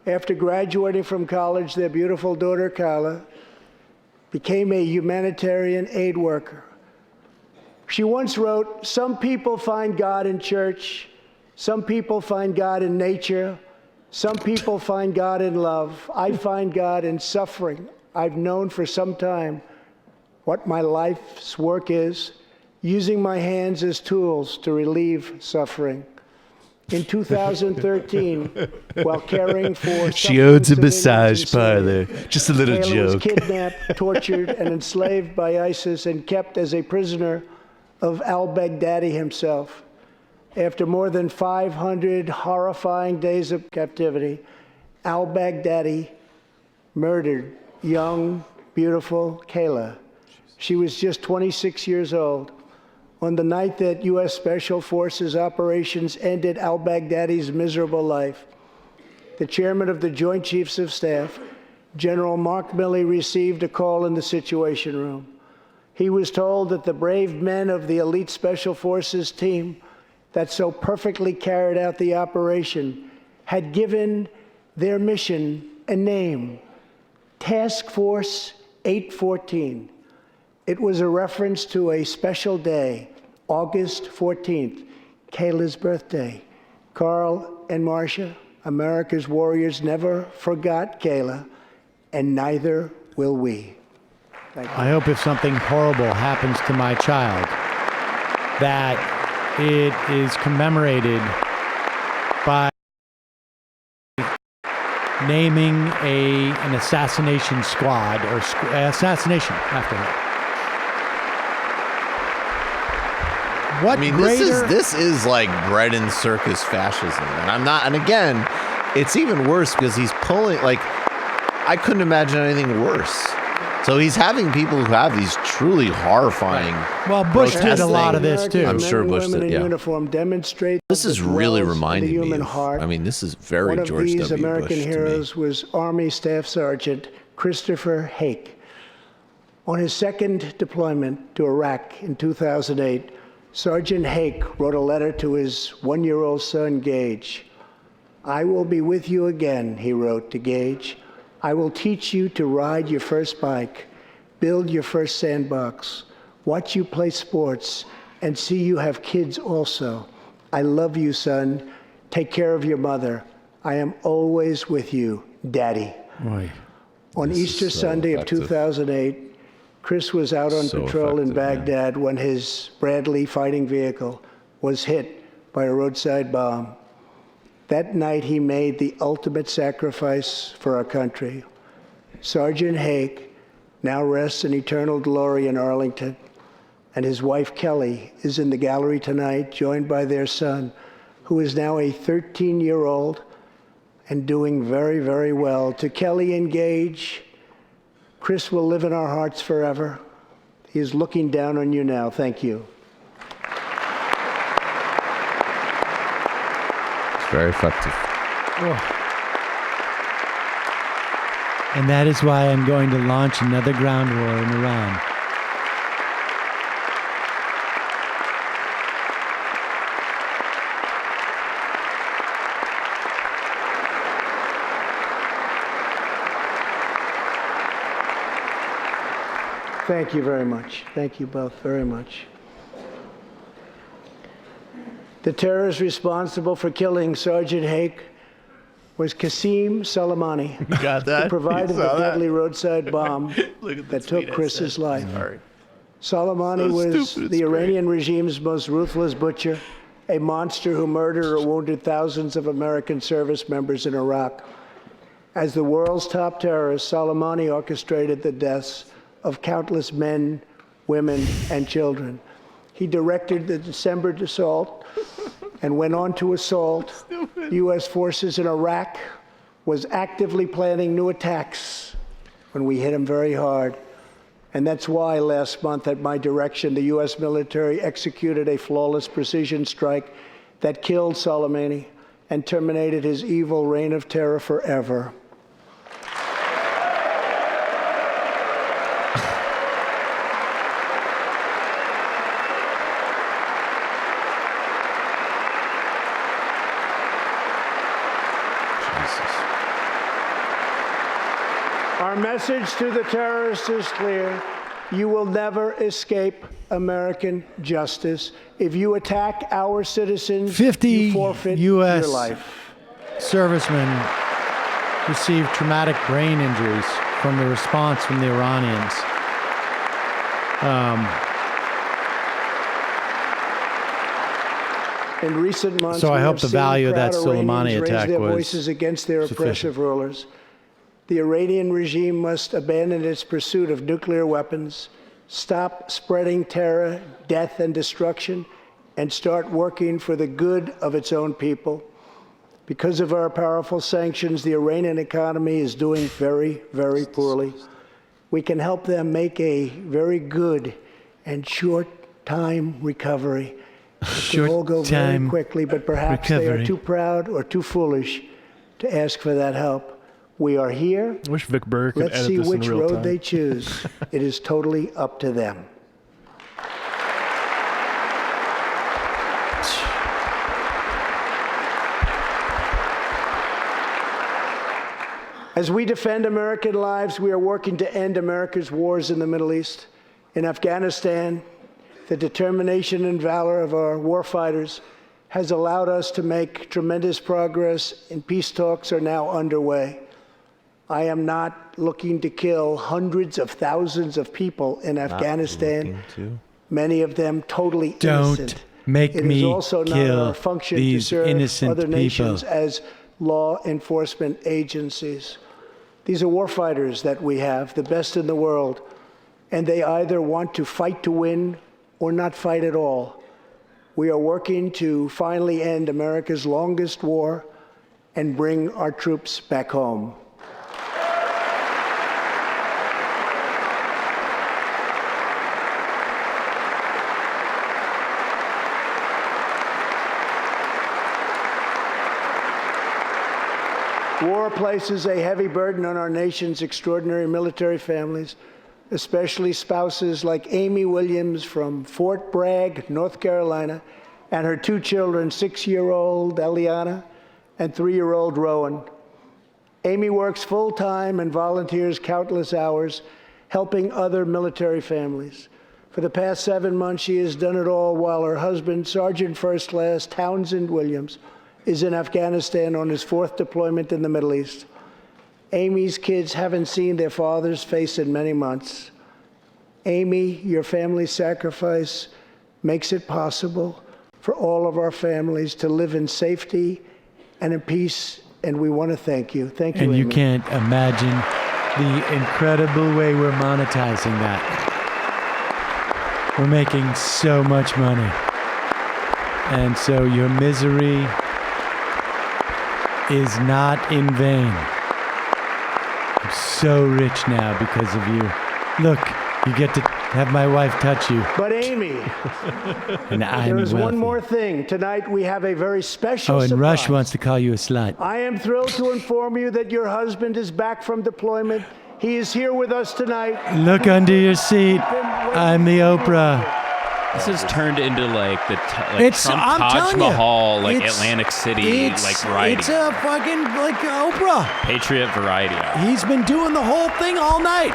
S22: After graduating from college, their beautiful daughter, Carla, became a humanitarian aid worker. She once wrote, "Some people find God in church. Some people find God in nature. Some people find God in love. I find God in suffering. I've known for some time what my life's work is, using my hands as tools to relieve suffering." In 2013, while caring for
S7: she owns a
S22: suffering
S7: massage
S22: civilians in Syria,
S7: parlor. Just a little
S22: Kayla was
S7: joke.
S22: kidnapped, tortured, and enslaved by ISIS and kept as a prisoner of al-Baghdadi himself. After more than 500 horrifying days of captivity, al-Baghdadi murdered young, beautiful Kayla. She was just 26 years old. On the night that U.S. Special Forces operations ended al-Baghdadi's miserable life, the chairman of the Joint Chiefs of Staff, General Mark Milley, received a call in the Situation Room. He was told that the brave men of the elite Special Forces team that so perfectly carried out the operation had given their mission a name, Task Force 814. It was a reference to a special day, August 14th, Kayla's birthday. Carl and Marcia, America's warriors, never forgot Kayla, and neither will we. Thank you.
S6: I hope if something horrible happens to my child, that it is commemorated by naming an assassination squad or assassination after her. What
S8: I mean,
S6: greater...
S8: this is like bread and circus fascism, and I'm not. And again, it's even worse because he's pulling. Like, I couldn't imagine anything worse. So he's having people who have these truly horrifying.
S6: Well, Bush did a lot of this too.
S8: I'm sure Bush did. Yeah.
S22: Uniform demonstrate
S8: This is really reminding me of.
S22: Heart.
S8: I mean, this is very
S22: One
S8: George
S22: of these
S8: W.
S22: American
S8: Bush
S22: heroes was Army Staff Sergeant Christopher Hake. On his second deployment to Iraq in 2008, Sergeant Hake wrote a letter to his one-year-old son, Gage. "I will be with you again," he wrote to Gage. "I will teach you to ride your first bike, build your first sandbox, watch you play sports, and see you have kids also. I love you, son. Take care of your mother. I am always with you, Daddy."
S6: Oy.
S22: On Easter Sunday of 2008, Chris was out on patrol in Baghdad when his Bradley fighting vehicle was hit by a roadside bomb. That night, he made the ultimate sacrifice for our country. Sergeant Hake now rests in eternal glory in Arlington, and his wife, Kelly, is in the gallery tonight, joined by their son, who is now a 13-year-old and doing very, very well. To Kelly and Gage, Chris will live in our hearts forever. He is looking down on you now. Thank you.
S8: It's very effective.
S6: Oh. And that is why I'm going to launch another ground war in Iran.
S22: Thank you very much. Thank you both very much. The terrorist responsible for killing Sergeant Hake was Qasim Soleimani,
S8: You got that?
S22: who provided
S8: You
S22: the
S8: saw that?
S22: deadly roadside bomb
S8: Look at the
S22: that took
S8: tweet I
S22: Chris's
S8: sent.
S22: life.
S8: Sorry.
S22: Soleimani
S8: So
S22: was
S8: stupid,
S22: the
S8: it's great.
S22: Iranian regime's most ruthless butcher, a monster who murdered or wounded thousands of American service members in Iraq. As the world's top terrorist, Soleimani orchestrated the deaths of countless men, women, and children. He directed the December assault and went on to assault U.S. forces in Iraq, was actively planning new attacks when we hit him very hard. And that's why last month, at my direction, the U.S. military executed a flawless precision strike that killed Soleimani and terminated his evil reign of terror forever. message to the terrorists is clear. You will never escape American justice. If you attack our citizens,
S6: 50
S22: you forfeit
S6: U.S.
S22: your life.
S6: servicemen received traumatic brain injuries from the response from the Iranians.
S22: In recent months,
S6: So I
S22: we
S6: hope
S22: have
S6: the
S22: seen
S6: value of that
S22: proud
S6: Soleimani
S22: Iranians raise
S6: attack
S22: their
S6: was
S22: voices against their
S6: sufficient.
S22: oppressive rulers. The Iranian regime must abandon its pursuit of nuclear weapons, stop spreading terror, death, and destruction, and start working for the good of its own people. Because of our powerful sanctions, the Iranian economy is doing very, very poorly. We can help them make a very good and short-time recovery. It will all go very
S6: Short-time
S22: quickly, but perhaps they are
S6: recovery.
S22: too proud or too foolish to ask for that help. We are here.
S3: I wish Vic Burr could
S22: Let's
S3: edit
S22: see
S3: this in
S22: which
S3: real
S22: road
S3: time.
S22: they choose. It is totally up to them. As we defend American lives, we are working to end America's wars in the Middle East. In Afghanistan, the determination and valor of our warfighters has allowed us to make tremendous progress, and peace talks are now underway. I am not looking to kill hundreds of thousands of people in Afghanistan, many of them totally innocent.
S6: Don't make
S22: It
S6: me
S22: is also not
S6: kill
S22: our function to
S6: these
S22: serve
S6: innocent
S22: other
S6: people.
S22: nations as law enforcement agencies. These are warfighters that we have, the best in the world, and they either want to fight to win or not fight at all. We are working to finally end America's longest war and bring our troops back home. War places a heavy burden on our nation's extraordinary military families, especially spouses like Amy Williams from Fort Bragg, North Carolina, and her two children, 6-year-old Eliana and 3-year-old Rowan. Amy works full-time and volunteers countless hours helping other military families. For the past 7 months, she has done it all while her husband, Sergeant First Class Townsend Williams, is in Afghanistan on his 4th deployment in the Middle East. Amy's kids haven't seen their father's face in many months. Amy, your family's sacrifice makes it possible for all of our families to live in safety and in peace, and we want to thank you. Thank you,
S6: And you
S22: Amy.
S6: can't imagine the incredible way we're monetizing that. We're making so much money. And so your misery is not in vain. I'm so rich now because of you. Look, you get to have my wife touch you.
S22: But Amy,
S6: And I'm
S22: there is
S6: wealthy.
S22: one more thing. Tonight we have a very special
S6: Oh, and
S22: surprise.
S6: Rush wants to call you a slut.
S22: I am thrilled to inform you that your husband is back from deployment. He is here with us tonight.
S6: Look under your seat. I'm the Oprah.
S13: This has turned into like the
S6: It's-
S13: Trump
S6: I'm
S13: Taj
S6: telling you,
S13: Mahal, like
S6: it's-
S13: Atlantic City, like variety.
S6: It's a fucking like Oprah.
S13: Patriot variety.
S6: He's been doing the whole thing all night.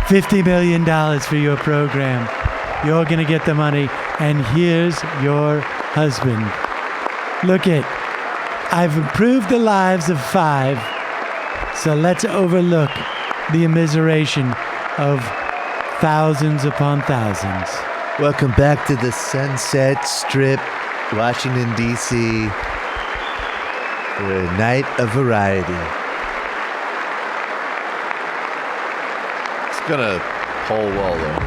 S6: $50 million for your program. You're going to get the money. And here's your husband. Look it. I've improved the lives of 5. So let's overlook the immiseration of thousands upon thousands.
S8: Welcome back to the Sunset Strip, Washington, D.C. for a night of variety. It's gonna poll well, though.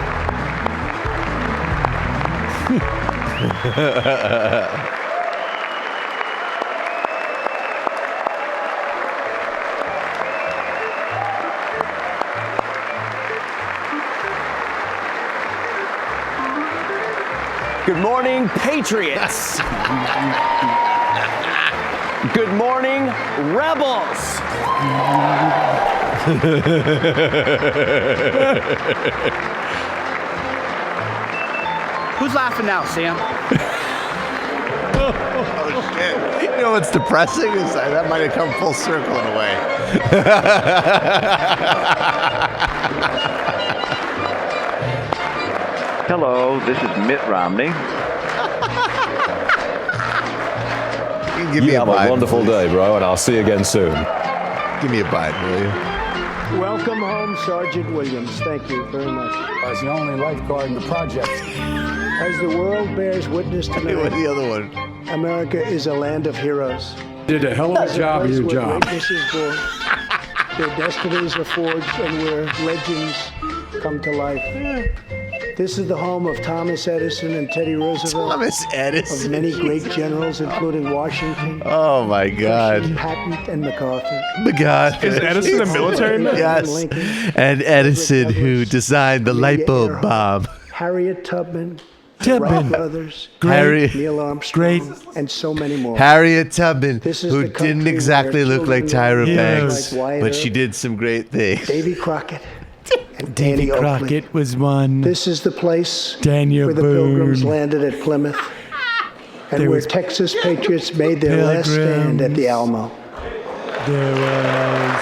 S21: Good morning, Patriots. Good morning, Rebels. Who's laughing now, Sam?
S8: Oh, shit. You know what's depressing is that might have come full circle in a way.
S26: Hello, this is Mitt Romney.
S8: Give me
S4: have a wonderful day, bro, and I'll see you again soon.
S8: Give me a bite, will you?
S22: Welcome home, Sergeant Williams. Thank you very much.
S20: As the only lifeguard in the project.
S22: As the world bears witness tonight,
S8: What's the other one?
S22: America is a land of heroes.
S9: Did a hell of a job of your job.
S22: Greatness is born, their destinies are forged, and where legends come to life. This is the home of Thomas Edison and Teddy Roosevelt.
S8: Thomas Edison.
S22: Of many great generals, including Washington.
S8: Oh my God.
S22: Patton and MacArthur.
S8: McGee.
S3: Is Edison a military man?
S8: Yes. And Edison, who designed the light bulb bomb.
S22: Harriet Tubman. The Wright brothers. Neil Armstrong. And so many more.
S8: Harriet Tubman, who
S22: the country
S8: didn't exactly
S22: where
S8: look like
S22: children
S8: Tyra
S22: learn
S8: Banks,
S22: like Wyatt
S8: but she
S22: Earp,
S8: did some great things.
S22: Davy Crockett. And
S6: Davy
S22: Danny Oakley.
S6: Crockett was one.
S22: This is the place
S6: Daniel
S22: where the
S6: Boone.
S22: Pilgrims landed at Plymouth, and
S6: There
S22: where
S6: was
S22: Texas patriots made their last stand at the Alamo.
S6: There was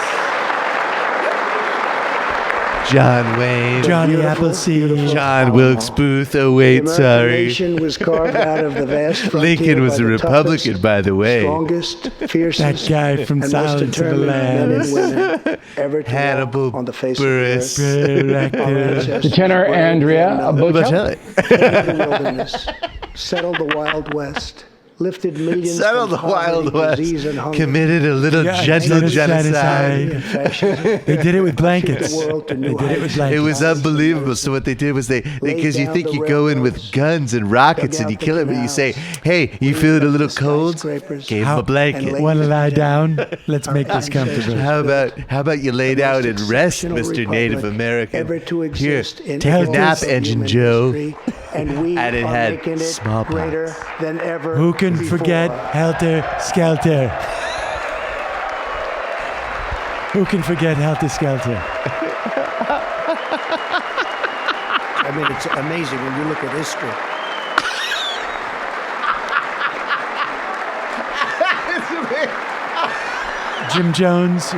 S8: John Wayne.
S6: Johnny Appleseed.
S8: John Wilkes Booth. Oh, wait,
S22: The American
S8: sorry.
S22: nation was carved out of the vast frontier
S8: Lincoln was
S22: by
S8: a
S22: the
S8: Republican,
S22: toughest,
S8: by the way.
S22: strongest, fiercest,
S6: That guy from
S22: and most
S6: Silence of the
S22: determined men and
S6: Lambs.
S22: women ever to
S8: Hannibal
S22: walk on the face
S8: Buress.
S22: of the earth. Our ancestors
S9: Lieutenant
S22: were
S9: Andrea
S22: able to
S9: Bocelli.
S22: flee the wilderness, settled the Wild West, lifted millions
S8: Settled
S22: from
S8: the Wild
S22: poverty,
S8: West.
S22: disease, and hunger.
S8: Committed a little gentle genocide.
S6: They did it with blankets.
S22: The world to new
S6: They did it with
S22: heights.
S6: blankets.
S8: It was unbelievable. So what they did was because you think you go in with guns and rockets and you kill him, and you say, "Hey, you feeling a little cold?" Gave him a blanket.
S6: Want to lie down? Let's make this comfortable.
S8: How about you lay down and rest, Mr. Native American?
S22: Ever to
S8: Here,
S22: exist in
S8: take a
S22: every
S8: nap,
S22: human
S8: Engine Joe.
S22: history, and we
S8: And it
S22: are
S8: had
S22: making it
S8: smallpox.
S22: greater than ever
S6: Who can
S22: before.
S6: forget Helter Skelter? Who can forget Helter Skelter?
S1: I mean, it's amazing when you look at history.
S6: Jim Jones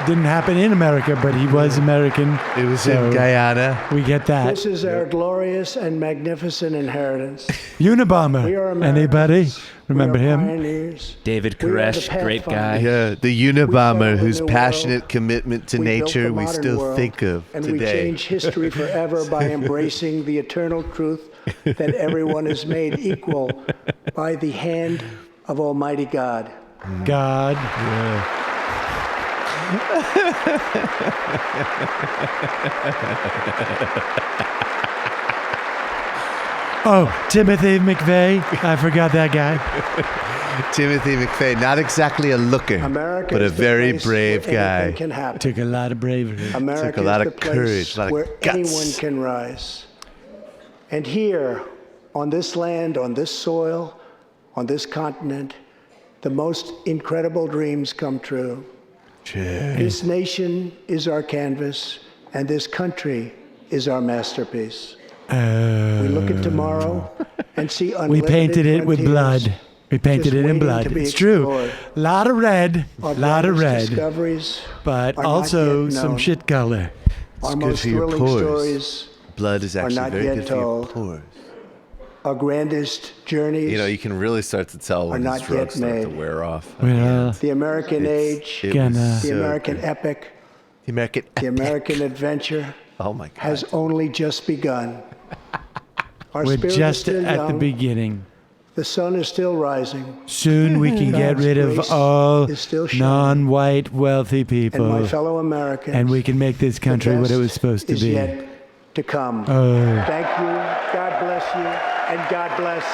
S6: didn't happen in America, but he was American.
S8: It was
S6: so
S8: in Guyana.
S6: We get that.
S22: This is our glorious and magnificent inheritance.
S6: Unabomber.
S22: We are
S6: Anybody remember him?
S22: Pioneers.
S10: David
S22: We are the
S10: Koresh, great guy.
S8: Yeah, the Unabomber,
S22: We
S8: whose
S22: built the
S8: passionate
S22: world.
S8: commitment to
S22: We built
S8: nature
S22: the
S8: we
S22: modern
S8: still
S22: world,
S8: think of
S22: and we
S8: today.
S22: change history forever by embracing the eternal truth that everyone is made equal by the hand of Almighty God.
S6: God. Oh, Timothy McVeigh. I forgot that guy.
S8: Timothy McVeigh, not exactly a looker,
S22: America
S8: but a
S22: is the
S8: very
S22: place
S8: brave
S22: where anything
S8: guy.
S22: Can happen.
S6: Took a lot of bravery.
S22: America
S8: Took a lot
S22: is
S8: of
S22: the place
S8: courage, a lot of
S22: where
S8: guts.
S22: anyone can rise. And here, on this land, on this soil, on this continent, the most incredible dreams come true. This nation is our canvas, and this country is our masterpiece. We look at tomorrow and see unlimited
S6: We painted it with
S22: frontiers
S6: blood. We painted
S22: just
S6: it in
S22: waiting
S6: blood.
S22: to be
S6: It's true.
S22: explored.
S6: A lot of red,
S22: Our
S6: lot of
S22: brightest
S6: red,
S22: discoveries
S6: but
S22: are not
S6: also
S22: yet
S6: some
S22: known.
S6: shit color.
S22: Our
S8: good
S22: most
S8: for your
S22: thrilling
S8: pores.
S22: stories
S8: Blood is
S22: are
S8: actually
S22: not
S8: very
S22: yet
S8: good for your
S22: told.
S8: pores.
S22: Our grandest journeys
S8: You know, you can really start to tell when
S22: are
S8: these
S22: not
S8: drugs
S22: yet
S8: start to
S22: made.
S8: wear off.
S6: Well,
S22: the American age,
S8: It
S6: Gonna-
S8: was
S22: the
S8: so
S22: American
S8: good.
S22: epic,
S8: The American
S22: the American adventure
S8: Oh my God.
S22: has only just begun. Our
S6: we're
S22: spirit is
S6: just
S22: still
S6: at the
S22: young.
S6: beginning.
S22: The sun is still rising.
S6: Soon we can get
S22: God's
S6: rid of
S22: grace
S6: all
S22: is still shining.
S6: non-white wealthy
S22: And my
S6: people,
S22: fellow Americans,
S6: and we can make this
S22: the
S6: country what it
S22: best
S6: was supposed to
S22: is
S6: be.
S22: yet to come.
S6: Oh.
S22: Thank you. God bless you. And God bless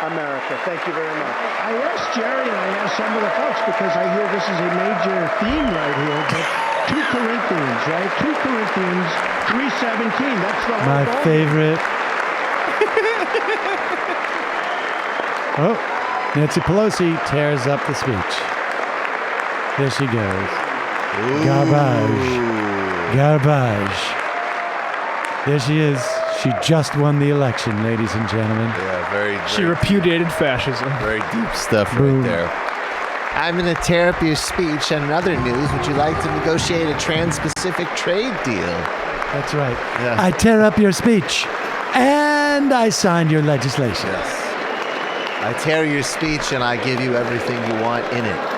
S22: America. Thank you very much.
S11: I asked Jerry and I asked some of the folks because I hear this is a major theme right here, but 2 Corinthians, right? 2 Corinthians 3:17. That's the whole
S6: My
S11: ball.
S6: favorite. Oh, Nancy Pelosi tears up the speech. There she goes. Garbage. Garbage. There she is. She just won the election, ladies and gentlemen.
S8: Yeah, very.
S3: She repudiated fascism.
S8: Very deep stuff
S6: Boom.
S8: right there. I'm going to tear up your speech. And in other news, would you like to negotiate a trans-Pacific trade deal?
S6: That's right.
S8: Yeah.
S6: I tear up your speech, and I signed your legislation.
S8: Yes. I tear your speech, and I give you everything you want in it.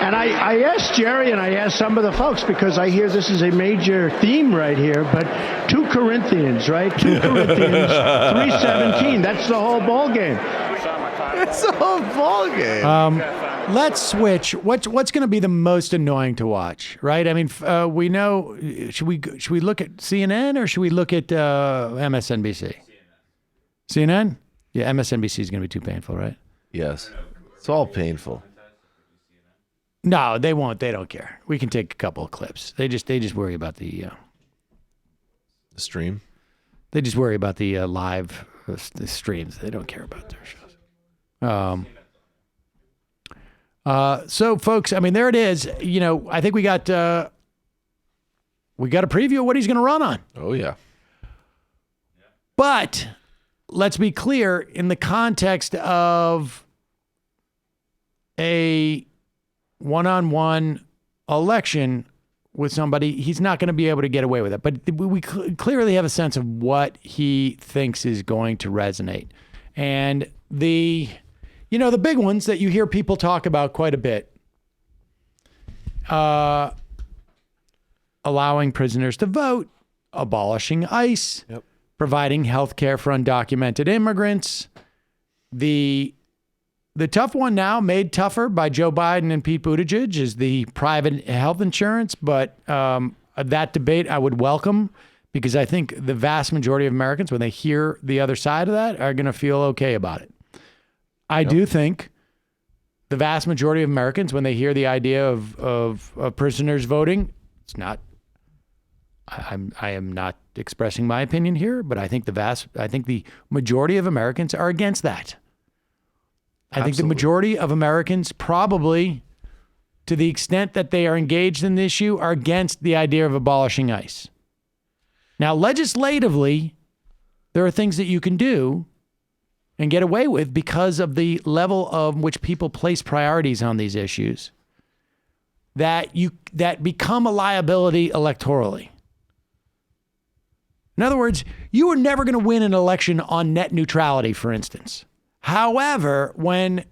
S11: And I asked Jerry and I asked some of the folks because I hear this is a major theme right here, but 2 Corinthians, right? 2 Corinthians 3:17. That's the whole ball game.
S8: It's a whole ball game.
S6: Let's switch. What's going to be the most annoying to watch, right? I mean, we know. Should we look at CNN or should we look at MSNBC? CNN? Yeah, MSNBC is going to be too painful, right?
S8: Yes. It's all painful.
S6: No, they won't. They don't care. We can take a couple of clips. They just worry about the
S8: stream.
S6: They just worry about the live the streams. They don't care about their shows. So, folks, I mean, there it is. You know, I think we got a preview of what he's going to run on.
S8: Oh yeah.
S6: But let's be clear, in the context of a one-on-one election with somebody, he's not going to be able to get away with it. But we clearly have a sense of what he thinks is going to resonate. And the big ones that you hear people talk about quite a bit, allowing prisoners to vote, abolishing ICE, providing health care for undocumented immigrants. The tough one now, made tougher by Joe Biden and Pete Buttigieg, is the private health insurance. But that debate I would welcome, because I think the vast majority of Americans, when they hear the other side of that, are going to feel okay about it. I do think the vast majority of Americans, when they hear the idea of prisoners voting, it's not. I am not expressing my opinion here, but I think the majority of Americans are against that. I think the majority of Americans, probably to the extent that they are engaged in the issue, are against the idea of abolishing ICE. Now, legislatively, there are things that you can do and get away with because of the level of which people place priorities on these issues that become a liability electorally. In other words, you are never going to win an election on net neutrality, for instance. However, when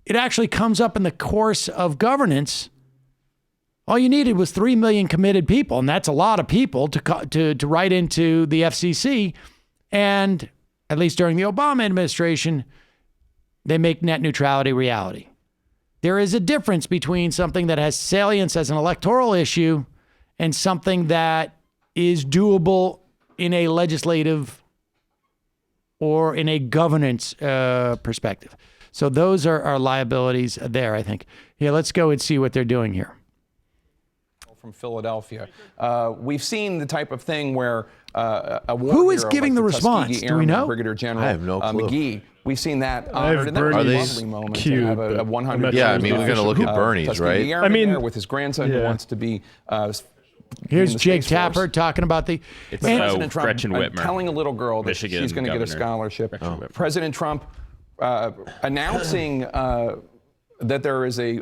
S6: it actually comes up in the course of governance, all you needed was 3 million committed people, and that's a lot of people to write into the FCC. And at least during the Obama administration, they make net neutrality reality. There is a difference between something that has salience as an electoral issue and something that is doable in a legislative or in a governance perspective. So those are our liabilities there, I think. Yeah, let's go and see what they're doing here.
S10: From Philadelphia. We've seen the type of thing where a war
S6: who is
S10: hero
S6: giving
S10: like
S6: the
S10: the
S6: response?
S10: Tuskegee
S6: Do we
S10: Airman
S6: know?
S10: Brigadier General
S8: I have no clue.
S10: Mcgee. We've seen that
S3: I have
S10: honored, and that was a
S3: Bernie's
S10: lovely moment to
S3: cute,
S10: have a 100
S8: Yeah, I mean, we're going to look at Bernie's,
S10: Tuskegee
S8: right?
S10: Airman
S3: I mean,
S10: there with his grandson who wants to be
S6: Here's
S10: in the
S6: Jake
S10: Space Force.
S6: Tapper talking about the...
S13: It's
S10: President Trump
S13: Gretchen Whitmer,
S10: telling a little girl that
S13: Michigan
S10: she's going to get a
S13: governor.
S10: scholarship.
S13: Gretchen Whitmer.
S10: President Trump announcing that there is a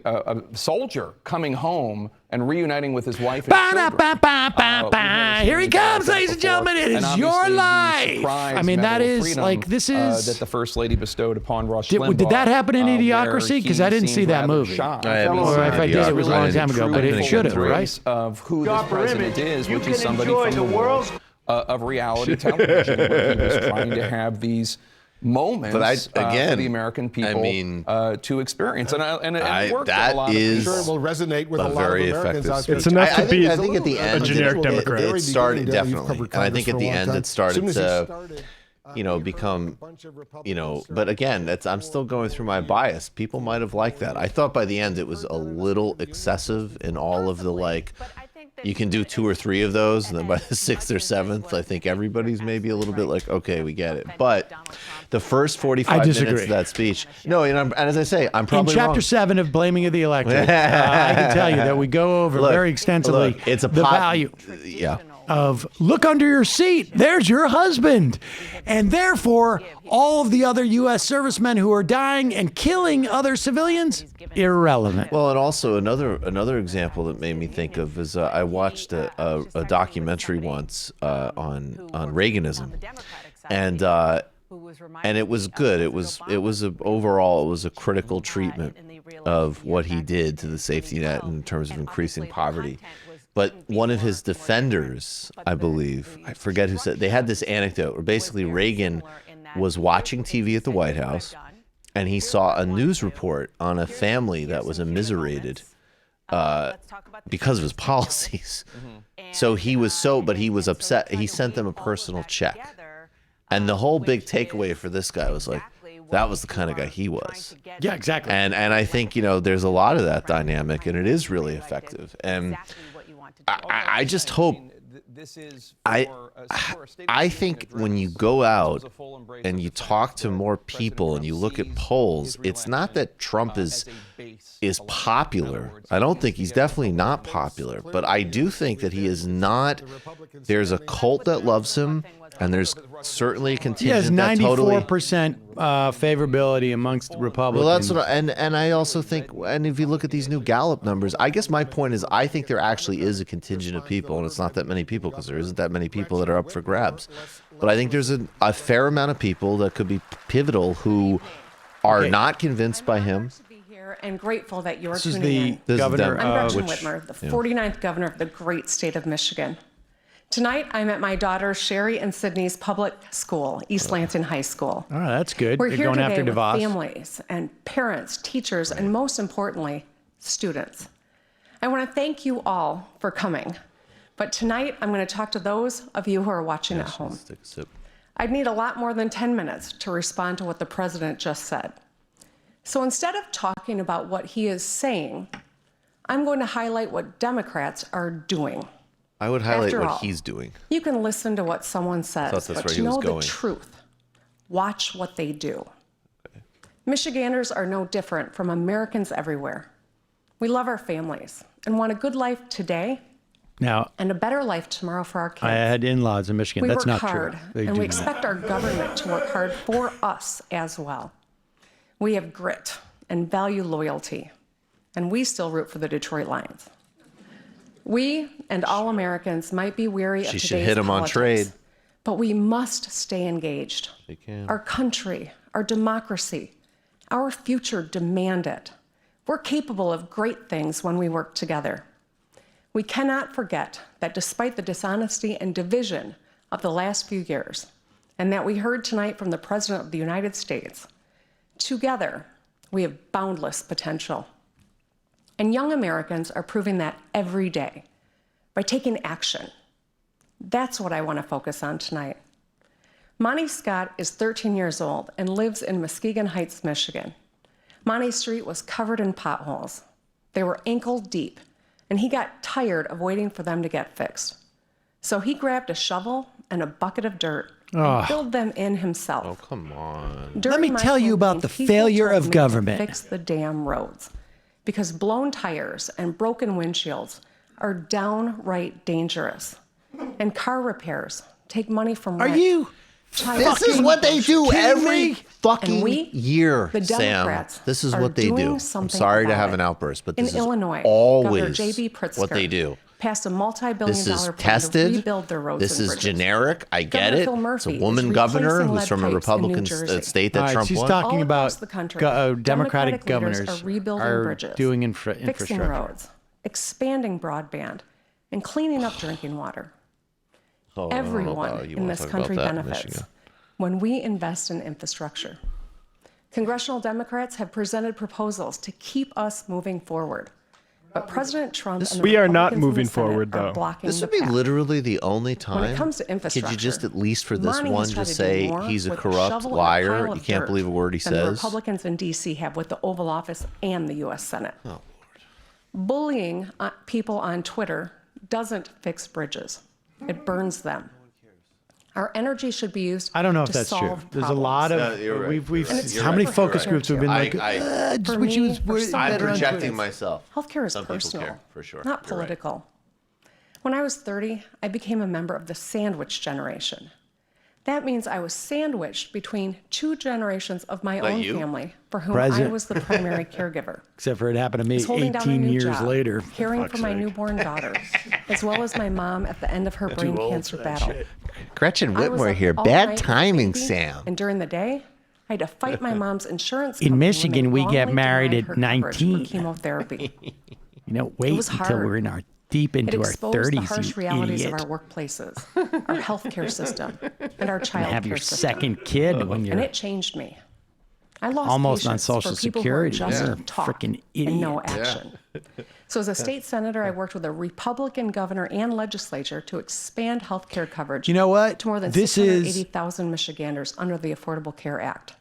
S10: soldier coming home and reuniting with his wife and children.
S6: Here he comes, ladies and gentlemen. It is your life. I mean, that is like, this is...
S10: that the First Lady bestowed upon Rush Limbaugh.
S6: Did that happen in Idiocracy? Because I didn't see that
S10: rather
S6: movie.
S10: shocked.
S8: I haven't
S6: Or
S8: seen
S6: if I did, it was a long time ago, but it should have, right?
S10: Of who this
S22: Sharper
S10: president
S22: image.
S10: is,
S22: You
S10: which is
S22: can
S10: somebody
S22: enjoy
S10: from
S22: the
S10: the world of reality television, where he was trying to have these moments
S8: But again,
S10: for the American people
S8: I mean,
S10: to experience. And it worked
S8: that
S10: a lot
S8: is
S10: of
S14: sure it will resonate with a lot of
S8: very
S14: Americans
S8: effective
S14: out
S8: speech.
S3: It's enough to be
S8: I think at the end,
S3: a generic Democrat.
S8: it started definitely, and I think at the end it started to, become, But again, I'm still going through my bias. People might have liked that. I thought by the end it was a little excessive in all of the you can do 2 or 3 of those, and then by the 6th or 7th, I think everybody's maybe a little bit like, okay, we get it. But the first 45 minutes of that speech, no, and as I say, I'm probably
S6: in Chapter
S8: wrong.
S6: 7 of Blaming of the Electorate, I can tell you that we go over very extensively
S8: it's a
S6: the value of look under your seat. There's your husband. And therefore, all of the other U.S. servicemen who are dying and killing other civilians, irrelevant.
S8: Well, and also another example that made me think of is I watched a documentary once on Reaganism, and it was good. It was overall it was a critical treatment of what he did to the safety net in terms of increasing poverty. But one of his defenders, I believe, I forget who said, they had this anecdote where basically Reagan was watching TV at the White House and he saw a news report on a family that was immiserated because of his policies. So he was upset. He sent them a personal check. And the whole big takeaway for this guy was like, that was the kind of guy he was.
S6: Yeah, exactly.
S8: And I think, there's a lot of that dynamic, and it is really effective. And I just hope, I think when you go out and you talk to more people and you look at polls, it's not that Trump is popular. I don't think he's definitely not popular, but I do think that he is not. There's a cult that loves him, and there's certainly a contingent that totally.
S6: He has 94% favorability amongst Republicans.
S8: Well, that's what, and I also think, and if you look at these new Gallup numbers, I guess my point is, I think there actually is a contingent of people, and it's not that many people because there isn't that many people that are up for grabs. But I think there's a fair amount of people that could be pivotal who are not convinced by him.
S14: And grateful that you're
S6: This is
S14: tuning
S6: the
S14: in.
S6: governor
S14: I'm
S6: of
S14: Gretchen Whitmer, the 49th governor of the great state of Michigan. Tonight, I'm at my daughter Sherry and Sydney's public school, East Lansing High School.
S6: Oh, that's good.
S14: We're
S6: You're
S14: here
S6: going
S14: today
S6: after
S14: with
S6: DeVos.
S14: families and parents, teachers, and most importantly, students. I want to thank you all for coming. But tonight, I'm going to talk to those of you who are watching at home. I'd need a lot more than 10 minutes to respond to what the president just said. So instead of talking about what he is saying, I'm going to highlight what Democrats are doing.
S8: I would highlight
S14: After
S8: what
S14: all,
S8: he's doing.
S14: You can listen to what someone says,
S8: that's
S14: but
S8: where
S14: to
S8: he was
S14: know the
S8: going.
S14: truth, watch what they do. Michiganders are no different from Americans everywhere. We love our families and want a good life today
S6: Now,
S14: and a better life tomorrow for our kids.
S6: I had in-laws in Michigan.
S14: We
S6: That's
S14: work
S6: not
S14: hard,
S6: true. They
S14: and
S6: do
S14: we
S6: not.
S14: expect our government to work hard for us as well. We have grit and value loyalty, and we still root for the Detroit Lions. We and all Americans might be weary of
S8: She
S14: today's
S8: should hit him on
S14: politics,
S8: trade.
S14: but we must stay engaged.
S8: They can.
S14: Our country, our democracy, our future demand it. We're capable of great things when we work together. We cannot forget that despite the dishonesty and division of the last few years, and that we heard tonight from the President of the United States, together we have boundless potential. And young Americans are proving that every day by taking action. That's what I want to focus on tonight. Monty Scott is 13 years old and lives in Muskegon Heights, Michigan. Monty Street was covered in potholes. They were ankle deep, and he got tired of waiting for them to get fixed. So he grabbed a shovel and a bucket of dirt and filled them in himself.
S8: Oh, come on.
S6: Let me tell you about the failure of government.
S14: Fix the damn roads, because blown tires and broken windshields are downright dangerous. And car repairs take money from rent.
S6: Are you?
S8: This is what they do every fucking
S14: we,
S8: year,
S14: the
S8: Sam.
S14: Democrats,
S8: This is
S14: are
S8: what they do.
S14: doing
S8: I'm
S14: something
S8: sorry to
S14: about
S8: have
S14: it.
S8: an outburst, but
S14: In
S8: this is
S14: Illinois,
S8: always
S14: Governor J.B. Pritzker
S8: what they do.
S14: Passed a multi-billion
S8: This is
S14: dollar plan
S8: tested.
S14: to rebuild their roads
S8: This
S14: and
S8: is
S14: bridges.
S8: generic. I get
S14: Governor
S8: it.
S14: Phil
S8: It's a
S14: Murphy
S8: woman
S14: is
S8: governor
S14: replacing
S8: who's
S14: lead
S8: from a
S14: pipes in
S8: Republican
S14: New Jersey.
S8: state that
S6: All right,
S8: Trump
S6: she's
S8: won.
S6: talking
S14: All
S6: about
S14: across the country,
S6: Democratic
S14: leaders
S6: governors
S14: are rebuilding
S6: are
S14: bridges,
S6: doing
S14: fixing
S6: infrastructure.
S14: roads, expanding broadband, and cleaning up drinking water.
S8: Oh, I don't know
S14: Everyone
S8: about- you
S14: in
S8: wanna
S14: this
S8: talk
S14: country
S8: about that in
S14: benefits
S8: Michigan.
S14: when we invest in infrastructure. Congressional Democrats have presented proposals to keep us moving forward. But President Trump and the
S3: We are not
S14: Republicans in
S3: moving
S14: the Senate
S3: forward,
S14: are
S3: though.
S14: blocking
S8: This
S14: the
S8: would be
S14: path.
S8: literally the only time.
S14: When it comes to
S8: Could you
S14: infrastructure,
S8: just at least for this
S14: Monty
S8: one
S14: has tried
S8: just
S14: to do
S8: say
S14: more
S8: he's a
S14: with
S8: corrupt
S14: shovel and a
S8: liar?
S14: pile
S8: You
S14: of
S8: can't
S14: dirt
S8: believe a word he
S14: than the
S8: says.
S14: Republicans in D.C. have with the Oval Office and the U.S. Senate.
S8: Oh,
S14: Bullying people on Twitter doesn't fix bridges. It burns them. Our energy should be used
S6: I don't know if
S14: to
S6: that's true.
S14: solve
S6: There's a
S14: problems.
S6: lot of
S8: you're right.
S6: we've
S14: And it's
S6: how many
S14: hard for
S6: focus
S14: healthcare
S6: groups have been like
S8: I-
S6: just
S14: For
S6: wish
S14: me,
S6: he was
S14: for some
S8: I'm
S6: better on
S8: projecting
S6: Twitter.
S8: myself.
S14: Healthcare is
S8: Some people
S14: personal,
S8: care, for sure.
S14: not
S8: You're right.
S14: political. When I was 30, I became a member of the sandwich generation. That means I was sandwiched between two generations of my
S8: That
S14: own
S8: you?
S14: family for whom
S6: President.
S14: I was the primary caregiver.
S6: Except for it happened to me
S14: I was holding down a
S6: 18
S14: new
S6: years
S14: job,
S6: later.
S14: caring for my newborn daughter, as well as my mom at the end of her brain cancer battle.
S8: Gretchen
S14: I was
S8: Whitmore
S14: up
S8: here.
S14: all
S8: Bad
S14: night with
S8: timing,
S14: baby,
S8: Sam.
S14: And during the day, I had to fight my mom's insurance
S6: In
S14: company when
S6: Michigan,
S14: they
S6: we get
S14: wrongly
S6: married
S14: denied
S6: at
S14: her coverage
S6: 19.
S14: for chemotherapy.
S6: You know, wait
S14: was
S6: until
S14: hard.
S6: we're in our deep
S14: It
S6: into our
S14: exposed
S6: 30s.
S14: the harsh
S6: you
S14: realities
S6: idiot.
S14: of our workplaces, our healthcare system, and our
S6: And
S14: child
S6: have
S14: care
S6: your
S14: system.
S6: second kid when
S14: And
S6: you're
S14: it changed me. I lost
S6: almost on
S14: patience
S6: Social
S14: for people who are
S6: Security.
S14: just
S6: You're a
S14: talk
S6: freaking
S14: and no
S6: idiot.
S14: action. So as a state senator, I worked with a Republican governor and legislature to expand health care coverage.
S6: You know what?
S14: To more than
S6: This is
S14: 680,000 Michiganders under the Affordable Care Act.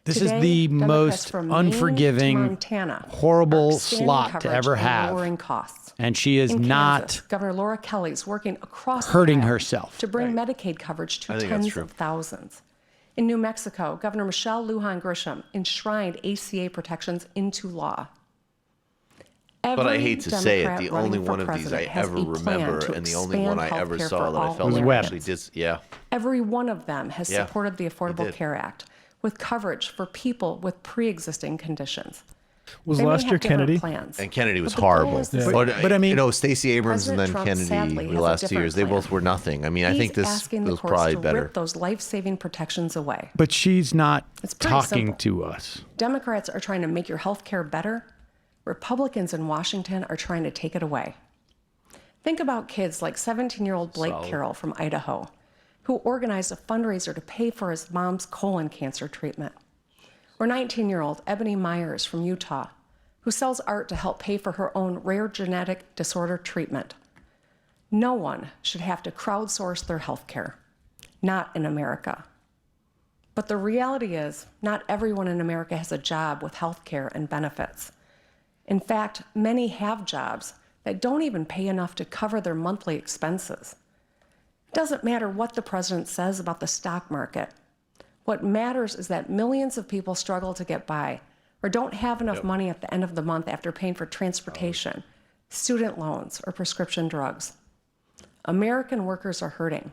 S6: this
S14: Today,
S6: is the
S14: Democrats
S6: most
S14: from Maine to
S6: unforgiving,
S14: Montana
S6: horrible
S14: are expanding
S6: slot to
S14: coverage
S6: ever
S14: and
S6: have.
S14: lowering costs.
S6: And she is
S14: In
S6: not
S14: Kansas, Governor Laura Kelly's working across the
S6: hurting
S14: aisle
S6: herself.
S14: to bring Medicaid coverage to
S8: I think that's
S14: tens
S8: true.
S14: of thousands. In New Mexico, Governor Michelle Lujan Grisham enshrined ACA protections into law.
S8: But I hate to say it,
S14: Democrat
S8: the
S14: running
S8: only
S14: for
S8: one of these I
S14: president has
S8: ever
S14: a plan
S8: remember,
S14: to
S8: and the only one I
S14: expand
S8: ever
S14: healthcare
S8: saw
S14: for
S8: that I
S14: all
S8: felt like
S14: Americans.
S8: actually did. Yeah.
S14: Every one of them has
S8: Yeah,
S14: supported the Affordable
S8: did.
S14: Care Act with coverage for people with pre-existing conditions.
S3: Was
S14: They may
S3: last
S14: have
S3: year
S14: different
S3: Kennedy?
S14: plans,
S8: And Kennedy was
S14: but the goal
S8: horrible.
S14: is the same.
S6: But I mean,
S8: you know, Stacey Abrams and then
S14: President Trump, sadly,
S8: Kennedy
S14: has
S8: the
S14: a
S8: last 2
S14: different
S8: years, they
S14: plan.
S8: both were nothing. I mean, I
S14: He's
S8: think this
S14: asking the
S8: was
S14: courts
S8: probably
S14: to
S8: better.
S14: rip those life-saving protections away.
S6: But she's not
S14: It's pretty
S6: talking
S14: simple.
S6: to us.
S14: Democrats are trying to make your health care better. Republicans in Washington are trying to take it away. Think about kids like 17-year-old Blake
S8: Solid.
S14: Carroll from Idaho, who organized a fundraiser to pay for his mom's colon cancer treatment. Or 19-year-old Ebony Myers from Utah, who sells art to help pay for her own rare genetic disorder treatment. No one should have to crowdsource their health care, not in America. But the reality is, not everyone in America has a job with health care and benefits. In fact, many have jobs that don't even pay enough to cover their monthly expenses. It doesn't matter what the president says about the stock market. What matters is that millions of people struggle to get by or don't have enough money at the end of the month after paying for transportation, student loans, or prescription drugs. American workers are hurting.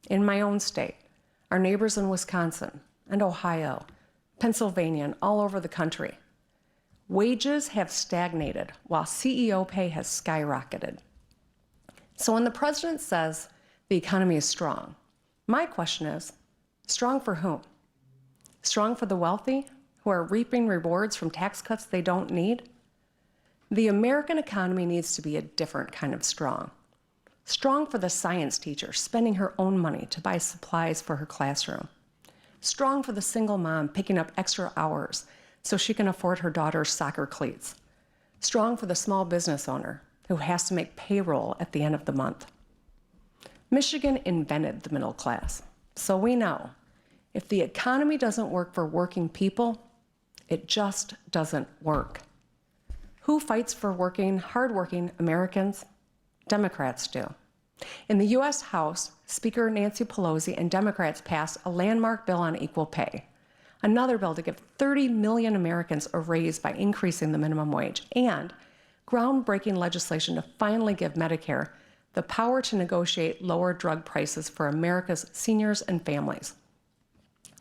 S14: In my own state, our neighbors in Wisconsin and Ohio, Pennsylvania, and all over the country, wages have stagnated while CEO pay has skyrocketed. So when the president says the economy is strong, my question is, strong for whom? Strong for the wealthy who are reaping rewards from tax cuts they don't need? The American economy needs to be a different kind of strong. Strong for the science teacher spending her own money to buy supplies for her classroom. Strong for the single mom picking up extra hours so she can afford her daughter's soccer cleats. Strong for the small business owner who has to make payroll at the end of the month. Michigan invented the middle class, so we know if the economy doesn't work for working people, it just doesn't work. Who fights for hardworking Americans? Democrats do. In the U.S. House, Speaker Nancy Pelosi and Democrats passed a landmark bill on equal pay, another bill to give 30 million Americans a raise by increasing the minimum wage, and groundbreaking legislation to finally give Medicare the power to negotiate lower drug prices for America's seniors and families.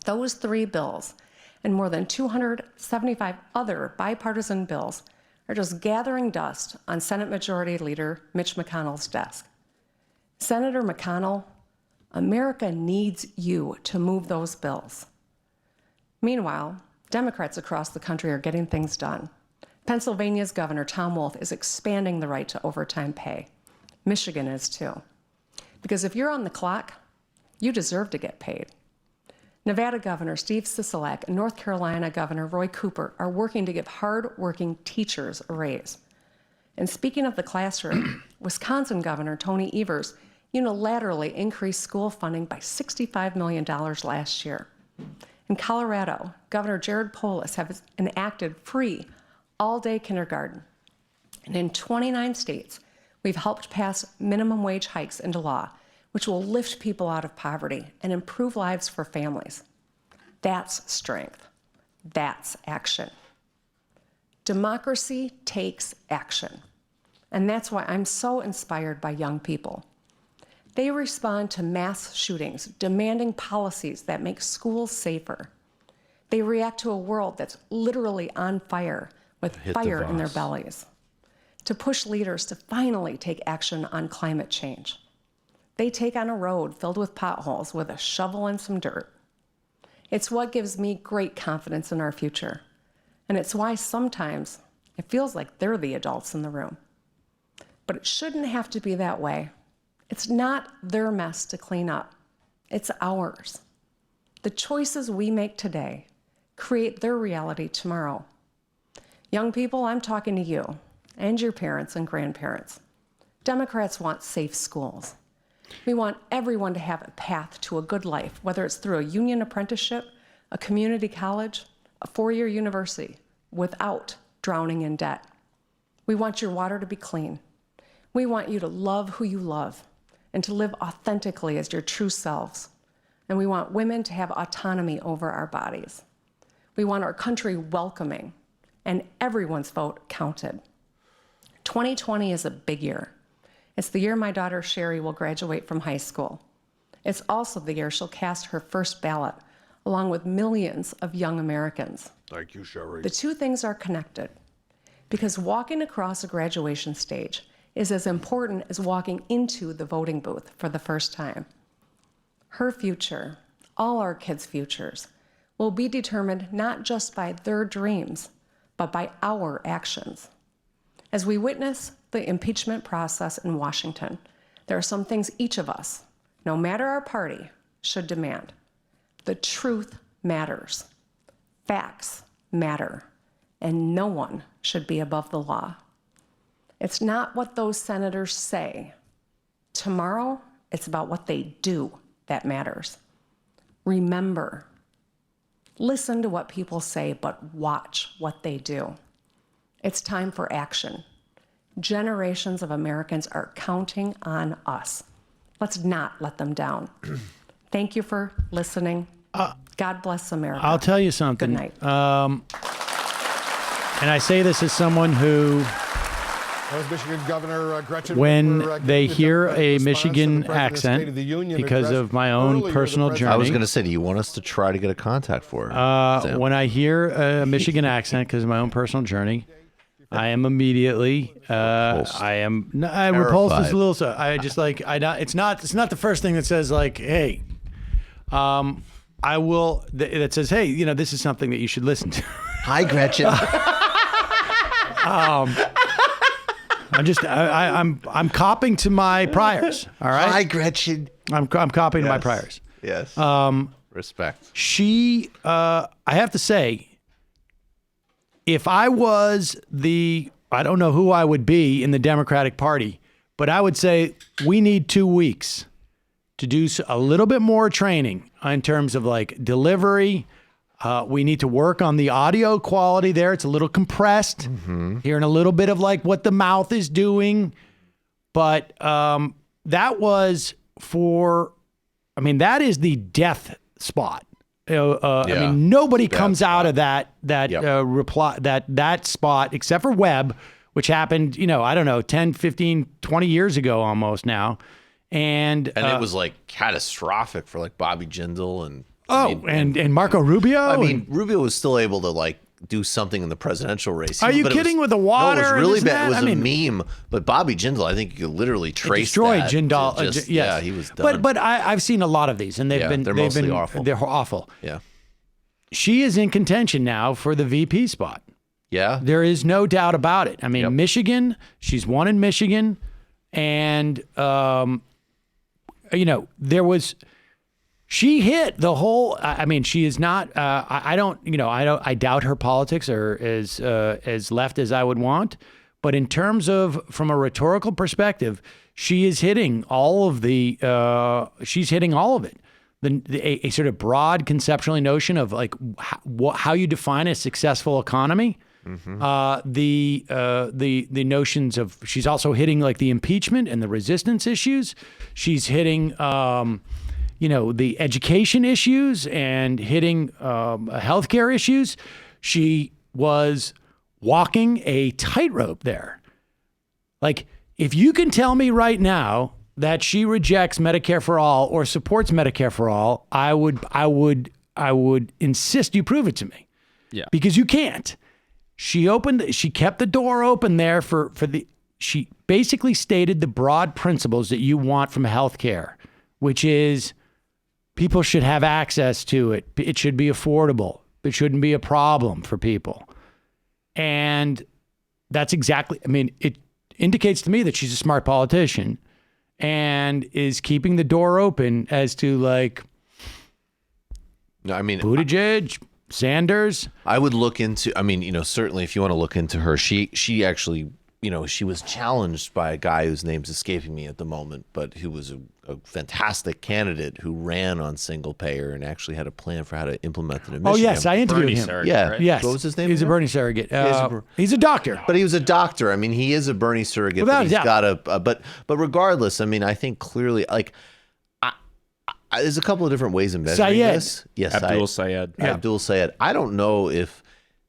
S14: Those 3 bills and more than 275 other bipartisan bills are just gathering dust on Senate Majority Leader Mitch McConnell's desk. Senator McConnell, America needs you to move those bills. Meanwhile, Democrats across the country are getting things done. Pennsylvania's Governor Tom Wolf is expanding the right to overtime pay. Michigan is too. Because if you're on the clock, you deserve to get paid. Nevada Governor Steve Sisolak and North Carolina Governor Roy Cooper are working to give hard-working teachers a raise. And speaking of the classroom, Wisconsin Governor Tony Evers unilaterally increased school funding by $65 million last year. In Colorado, Governor Jared Polis has enacted free all-day kindergarten. And in 29 states, We've helped pass minimum wage hikes into law, which will lift people out of poverty and improve lives for families. That's strength. That's action. Democracy takes action. And that's why I'm so inspired by young people. They respond to mass shootings, demanding policies that make schools safer. They react to a world that's literally on fire with fire in their bellies, to push leaders to finally take action on climate change. They take on a road filled with potholes with a shovel and some dirt. It's what gives me great confidence in our future. And it's why sometimes it feels like they're the adults in the room. But it shouldn't have to be that way. It's not their mess to clean up. It's ours. The choices we make today create their reality tomorrow. Young people, I'm talking to you and your parents and grandparents. Democrats want safe schools. We want everyone to have a path to a good life, whether it's through a union apprenticeship, a community college, a four-year university, without drowning in debt. We want your water to be clean. We want you to love who you love and to live authentically as your true selves. And we want women to have autonomy over our bodies. We want our country welcoming, and everyone's vote counted. 2020 is a big year. It's the year my daughter Sherry will graduate from high school. It's also the year she'll cast her first ballot, along with millions of young Americans.
S15: Thank you, Sherry.
S14: The two things are connected, because walking across a graduation stage is as important as walking into the voting booth for the first time. Her future, all our kids' futures, will be determined not just by their dreams, but by our actions. As we witness the impeachment process in Washington, there are some things each of us, no matter our party, should demand. The truth matters. Facts matter. And no one should be above the law. It's not what those senators say. Tomorrow, it's about what they do that matters. Remember, listen to what people say, but watch what they do. It's time for action. Generations of Americans are counting on us. Let's not let them down. Thank you for listening. God bless America.
S6: I'll tell you something.
S14: Good night.
S6: And I say this as someone who,
S15: That was Michigan Governor Gretchen
S6: when
S15: Whitmer,
S6: they hear
S15: in
S6: a
S15: response to the
S6: Michigan
S15: President's State
S6: accent,
S15: of the Union
S6: because
S15: address
S6: of my own
S15: earlier,
S6: personal
S15: the
S6: journey.
S8: I was going to say, do you want us to try to get a contact for her? Sam?
S6: When I hear a Michigan accent, because of my own personal journey, I am immediately, repulsed is a little, so I just like, it's not the first thing that says like, hey, I will, that says, hey, you know, this is something that you should listen to.
S8: Hi, Gretchen.
S6: I'm copping to my priors. All right.
S8: Hi, Gretchen.
S6: I'm copping to my priors.
S8: Yes. Respect.
S6: She, I have to say, if I was I don't know who I would be in the Democratic Party, but I would say we need 2 weeks to do a little bit more training in terms of like delivery. We need to work on the audio quality there. It's a little compressed. Hearing a little bit of like what the mouth is doing. But that was that is the death spot. I mean, nobody comes out of that spot except for Webb, which happened, I don't know, 10, 15, 20 years ago almost now. And
S8: it was like catastrophic for like Bobby Jindal and
S6: and Marco Rubio.
S8: I mean, Rubio was still able to like do something in the presidential race.
S6: Are you kidding with the water?
S8: No, it was really bad. It was
S6: a
S8: meme. But Bobby Jindal, I think you could literally trace
S6: destroyed
S8: that.
S6: Jindal.
S8: Yes.
S6: Yeah,
S8: he was done.
S6: But I've seen a lot of these, and they're mostly
S8: awful.
S6: They're awful.
S8: Yeah.
S6: She is in contention now for the VP spot.
S8: Yeah.
S6: There is no doubt about it. I mean, Michigan, she's won in Michigan, and she hit the whole. I mean, she is not. I doubt her politics are as left as I would want. But in terms of from a rhetorical perspective, she is hitting all of the. She's hitting all of it. A sort of broad conceptually notion of like how you define a successful economy. The notions of, she's also hitting like the impeachment and the resistance issues. She's hitting, the education issues and hitting healthcare issues. She was walking a tightrope there. Like, if you can tell me right now that she rejects Medicare for all or supports Medicare for all, I would insist you prove it to me.
S13: Yeah.
S6: Because you can't. She kept the door open there she basically stated the broad principles that you want from healthcare, which is people should have access to it. It should be affordable. It shouldn't be a problem for people. And that's exactly, it indicates to me that she's a smart politician and is keeping the door open as to Buttigieg, Sanders.
S8: I would look into, certainly if you want to look into her, she actually, she was challenged by a guy whose name's escaping me at the moment, but who was a fantastic candidate who ran on single payer and actually had a plan for how to implement it in Michigan.
S6: Oh, yes, I interviewed him.
S13: Surrogate,
S8: yeah.
S13: right?
S6: Yes.
S8: What was his name?
S6: He's a Bernie surrogate. He's a doctor.
S8: But he was a doctor. He is a Bernie surrogate.
S6: Without
S8: But he's
S6: a doubt.
S8: got but regardless, I think clearly, there's a couple of different ways of measuring
S6: Syed.
S8: this. Yes,
S13: Abdul Syed.
S6: Yeah.
S8: Abdul Syed. I don't know if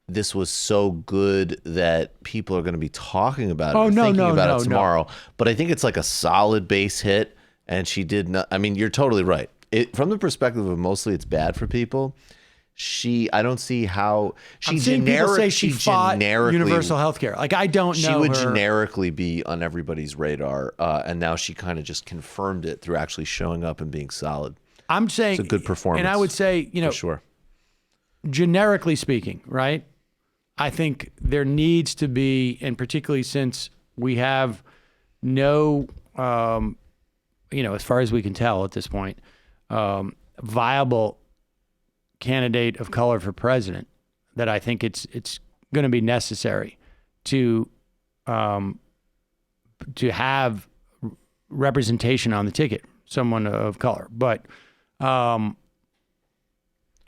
S8: this was so good that people are going to be talking about it or thinking about it tomorrow. But I think it's like a solid base hit, and she did not. You're totally right. From the perspective of mostly it's bad for people. I don't see how
S6: I'm seeing people say she fought universal health care. I don't know.
S8: She would
S6: her.
S8: generically be on everybody's radar, and now she kind of just confirmed it through actually showing up and being solid.
S6: I'm saying
S8: it's a good performance.
S6: And I would say,
S8: for sure.
S6: Generically speaking, right? I think there needs to be, and particularly since we have no, as far as we can tell at this point, viable candidate of color for president, that I think it's going to be necessary to have representation on the ticket, someone of color. But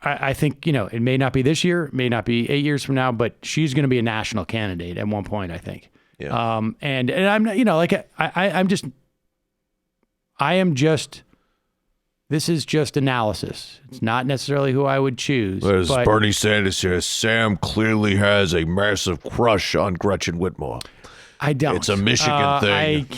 S6: I think, it may not be this year, it may not be 8 years from now, but she's going to be a national candidate at one point, I think.
S8: Yeah.
S6: And I'm not, this is just analysis. It's not necessarily who I would choose.
S7: There's
S6: but
S7: Bernie Sanders here. Sam clearly has a massive crush on Gretchen Whitmer.
S6: I don't.
S7: It's a Michigan thing.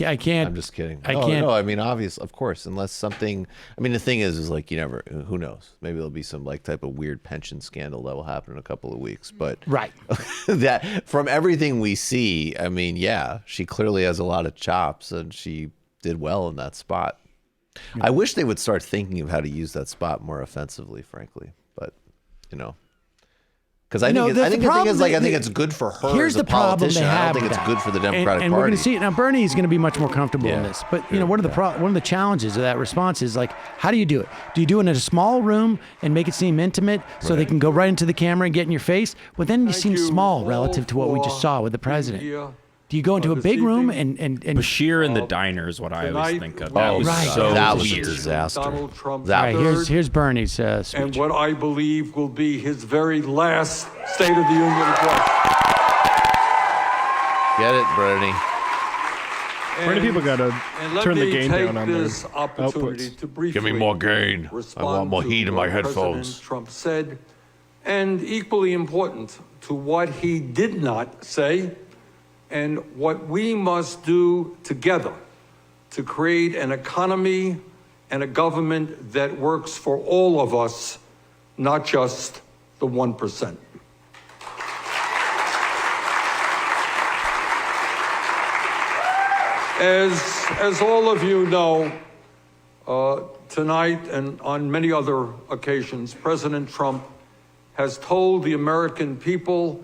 S6: I can't.
S8: I'm just kidding.
S6: I can't.
S8: No, obvious, of course, unless something. The thing is you never. Who knows? Maybe there'll be some type of weird pension scandal that will happen in a couple of weeks. But
S6: right.
S8: That from everything we see, yeah, she clearly has a lot of chops, and she did well in that spot. I wish they would start thinking of how to use that spot more offensively, frankly. But because I think the thing is I think it's good for her
S6: here's
S8: as a
S6: the problem
S8: politician.
S6: they
S8: I
S6: have
S8: don't think
S6: with
S8: it's
S6: that.
S8: good for the Democratic
S6: and
S8: Party.
S6: we're going to see it now. Bernie is going to be much more comfortable in this. But one of the challenges of that response is how do you do it? Do you do it in a small room and make it seem intimate so they can go right into the camera and get in your face? Well, then you seem small relative to what we just saw with the president. Do you go into a big room and
S13: Bashir in the diner is what I always think of. That was
S6: right.
S13: so
S8: that was a
S13: weird.
S8: disaster.
S5: Donald Trump
S6: Right, here's Bernie's speech.
S5: And what I believe will be his very last State of the Union address.
S8: Get it, Bernie.
S3: Bernie people got to turn the gain down on their
S5: this opportunity
S3: outputs.
S5: to briefly
S7: Give me more gain. I want more heat in my headphones.
S5: President Trump said, and equally important to what he did not say, and what we must do together to create an economy and a government that works for all of us, not just the 1%. As all of you know, tonight and on many other occasions, President Trump has told the American people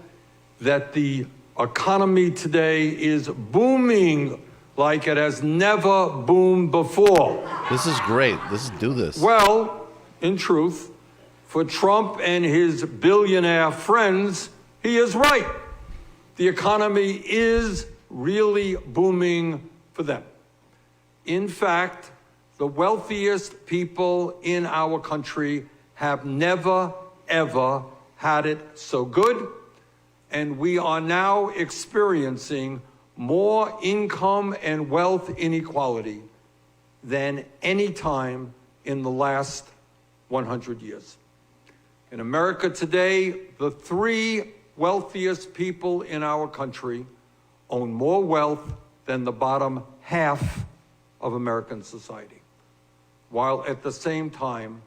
S5: that the economy today is booming like it has never boomed before.
S8: This is great. Do this.
S5: Well, in truth, for Trump and his billionaire friends, he is right. The economy is really booming for them. In fact, the wealthiest people in our country have never, ever had it so good. and we are now experiencing more income and wealth inequality than any time in the last 100 years. In America today, the 3 wealthiest people in our country own more wealth than the bottom half of American society, while at the same time,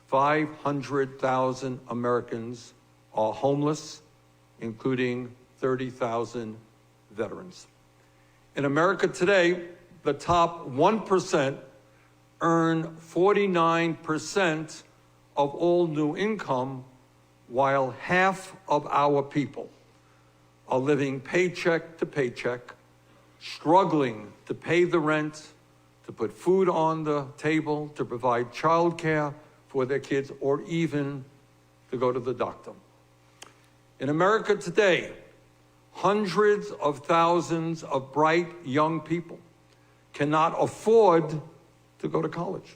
S5: 500,000 Americans are homeless, including 30,000 veterans. In America today, the top 1% earn 49% of all new income, while half of our people are living paycheck to paycheck, struggling to pay the rent, to put food on the table, to provide childcare for their kids, or even to go to the doctor. In America today, hundreds of thousands of bright young people cannot afford to go to college.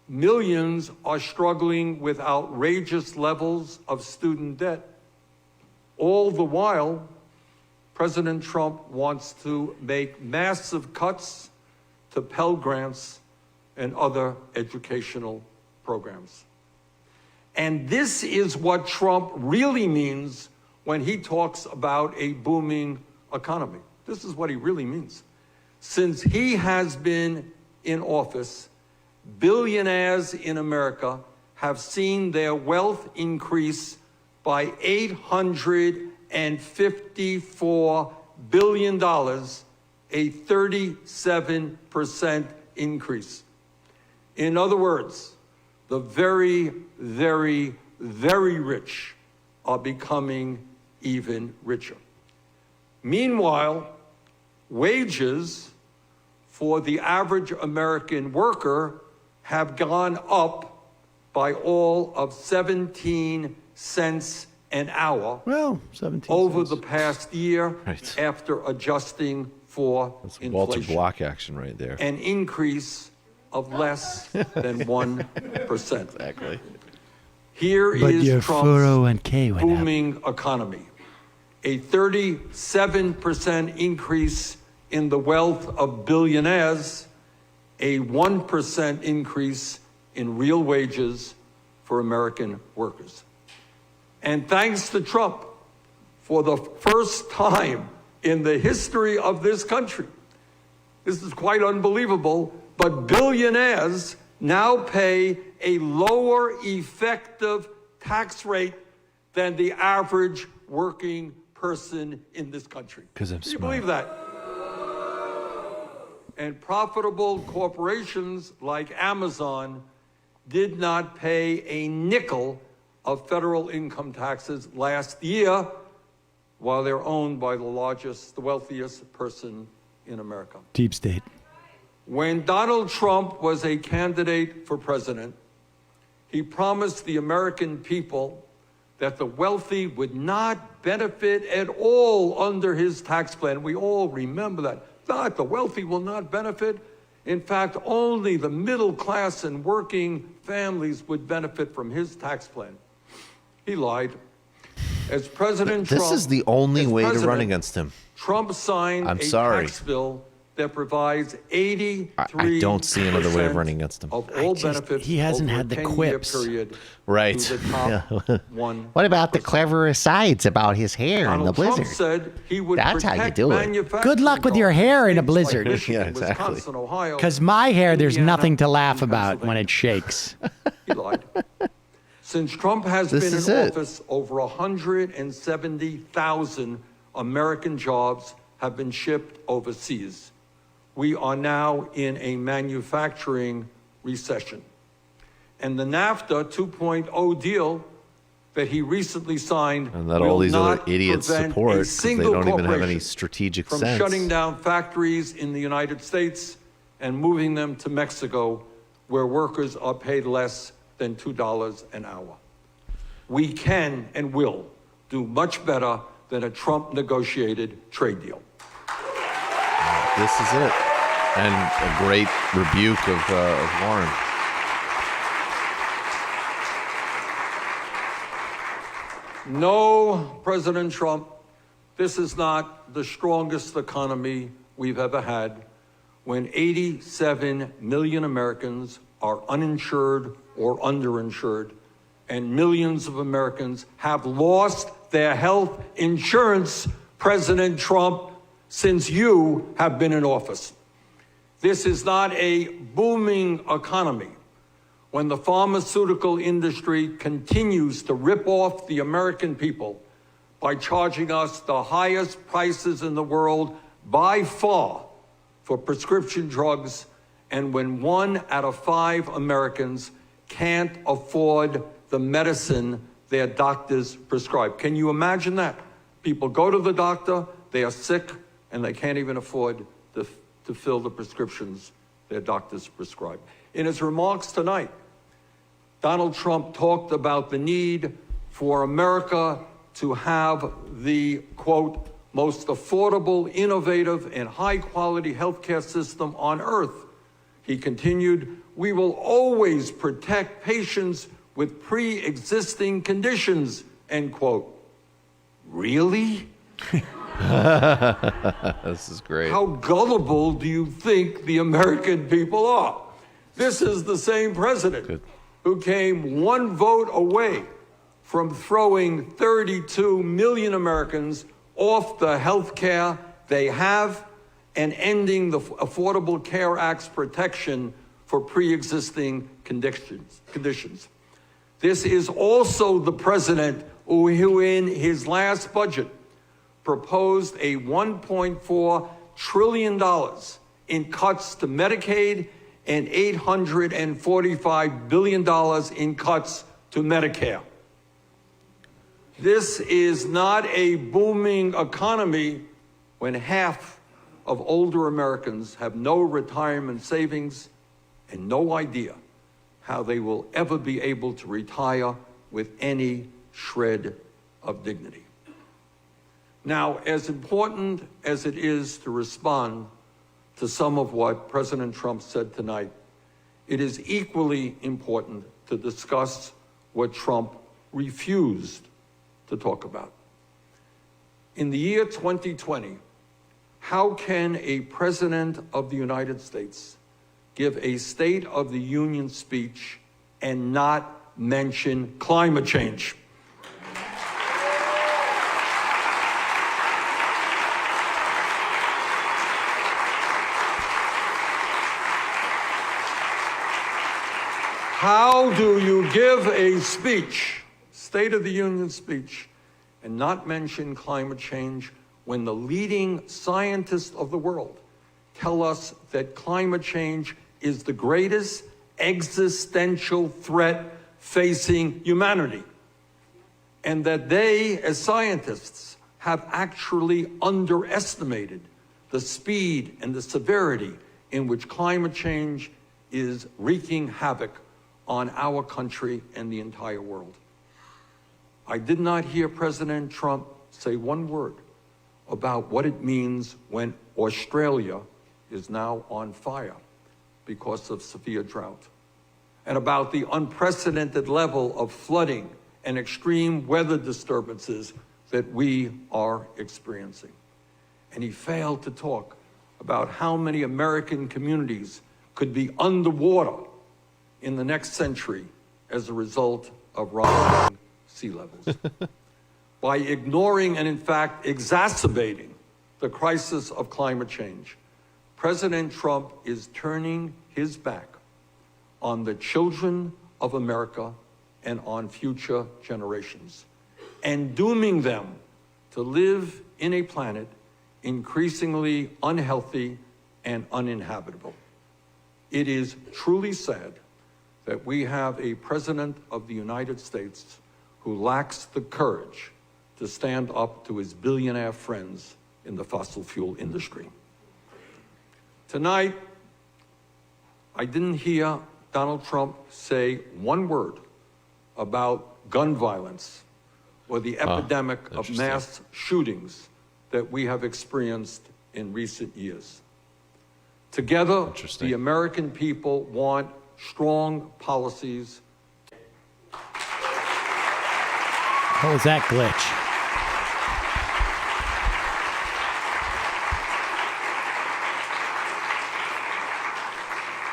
S5: Millions are struggling with outrageous levels of student debt. All the while, President Trump wants to make massive cuts to Pell Grants and other educational programs. And this is what Trump really means when he talks about a booming economy. This is what he really means. Since he has been in office, billionaires in America have seen their wealth increase by $854 billion, a 37% increase. In other words, the very, very, very rich are becoming even richer. Meanwhile, wages for the average American worker have gone up by all of 17 cents an hour over the past year, after adjusting for inflation.
S8: Walter Block action right there.
S5: An increase of less than 1%.
S8: Exactly.
S5: Here
S6: But
S5: is
S6: your
S5: Trump's
S6: 401k went up.
S5: booming economy. A 37% increase in the wealth of billionaires, a 1% increase in real wages for American workers. And thanks to Trump, for the first time in the history of this country, this is quite unbelievable, but billionaires now pay a lower effective tax rate than the average working person in this country.
S8: Because I'm
S5: Can you
S8: smart.
S5: believe that? And profitable corporations like Amazon did not pay a nickel of federal income taxes last year, while they're owned by the wealthiest person in America.
S6: Deep state.
S5: When Donald Trump was a candidate for president, he promised the American people that the wealthy would not benefit at all under his tax plan. We all remember that. Not the wealthy will not benefit. In fact, only the middle class and working families would benefit from his tax plan. He lied. As President Trump,
S8: This is the only way to run against him.
S5: Trump signed a tax bill that provides 83%
S8: I don't see another way of running against him.
S5: of all benefits.
S6: he hasn't
S5: over
S6: had
S5: a
S6: the
S5: 10-year
S6: quips.
S5: period
S8: Right.
S5: to the top
S8: Yeah.
S5: 1%.
S2: What about the clever asides about his hair in the
S5: Donald Trump
S2: blizzard?
S5: said he would
S2: That's how you
S5: protect
S2: do it.
S5: manufacturing
S6: Good luck with your hair in a blizzard.
S5: Michigan, Wisconsin, Ohio,
S6: Because my hair, there's
S5: Indiana,
S6: nothing to laugh
S5: and
S6: about when it shakes.
S5: He lied. Since Trump has
S6: This
S5: been
S6: is
S5: in
S6: it.
S5: office, over 170,000 American jobs have been shipped overseas. We are now in a manufacturing recession. And the NAFTA 2.0 deal that he recently signed
S8: And that
S5: will
S8: all these other
S5: not
S8: idiots
S5: prevent
S8: support
S5: a
S8: because they
S5: single
S8: don't even have any
S5: corporation
S8: strategic
S5: from
S8: sense.
S5: shutting down factories in the United States and moving them to Mexico, where workers are paid less than $2 an hour. We can and will do much better than a Trump-negotiated trade deal.
S8: This is it. And a great rebuke of Warren.
S5: No, President Trump, this is not the strongest economy we've ever had when 87 million Americans are uninsured or underinsured, and millions of Americans have lost their health insurance, President Trump, since you have been in office. This is not a booming economy when the pharmaceutical industry continues to rip off the American people by charging us the highest prices in the world by far for prescription drugs, and when 1 out of 5 Americans can't afford the medicine their doctors prescribe. Can you imagine that? People go to the doctor, they are sick, and they can't even afford to fill the prescriptions their doctors prescribe. In his remarks tonight, Donald Trump talked about the need for America to have the, quote, most affordable, innovative, and high-quality healthcare system on earth. He continued, "We will always protect patients with pre-existing conditions," end quote. Really?
S8: This is great.
S5: How gullible do you think the American people are? This is the same president who came 1 vote away from throwing 32 million Americans off the health care they have and ending the Affordable Care Act's protection for pre-existing conditions. This is also the president who in his last budget proposed a $1.4 trillion in cuts to Medicaid and $845 billion in cuts to Medicare. This is not a booming economy when half of older Americans have no retirement savings and no idea how they will ever be able to retire with any shred of dignity. Now, as important as it is to respond to some of what President Trump said tonight, it is equally important to discuss what Trump refused to talk about. In the year 2020, how can a president of the United States give a State of the Union speech and not mention climate change? How do you give a speech, State of the Union speech, and not mention climate change when the leading scientists of the world tell us that climate change is the greatest existential threat facing humanity, and that they, as scientists, have actually underestimated the speed and the severity in which climate change is wreaking havoc on our country and the entire world? I did not hear President Trump say one word about what it means when Australia is now on fire because of severe drought, and about the unprecedented level of flooding and extreme weather disturbances that we are experiencing. And he failed to talk about how many American communities could be underwater in the next century as a result of rising sea levels. By ignoring and, in fact, exacerbating the crisis of climate change, President Trump is turning his back on the children of America and on future generations, and dooming them to live in a planet increasingly unhealthy and uninhabitable. It is truly sad that we have a president of the United States who lacks the courage to stand up to his billionaire friends in the fossil fuel industry. Tonight, I didn't hear Donald Trump say one word about gun violence or the epidemic of mass shootings that we have experienced in recent years. Together, the American people want strong policies.
S6: hell is that glitch?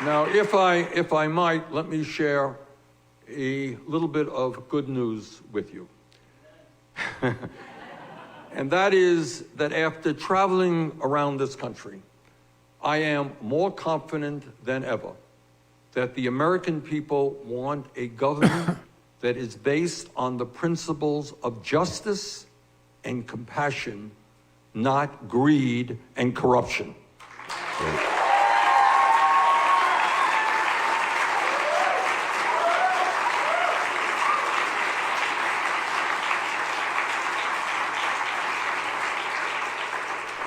S5: Now, if I might, let me share a little bit of good news with you. And that is that after traveling around this country, I am more confident than ever that the American people want a government that is based on the principles of justice and compassion, not greed and corruption.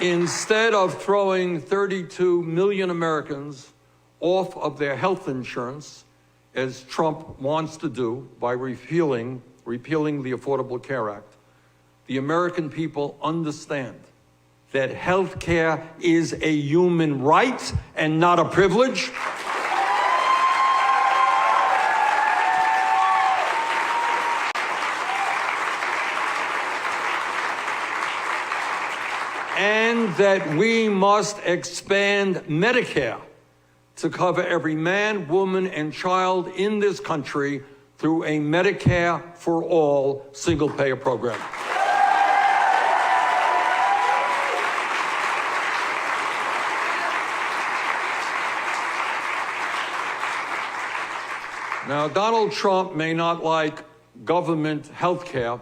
S5: Instead of throwing 32 million Americans off of their health insurance, as Trump wants to do by repealing the Affordable Care Act, the American people understand that health care is a human right and not a privilege. And that we must expand Medicare to cover every man, woman, and child in this country through a Medicare for All single-payer program. Now, Donald Trump may not like government health care,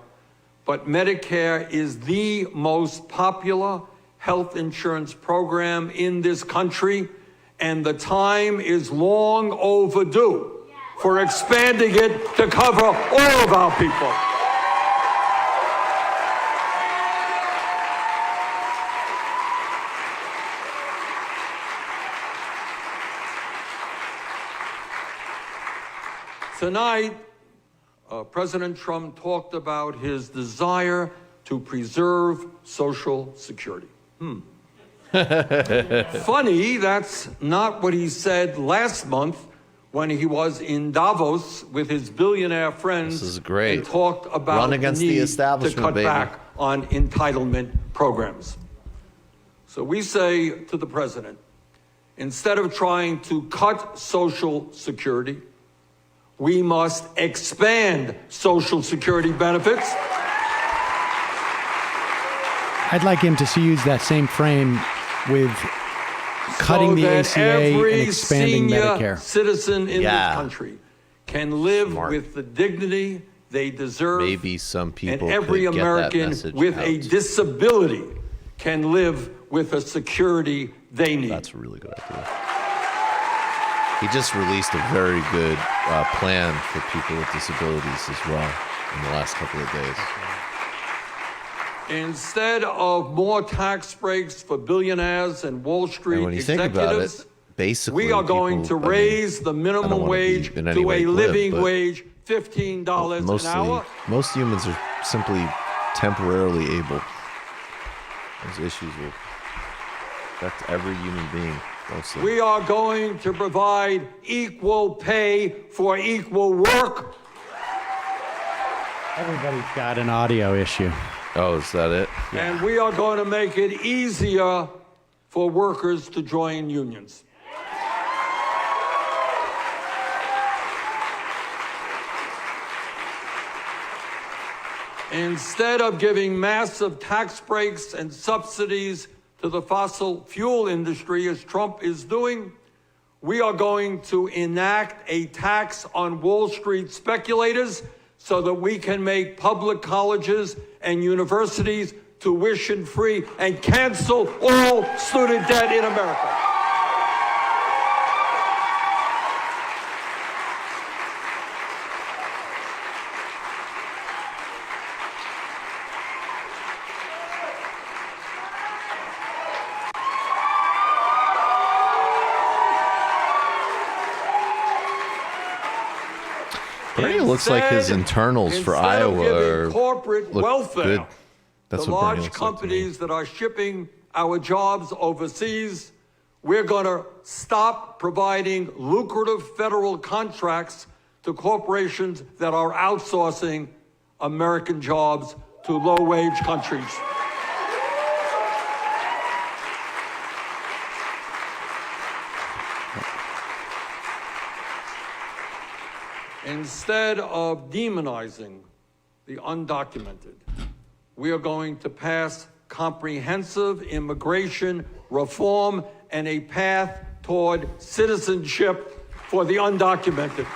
S5: but Medicare is the most popular health insurance program in this country, and the time is long overdue for expanding it to cover all of our people. Tonight, President Trump talked about his desire to preserve Social Security. Funny, that's not what he said last month when he was in Davos with his billionaire friends.
S8: This is great.
S5: And talked about
S8: Run against
S5: the need
S8: the establishment,
S5: to cut
S8: baby.
S5: back on entitlement programs. So we say to the president, instead of trying to cut Social Security, we must expand Social Security benefits.
S6: I'd like him to use that same frame with cutting the ACA and expanding Medicare.
S5: Citizen in this country can live with the dignity they deserve.
S8: Maybe some people
S5: and every
S8: could get that
S5: American
S8: message
S5: with
S8: out.
S5: a disability can live with a security they need.
S8: That's a really good idea. He just released a very good plan for people with disabilities as well in the last couple of days.
S5: Instead of more tax breaks for billionaires and Wall Street
S8: And when you think about it,
S5: executives,
S8: basically,
S5: we are going to raise the minimum wage to a living wage, $15 an hour.
S8: Most humans are simply temporarily able. Those issues will affect every human being, mostly.
S5: We are going to provide equal pay for equal work.
S6: Everybody's got an audio issue.
S8: Oh, is that it?
S5: And we are going to make it easier for workers to join unions. Instead of giving massive tax breaks and subsidies to the fossil fuel industry, as Trump is doing, we are going to enact a tax on Wall Street speculators so that we can make public colleges and universities tuition-free and cancel all student debt in America.
S8: Bernie looks like his internals for Iowa
S5: corporate
S8: look
S5: welfare
S8: good. That's
S5: the
S8: what Bernie
S5: large
S8: looks like to me.
S5: companies that are shipping our jobs overseas. We're going to stop providing lucrative federal contracts to corporations that are outsourcing American jobs to low-wage countries. Instead of demonizing the undocumented, we are going to pass comprehensive immigration reform and a path toward citizenship for the undocumented.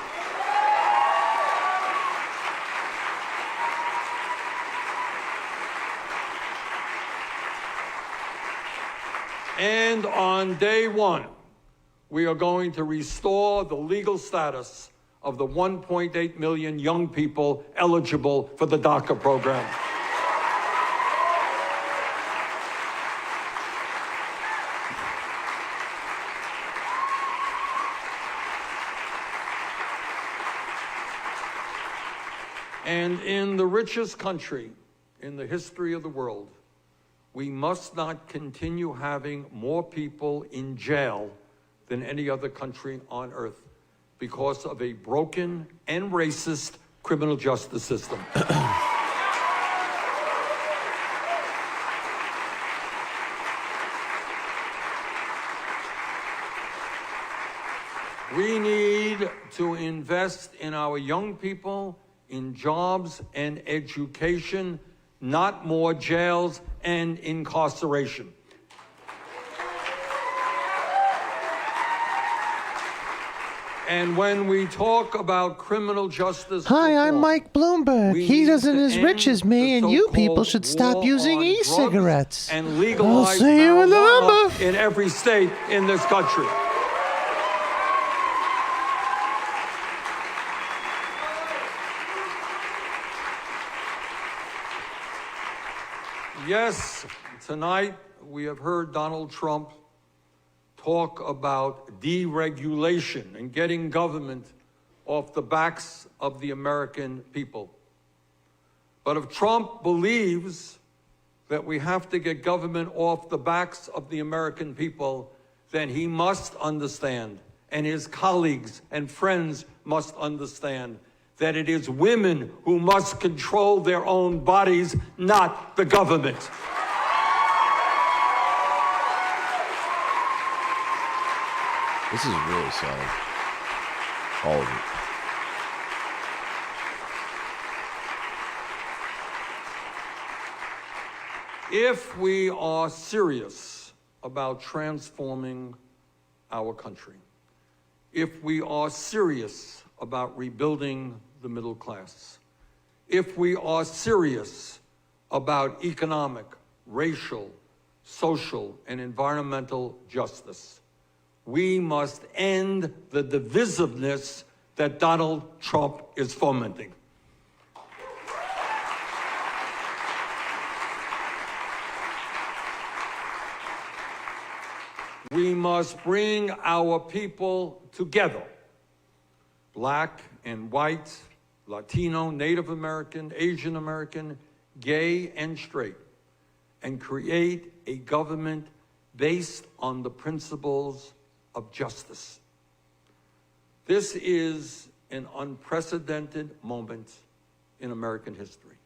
S5: And on day one, we are going to restore the legal status of the 1.8 million young people eligible for the DACA program. And in the richest country in the history of the world, we must not continue having more people in jail than any other country on earth because of a broken and racist criminal justice system. We need to invest in our young people, in jobs and education, not more jails and incarceration. And when we talk about criminal justice...
S2: Hi, I'm Mike Bloomberg. He isn't as rich as me, and you people should stop using e-cigarettes.
S5: And
S2: I'll
S5: legalize
S2: see you in November.
S5: in every state in this country. Yes, tonight we have heard Donald Trump talk about deregulation and getting government off the backs of the American people. But if Trump believes that we have to get government off the backs of the American people, then he must understand, and his colleagues and friends must understand, that it is women who must control their own bodies, not the government.
S8: This is really solid. All of it.
S5: If we are serious about transforming our country, if we are serious about rebuilding the middle class, if we are serious about economic, racial, social, and environmental justice, we must end the divisiveness that Donald Trump is fomenting. We must bring our people together, black and white, Latino, Native American, Asian American, gay and straight, and create a government based on the principles of justice. This is an unprecedented moment in American history.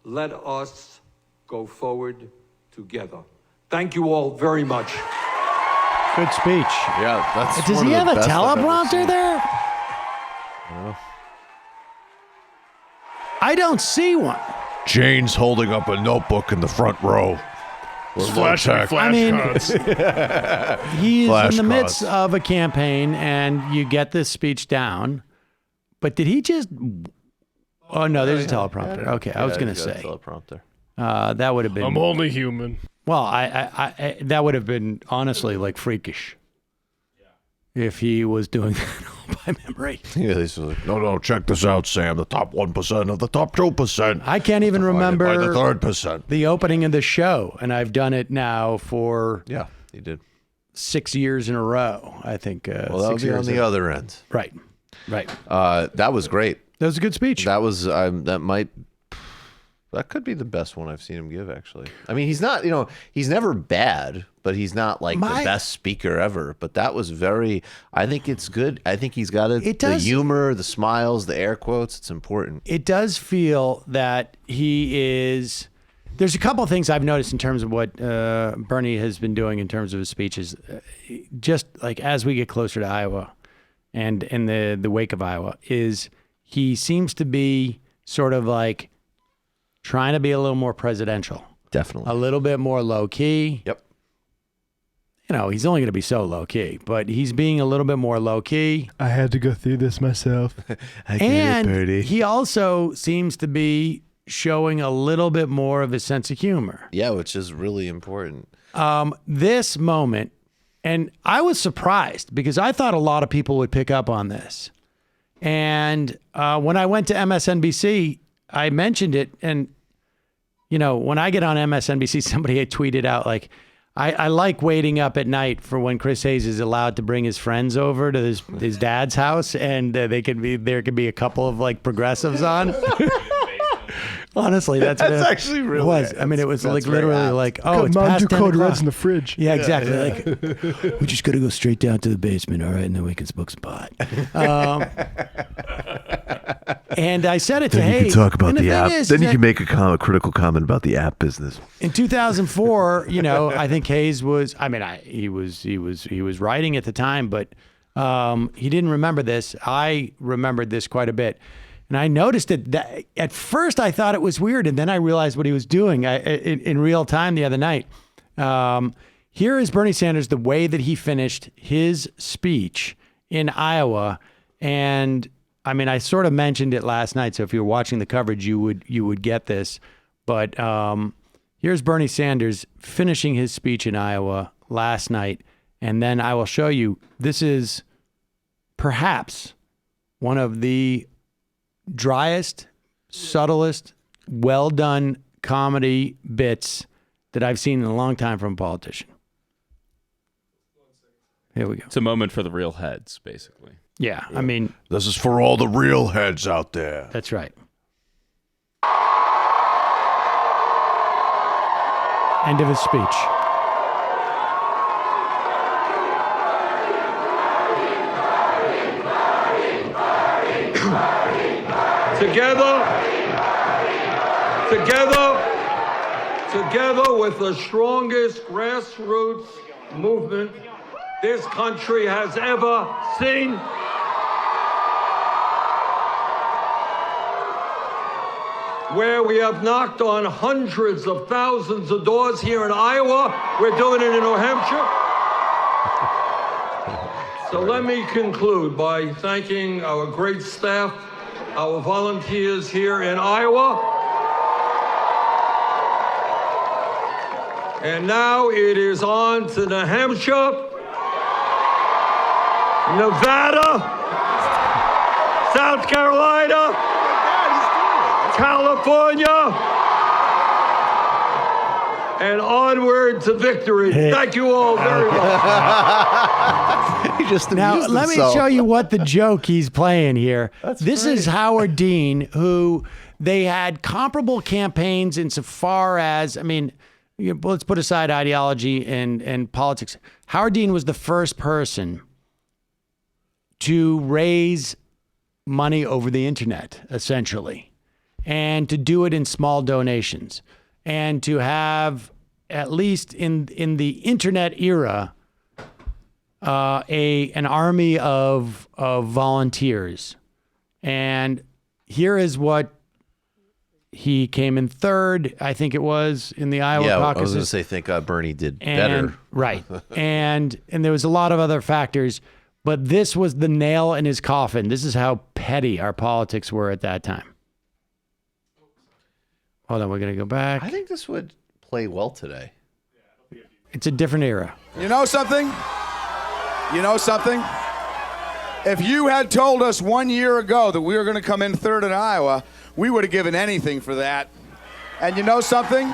S5: Let us go forward together. Thank you all very much.
S6: Good speech.
S8: Yeah, that's
S6: Does
S8: one
S6: he
S8: of
S6: have
S8: the
S6: a
S8: best I've ever
S6: teleprompter
S8: seen.
S6: there? I don't see one.
S7: Jane's holding up a notebook in the front row.
S6: I mean, he's in the midst of a campaign, and you get this speech down. But did he just? Oh no, there's a teleprompter. Okay, I was going to say
S8: teleprompter.
S6: That would have been.
S3: I'm only human.
S6: Well, I that would have been honestly like freakish. If he was doing that all by memory.
S7: Yeah, this was like, no, check this out, Sam. The top 1% of the top 2%.
S6: I can't even remember
S7: by the 3%.
S6: the opening of the show, and I've done it now for
S8: he did
S6: 6 years in a row. I think.
S8: Well, that would be on the other end.
S6: Right.
S8: That was great.
S6: That was a good speech.
S8: That was that might That could be the best one I've seen him give, actually. I mean, he's not, he's never bad, but he's not like the best speaker ever. But that was I think it's good. I think he's got the humor, the smiles, the air quotes. It's important.
S6: It does feel that there's a couple of things I've noticed in terms of what Bernie has been doing in terms of his speeches. Just like as we get closer to Iowa and in the wake of Iowa, is he seems to be sort of like trying to be a little more presidential.
S8: Definitely.
S6: A little bit more low key.
S8: Yep.
S6: He's only going to be so low key, but he's being a little bit more low key.
S3: I had to go through this myself.
S7: I get it, Bernie.
S6: He also seems to be showing a little bit more of his sense of humor.
S8: Yeah, which is really important.
S6: This moment, and I was surprised because I thought a lot of people would pick up on this. And when I went to MSNBC, I mentioned it. And, when I get on MSNBC, somebody had tweeted out, like, I like waiting up at night for when Chris Hayes is allowed to bring his friends over to his dad's house, and there could be a couple of like progressives on. Honestly, that's
S7: actually really.
S6: It was. I mean, it was like literally like, oh, it's
S3: Mountain
S6: past 10
S3: Dew Code
S6: o'clock.
S3: Red's in the fridge.
S6: Yeah, exactly. Like, we just got to go straight down to the basement, all right, and then we can smoke some pot. And I said it to Hayes.
S7: Then you can talk about the app. Then you
S6: that
S7: can make a critical comment about the app business.
S6: in 2004, I think Hayes was. I mean, he was writing at the time, but he didn't remember this. I remembered this quite a bit. And I noticed it. At first, I thought it was weird, and then I realized what he was doing in real time the other night. Here is Bernie Sanders, the way that he finished his speech in Iowa, and I mean, I sort of mentioned it last night. So if you're watching the coverage, you would get this. But here's Bernie Sanders finishing his speech in Iowa last night, and then I will show you. This is perhaps one of the driest, subtlest, well-done comedy bits that I've seen in a long time from a politician. Here we go.
S13: It's a moment for the real heads, basically.
S6: Yeah, I mean...
S7: This is for all the real heads out there.
S6: That's right. End of his speech.
S5: Together with the strongest grassroots movement this country has ever seen, where we have knocked on hundreds of thousands of doors here in Iowa. We're doing it in New Hampshire. So let me conclude by thanking our great staff, our volunteers here in Iowa. And now it is on to New Hampshire, Nevada, South Carolina, California, and onward to victory. Thank you all very much.
S6: Now, let me show you what the joke he's playing here. This is Howard Dean, who they had comparable campaigns insofar as, I mean, let's put aside ideology and politics. Howard Dean was the first person to raise money over the internet, essentially, and to do it in small donations, and to have, at least in the internet era, an army of volunteers. And here is what he came in third, I think it was, in the Iowa caucus.
S8: I was going to say, thank God Bernie did better.
S6: Right. and there was a lot of other factors, but this was the nail in his coffin. This is how petty our politics were at that time. Hold on, we're going to go back.
S8: I think this would play well today.
S6: It's a different era.
S16: You know something? If you had told us 1 year ago that we were going to come in third in Iowa, we would have given anything for that. And you know something?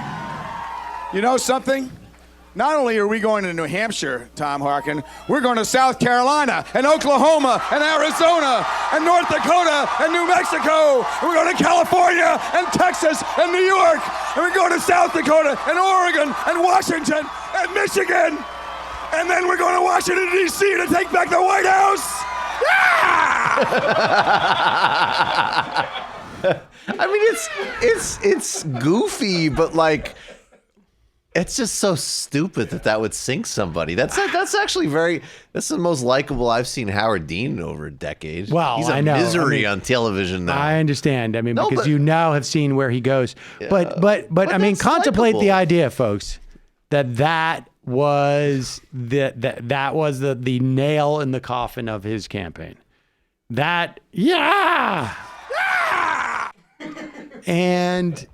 S16: not only are we going to New Hampshire, Tom Harkin, we're going to South Carolina and Oklahoma and Arizona and North Dakota and New Mexico. And we're going to California and Texas and New York. And we're going to South Dakota and Oregon and Washington and Michigan. And then we're going to Washington, D.C. to take back the White House.
S8: I mean, it's goofy, but like, it's just so stupid that would sink somebody. That's actually that's the most likable I've seen Howard Dean in over a decade.
S6: Well,
S8: he's a
S6: I know.
S8: misery on television now.
S6: I understand. I mean,
S8: No,
S6: because
S8: but-
S6: you now have seen where he goes. But I mean,
S8: that's
S6: contemplate the
S8: likable.
S6: idea, folks, that was that was the nail in the coffin of his campaign. And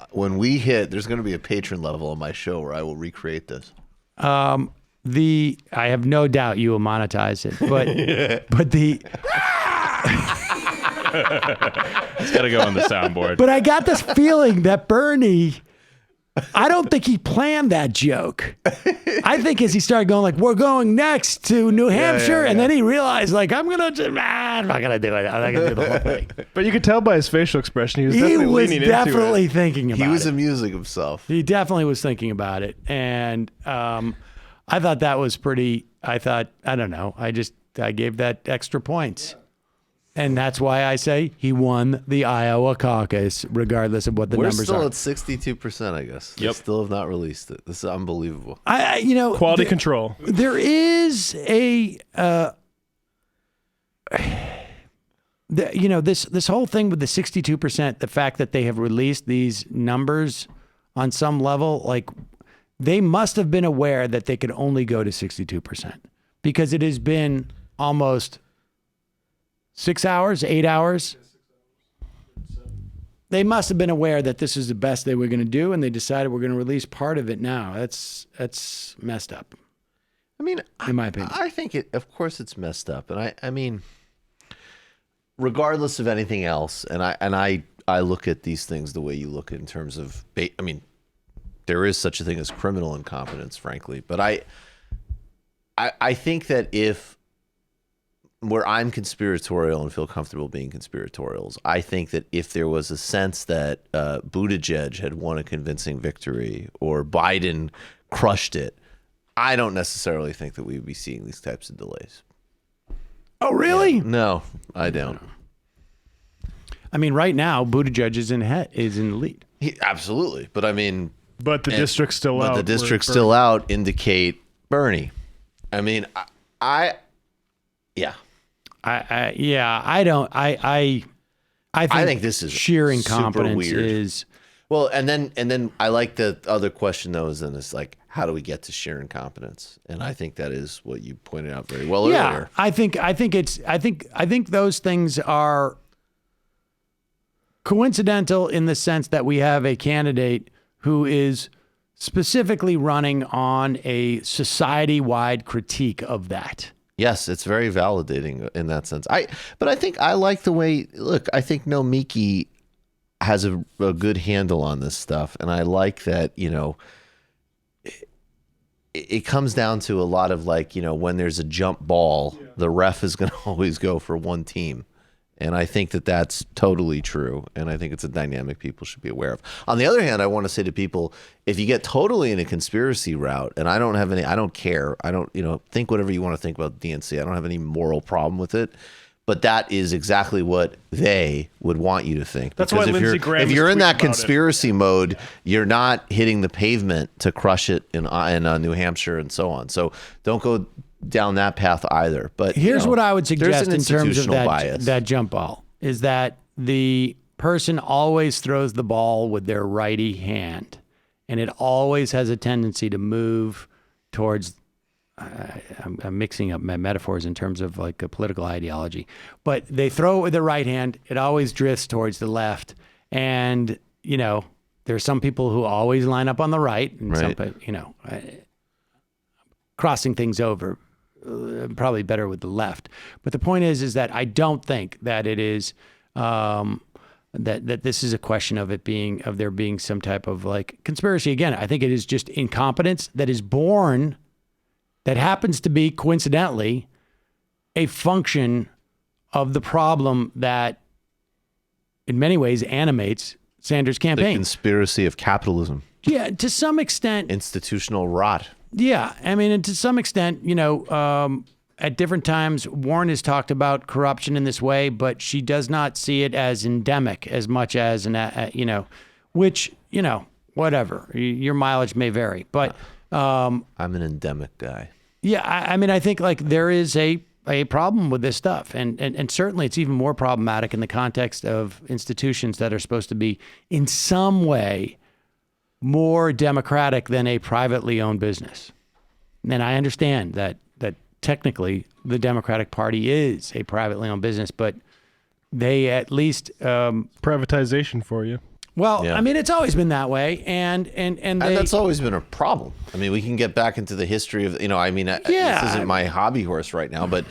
S8: when we hit, there's going to be a patron level on my show where I will recreate this.
S6: I have no doubt you will monetize it, but
S13: It's got to go on the soundboard.
S6: But I got this feeling that Bernie, I don't think he planned that joke. I think as he started going like, we're going next to New Hampshire, and then he realized like, I'm not gonna do it. I'm not gonna do the whole thing.
S3: But you could tell by his facial expression he was definitely leaning into it.
S6: thinking about it.
S8: He was amusing himself.
S6: He definitely was thinking about it, and I thought that was pretty. I don't know. I gave that extra points. And that's why I say he won the Iowa caucus, regardless of what the numbers are.
S8: We're still at 62%, I guess. They still have not released it. This is unbelievable.
S3: Quality control.
S6: There is a, this whole thing with the 62%, the fact that they have released these numbers on some level, like they must have been aware that they could only go to 62% because it has been almost 6 hours, 8 hours. They must have been aware that this is the best they were going to do, and they decided we're going to release part of it now. That's messed up.
S8: I mean,
S6: in my opinion,
S8: I think of course it's messed up, and I mean, regardless of anything else, and I look at these things the way you look at in terms of, I mean, there is such a thing as criminal incompetence, frankly, but I think that where I'm conspiratorial and feel comfortable being conspiratorials, I think that if there was a sense that Buttigieg had won a convincing victory or Biden crushed it, I don't necessarily think that we would be seeing these types of delays.
S6: Oh, really?
S8: Yeah. No, I don't.
S6: I mean, right now, Buttigieg is in the lead.
S8: Absolutely. But I mean...
S3: But the district's still out.
S8: But the district's still out indicate Bernie. I mean, yeah.
S6: I think
S8: this is
S6: sheer
S8: super
S6: incompetence
S8: weird.
S6: is.
S8: Well, and then I like the other question though, is then it's like, how do we get to sheer incompetence? And I think that is what you pointed out very well earlier.
S6: I think those things are coincidental in the sense that we have a candidate who is specifically running on a society-wide critique of that.
S8: Yes, it's very validating in that sense. But I think I like the way, look, I think Mcgee has a good handle on this stuff. And I like that, it comes down to a lot of like, when there's a jump ball, the ref is going to always go for one team. And I think that that's totally true. And I think it's a dynamic people should be aware of. On the other hand, I want to say to people, if you get totally in a conspiracy route, and I don't care. I don't, think whatever you want to think about DNC. I don't have any moral problem with it. But that is exactly what they would want you to think.
S3: That's
S8: because
S3: why Lindsey Graham
S8: if
S3: was
S8: you're in
S3: tweeting
S8: that
S3: about
S8: conspiracy mode, you're not hitting the pavement to crush it in New Hampshire and so on. So don't go down that path either. But
S6: here's what I would suggest in terms of
S8: bias.
S6: that jump ball is that the person always throws the ball with their righty hand, and it always has a tendency to move towards. I'm mixing up my metaphors in terms of like a political ideology, but they throw it with their right hand. It always drifts towards the left, and there's some people who always line up on the right, and some crossing things over. Probably better with the left. But the point is that I don't think that it is that this is a question of there being some type of like conspiracy. Again, I think it is just incompetence that is born, that happens to be coincidentally a function of the problem that in many ways animates Sanders' campaign.
S8: The conspiracy of capitalism.
S6: Yeah, to some extent.
S8: Institutional rot.
S6: Yeah, I mean, and to some extent, at different times, Warren has talked about corruption in this way, but she does not see it as endemic as much as which, whatever. Your mileage may vary, but
S8: I'm an endemic guy.
S6: Yeah, I mean, I think like there is a problem with this stuff, and certainly it's even more problematic in the context of institutions that are supposed to be in some way more democratic than a privately owned business. And I understand that technically the Democratic Party is a privately owned business, but they at least
S3: privatization for you.
S6: Well, yeah. I mean, it's always been that way, and
S8: that's always been a problem. I mean, we can get back into the history of, this isn't my hobby horse right now, but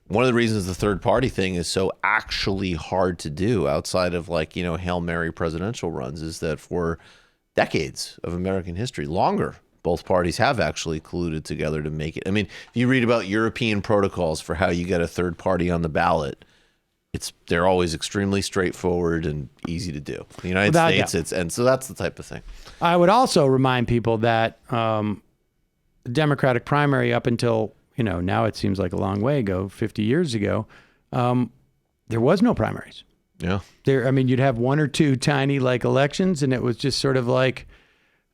S8: one of the reasons the third party thing is so actually hard to do outside of Hail Mary presidential runs is that for decades of American history, longer, both parties have actually colluded together to make it. I mean, if you read about European protocols for how you get a third party on the ballot, they're always extremely straightforward and easy to do. The United States, and so that's the type of thing.
S6: I would also remind people that the Democratic primary up until, now it seems like a long way ago, 50 years ago, there was no primaries.
S8: Yeah.
S6: You'd have one or two tiny elections, and it was just sort of like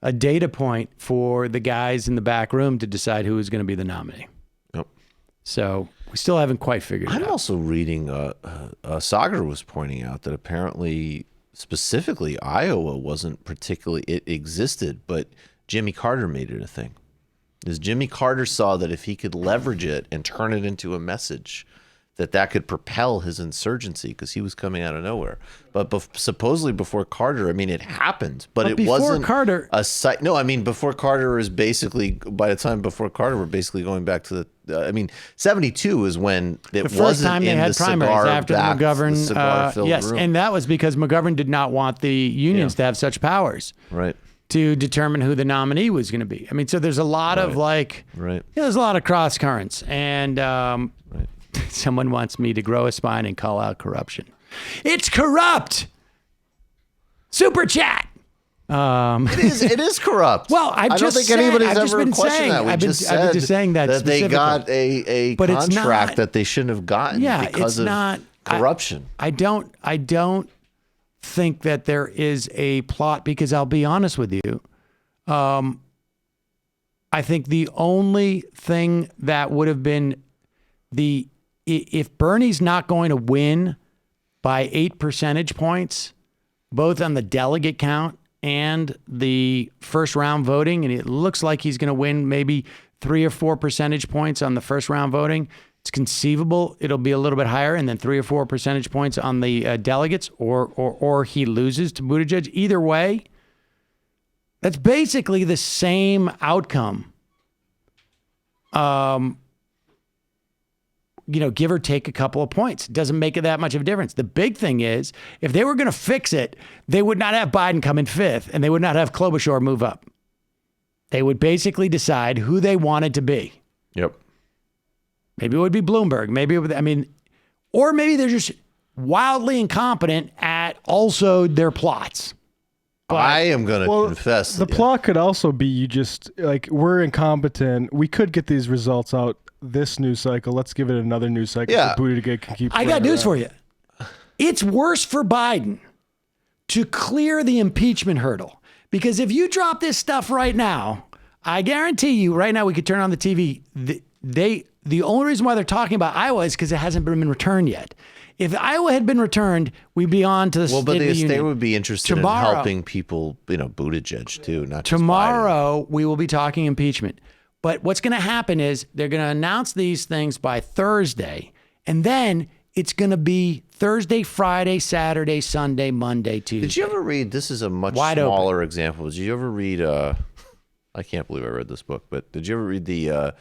S6: a data point for the guys in the back room to decide who was going to be the nominee.
S8: Yep.
S6: So we still haven't quite figured it out.
S8: I'm also reading, Sagar was pointing out that apparently, specifically, Iowa wasn't particularly, it existed, but Jimmy Carter made it a thing. Because Jimmy Carter saw that if he could leverage it and turn it into a message, that could propel his insurgency because he was coming out of nowhere. But supposedly before Carter, it happened, but it wasn't
S6: Carter.
S8: a site. No, before Carter is basically, by the time before Carter, we're basically going back to the, 72 is when it
S6: the
S8: wasn't
S6: time they
S8: in
S6: had
S8: the
S6: primaries after the McGovern.
S8: Yes, room.
S6: And that was because McGovern did not want the unions to have such powers.
S8: Right.
S6: To determine who the nominee was going to be. So there's a lot of there's a lot of cross currents, and someone wants me to grow a spine and call out corruption. It's corrupt. Super chat.
S8: It is corrupt.
S6: Well, I don't think anybody's ever questioned that.
S8: I've been just saying that they got a contract that they shouldn't have gotten because of corruption.
S6: I don't think that there is a plot, because I'll be honest with you. I think the only thing that would have been if Bernie's not going to win by 8 percentage points, both on the delegate count and the first round voting, and it looks like he's going to win maybe 3 or 4 percentage points on the first round voting, it's conceivable it'll be a little bit higher, and then 3 or 4 percentage points on the delegates, or he loses to Buttigieg. Either way, that's basically the same outcome. Give or take a couple of points. It doesn't make it that much of a difference. The big thing is, if they were going to fix it, they would not have Biden come in 5th, and they would not have Klobuchar move up. They would basically decide who they wanted to be.
S8: Yep.
S6: Maybe it would be Bloomberg. Maybe it would, or maybe they're just wildly incompetent at also their plots.
S8: But I am going to confess.
S3: The plot could also be you just, we're incompetent. We could get these results out this news cycle. Let's give it another news cycle.
S8: Yeah.
S3: So Buttigieg can keep.
S6: I got news for you. It's worse for Biden to clear the impeachment hurdle, because if you drop this stuff right now, I guarantee you right now we could turn on the TV. The only reason why they're talking about Iowa is because it hasn't been returned yet. If Iowa had been returned, we'd be on to the State of the Union.
S8: Well, but they would be interested in helping people, Buttigieg too, not just
S6: tomorrow. We will be talking impeachment. But what's going to happen is they're going to announce these things by Thursday, and then it's going to be Thursday, Friday, Saturday, Sunday, Monday, Tuesday.
S8: Did you ever read? This is a much smaller example. Did you ever read? I can't believe I read this book, but did you ever read the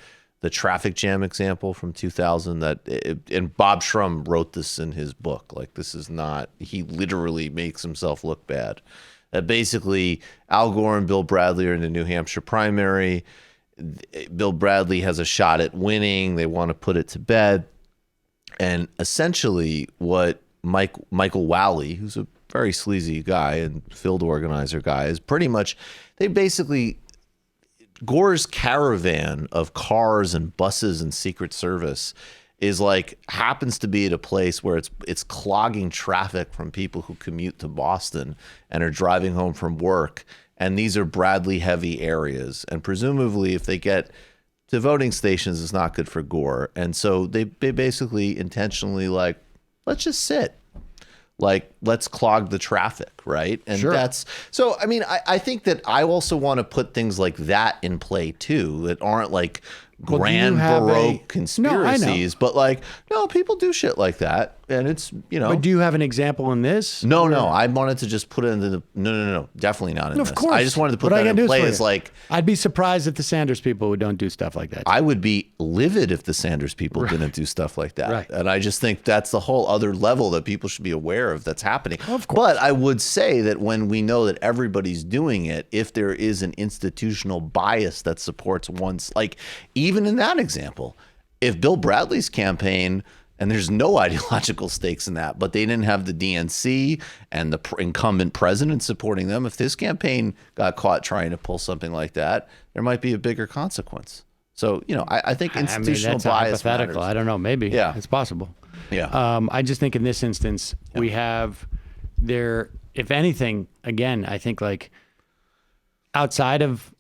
S8: the traffic jam example from 2000 and Bob Shrum wrote this in his book. Like, this is not, he literally makes himself look bad. That basically Al Gore and Bill Bradley are in the New Hampshire primary. Bill Bradley has a shot at winning. They want to put it to bed. And essentially what Michael Wally, who's a very sleazy guy and field organizer guy, is pretty much, they basically, Gore's caravan of cars and buses and Secret Service is like, happens to be at a place where it's clogging traffic from people who commute to Boston and are driving home from work. And these are Bradley heavy areas. And presumably if they get to voting stations, it's not good for Gore. And so they basically intentionally like, let's just sit. Like, let's clog the traffic, right? And that's, so, I mean, I think that I also want to put things like that in play too, that aren't like grand Baroque conspiracies, but like, no, people do shit like that. And it's, you know.
S6: But do you have an example in this?
S8: No, I wanted to just put it into the, no, definitely not in this.
S6: Of course.
S8: I just wanted to put that in play as like.
S6: I'd be surprised if the Sanders people don't do stuff like that.
S8: I would be livid if the Sanders people didn't do stuff like that.
S6: Right.
S8: And I just think that's the whole other level that people should be aware of that's happening. Of course. But I would say that when we know that everybody's doing it, if there is an institutional bias that supports one's, like, even in that example, if Bill Bradley's campaign, and there's no ideological stakes in that, but they didn't have the DNC and the incumbent president supporting them. If this campaign got caught trying to pull something like that, there might be a bigger consequence. So, you know, I think institutional
S6: that's
S8: bias
S6: hypothetical.
S8: matters.
S6: I don't know. Maybe.
S8: Yeah.
S6: It's possible.
S8: Yeah.
S6: I just think in this instance, we have there, if anything, again, I think like outside of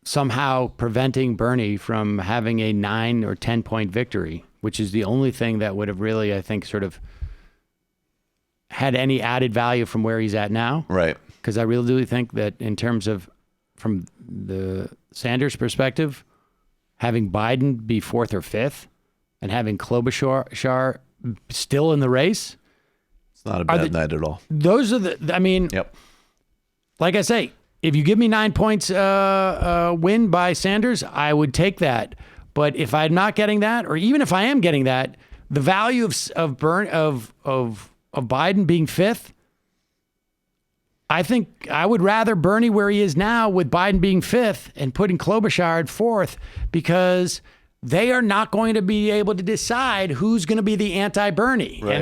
S6: somehow preventing Bernie from having a 9 or 10 point victory, which is the only thing that would have really, I think, sort of had any added value from where he's at now.
S8: Right.
S6: Because I really think that in terms of, from the Sanders perspective, having Biden be 4th or 5th and having Klobuchar still in the race.
S8: It's not a bad night at all.
S6: Those are the, I mean, like I say, if you give me 9 points win by Sanders, I would take that. But if I'm not getting that, or even if I am getting that, the value of Biden being 5th, I think I would rather Bernie where he is now with Biden being 5th and putting Klobuchar at 4th, because they are not going to be able to decide who's going to be the anti-Bernie.
S8: Right.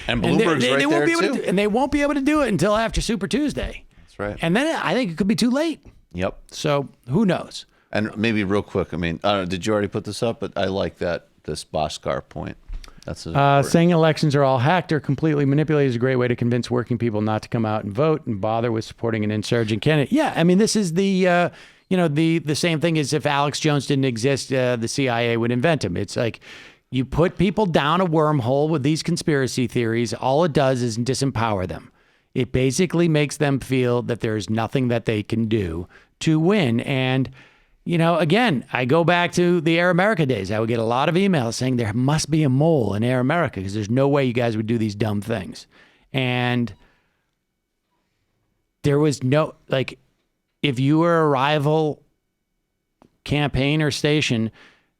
S6: And
S8: Bloomberg's
S6: they
S8: right
S6: won't
S8: there
S6: be able
S8: too.
S6: to, and they won't be able to do it until after Super Tuesday.
S8: That's right.
S6: And then I think it could be too late.
S8: Yep.
S6: So who knows?
S8: And maybe real quick, I mean, did you already put this up? But I like this Bhaskar point. That's
S6: saying elections are all hacked or completely manipulated is a great way to convince working people not to come out and vote and bother with supporting an insurgent candidate. Yeah, I mean, this is the the same thing as if Alex Jones didn't exist, the CIA would invent him. It's like you put people down a wormhole with these conspiracy theories. All it does is disempower them. It basically makes them feel that there's nothing that they can do to win. And you know, again, I go back to the Air America days. I would get a lot of emails saying there must be a mole in Air America because there's no way you guys would do these dumb things. And there was no, like, if you were a rival campaign or station,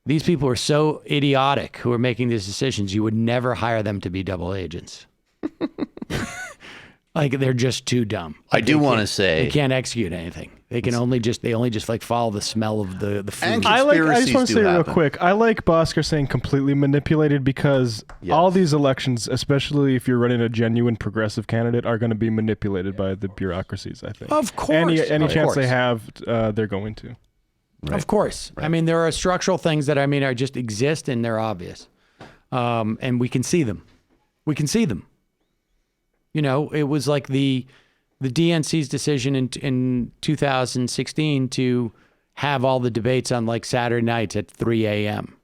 S6: these people were so idiotic who were making these decisions, you would never hire them to be double agents. Like, they're just too dumb.
S8: I do want to say
S6: they can't execute anything. They can only just like follow the smell of the food.
S3: I just want to say real quick, I like Bhaskar saying completely manipulated because all these elections, especially if you're running a genuine progressive candidate, are going to be manipulated by the bureaucracies, I think.
S6: Of course.
S3: Any chance they have, they're going to.
S6: Right. Of course. Right. I mean, there are structural things that are just exist and they're obvious. And we can see them. You know, it was like the DNC's decision in 2016 to have all the debates on like Saturday nights at 3 a.m.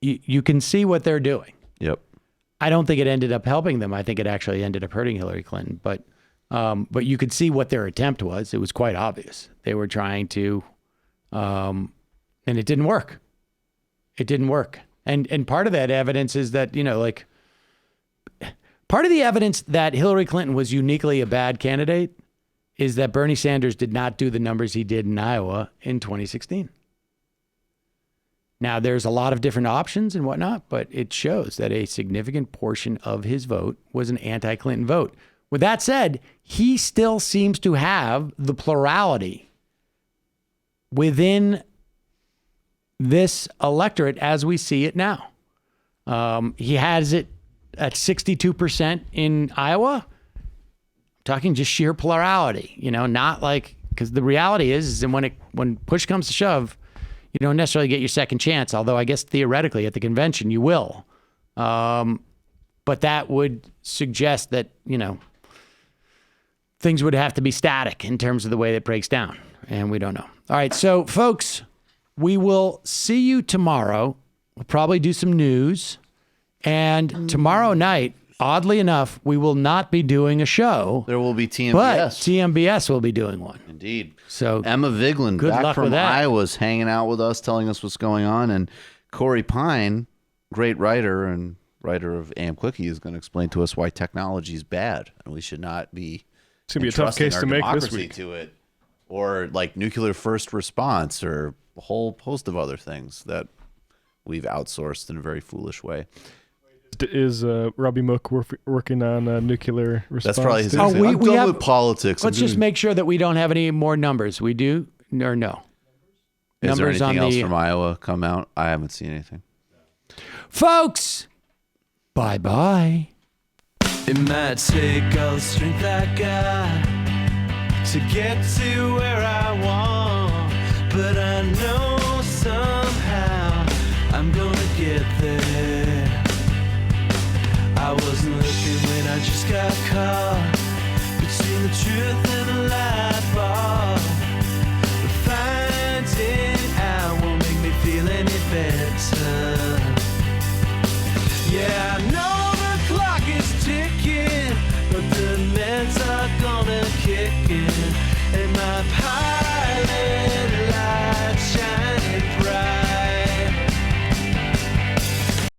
S6: You can see what they're doing.
S8: Yep.
S6: I don't think it ended up helping them. I think it actually ended up hurting Hillary Clinton. But you could see what their attempt was. It was quite obvious. They were trying to, and it didn't work. And part of that evidence is that, you know, like, part of the evidence that Hillary Clinton was uniquely a bad candidate is that Bernie Sanders did not do the numbers he did in Iowa in 2016. Now, there's a lot of different options and whatnot, but it shows that a significant portion of his vote was an anti-Clinton vote. With that said, he still seems to have the plurality within this electorate as we see it now. He has it at 62% in Iowa. I'm talking just sheer plurality, not like, because the reality is and when push comes to shove, you don't necessarily get your second chance, although I guess theoretically at the convention you will. But that would suggest that, things would have to be static in terms of the way that breaks down, and we don't know. All right, so folks, we will see you tomorrow. We'll probably do some news. And tomorrow night, oddly enough, we will not be doing a show.
S8: There will be TMBS.
S6: But TMBS will be doing one.
S8: Indeed.
S6: So
S8: Emma Vigeland,
S6: good
S8: back
S6: luck
S8: from
S6: with that.
S8: Iowa, is hanging out with us, telling us what's going on. And Corey Pine, great writer and writer of AM Quickie, is going to explain to us why technology is bad and we should not be
S3: It's going to be a tough
S8: entrusting
S3: case
S8: our
S3: to make this
S8: democracy
S3: week.
S8: to it, or like nuclear first response, or a whole host of other things that we've outsourced in a very foolish way.
S3: Is Robbie Mook working on nuclear response?
S8: That's probably his.
S3: too?
S8: I'm done with politics.
S6: Let's just make sure that we don't have any more numbers. We do or no?
S8: Is there
S6: Numbers
S8: anything
S6: on
S8: else
S6: the
S8: from Iowa come out? I haven't seen anything.
S6: folks. Bye-bye.
S17: It might take all the strength I got to get to where I want, but I know somehow I'm gonna get there. I wasn't looking when I just got caught between the truth and the light bar.